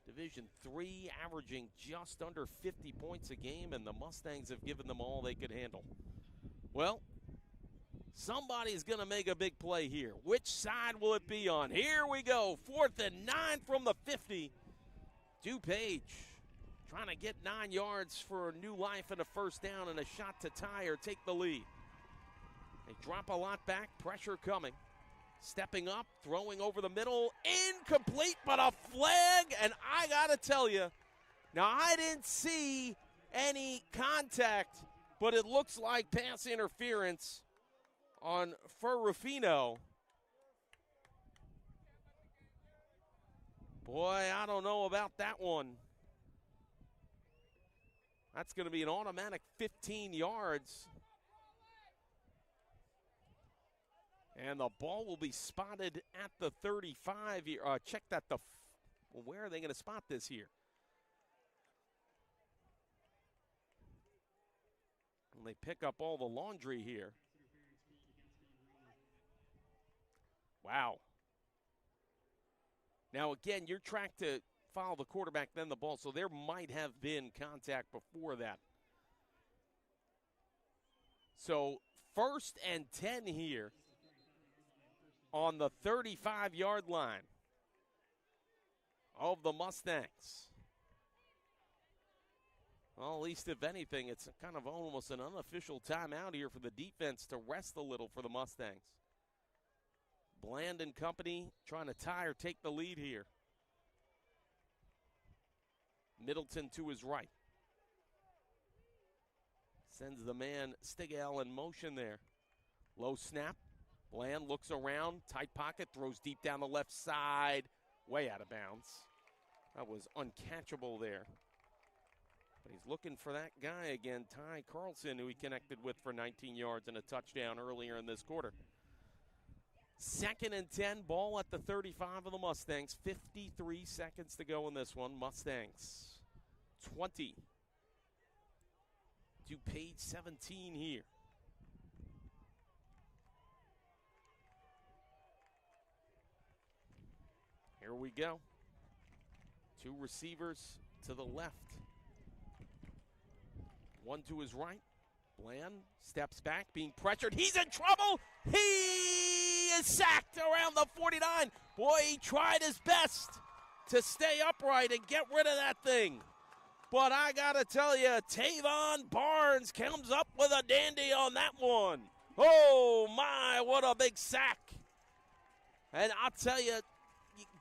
Division III, averaging just under 50 points a game, and the Mustangs have given them all they could handle. Well, somebody's going to make a big play here. Which side will it be on? Here we go. 4th and 9 from the 50. DuPage trying to get 9 yards for a new life and a 1st down and a shot to tie or take the lead. They drop a lot back, pressure coming. Stepping up, throwing over the middle, incomplete, but a flag, and I got to tell you, now I didn't see any contact, but it looks like pass interference on Ferrufino. Boy, I don't know about that one. That's going to be an automatic 15 yards. And the ball will be spotted at the 35 here. Check that. Well, where are they going to spot this here? And they pick up all the laundry here. Wow. Now, again, you're tracked to follow the quarterback, then the ball, so there might have been contact before that. So 1st and 10 here on the 35-yard line of the Mustangs. Well, at least if anything, it's kind of almost an unofficial timeout here for the defense to rest a little for the Mustangs. Bland and company trying to tie or take the lead here. Middleton to his right. Sends the man Stigall in motion there. Low snap. Bland looks around. Tight pocket. Throws deep down the left side. Way out of bounds. That was uncatchable there. But he's looking for that guy again, Ty Carlson, who he connected with for 19 yards and a touchdown earlier in this quarter. 2nd and 10, ball at the 35 of the Mustangs. 53 seconds to go in this one. Mustangs 20. DuPage 17 here. Here we go. 2 receivers to the left. 1 to his right. Bland steps back, being pressured. He's in trouble. He is sacked around the 49. Boy, he tried his best to stay upright and get rid of that thing. But I got to tell you, Tavon Barnes comes up with a dandy on that one. Oh, my, what a big sack. And I'll tell you,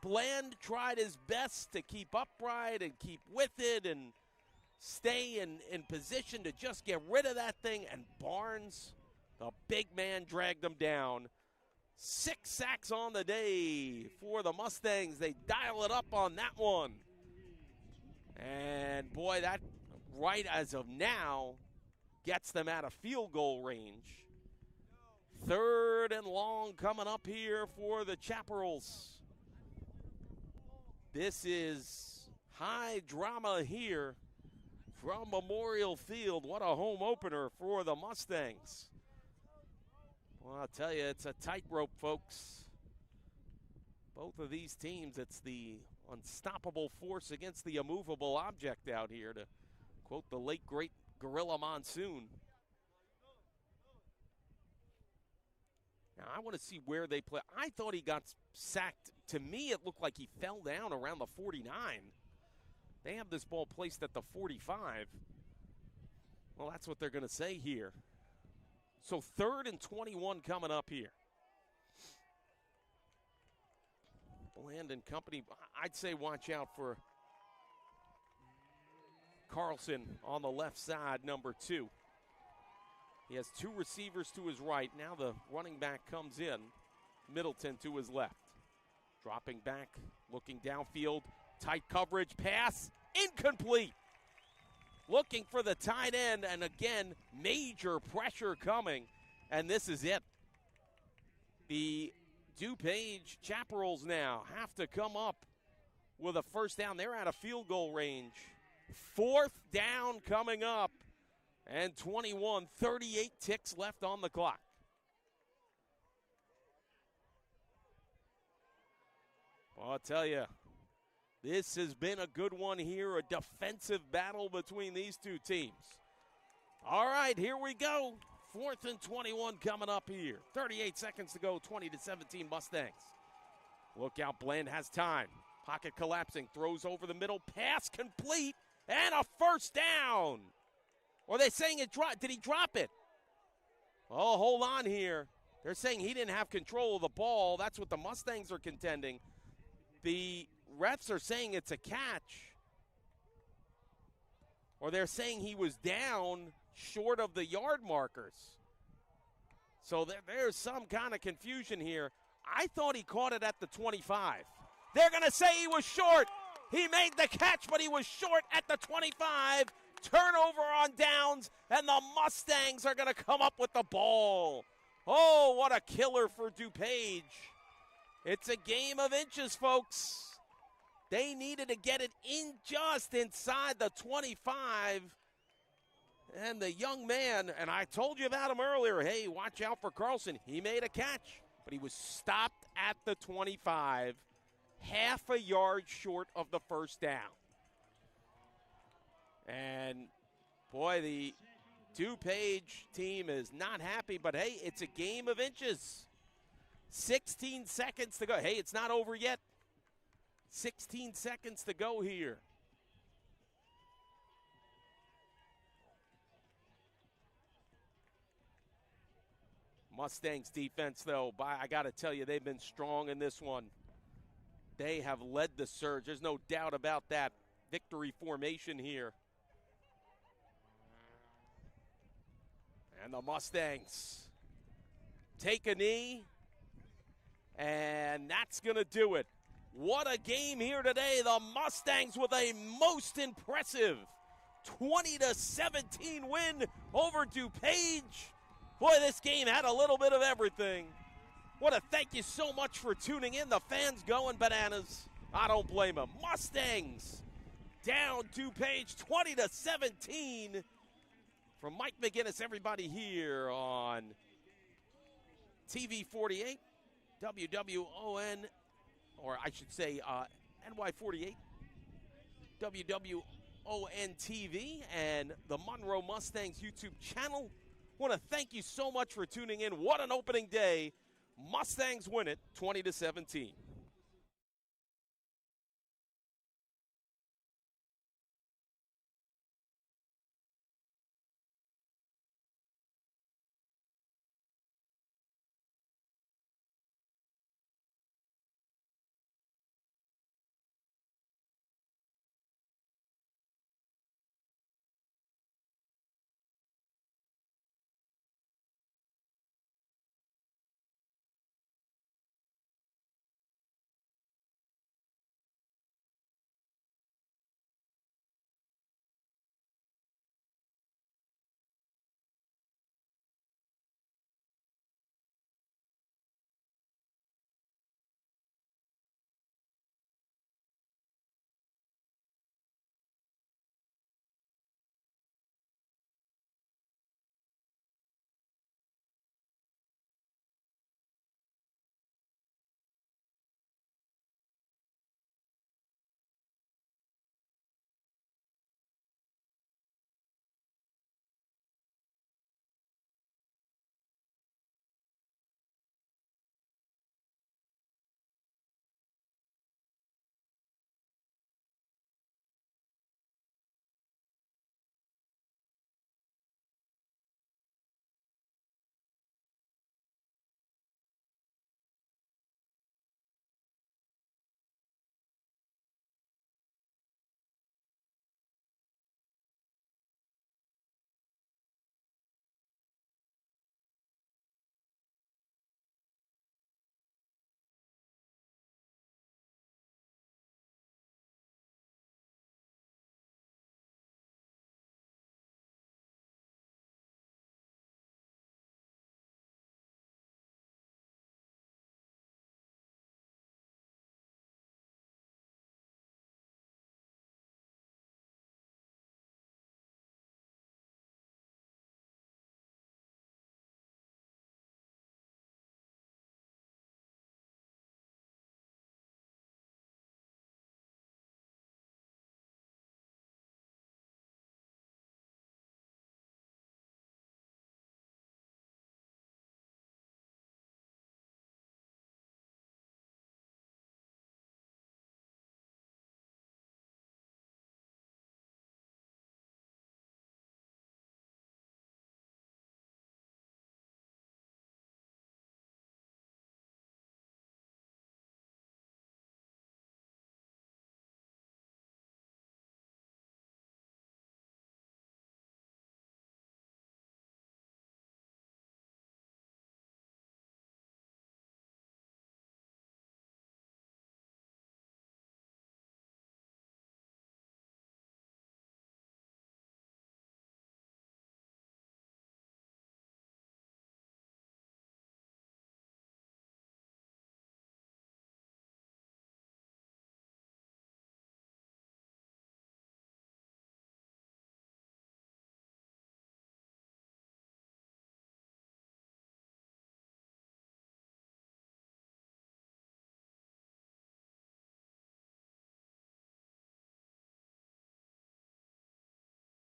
Bland tried his best to keep upright and keep with it and stay in position to just get rid of that thing. And Barnes, the big man, dragged him down. 6 sacks on the day for the Mustangs. They dial it up on that one. And, boy, that right as of now gets them out of field goal range. 3rd and long coming up here for the Chaparrals. This is high drama here from Memorial Field. What a home opener for the Mustangs. Well, I'll tell you, it's a tightrope, folks. Both of these teams, it's the unstoppable force against the immovable object out here, to quote the late, great Gorilla Monsoon. Now, I want to see where they play. I thought he got sacked. To me, it looked like he fell down around the 49. They have this ball placed at the 45. Well, that's what they're going to say here. So 3rd and 21 coming up here. Bland and company, I'd say watch out for Carlson on the left side, number 2. He has 2 receivers to his right. Now the running back comes in. Middleton to his left. Dropping back, looking downfield. Tight coverage, pass, incomplete. Looking for the tight end, and again, major pressure coming, and this is it. The DuPage Chaparrals now have to come up with a first down. They're out of field goal range. 4th down coming up, and 21, 38 ticks left on the clock. Well, I'll tell you, this has been a good one here, a defensive battle between these two teams. All right, here we go. 4th and 21 coming up here. 38 seconds to go, 20-17 Mustangs. Look out, Bland has time. Pocket collapsing, throws over the middle, pass complete, and a first down. Or are they saying it dropped? Did he drop it? Oh, hold on here. They're saying he didn't have control of the ball. That's what the Mustangs are contending. The refs are saying it's a catch. Or they're saying he was down short of the yard markers. So there's some kind of confusion here. I thought he caught it at the 25. They're going to say he was short. He made the catch, but he was short at the 25. Turnover on downs, and the Mustangs are going to come up with the ball. Oh, what a killer for DuPage. It's a game of inches, folks. They needed to get it in just inside the 25. And the young man, and I told you about him earlier, hey, watch out for Carlson. He made a catch, but he was stopped at the 25, half a yard short of the first down. And, boy, the DuPage team is not happy, but, hey, it's a game of inches. 16 seconds to go. Hey, it's not over yet. 16 seconds to go here. Mustangs defense, though, I got to tell you, they've been strong in this one. They have led the surge. There's no doubt about that. Victory formation here. And the Mustangs take a knee, and that's going to do it. What a game here today. The Mustangs with a most impressive 20-17 win over DuPage. Boy, this game had a little bit of everything. Want to thank you so much for tuning in. The fans going bananas. I don't blame them. Mustangs down DuPage 20-17. From Mike McGinnis, everybody here on TV 48, WWON, or I should say NY 48, WWON TV, and the Monroe Mustangs YouTube channel. Want to thank you so much for tuning in. What an opening day. Mustangs win it 20-17.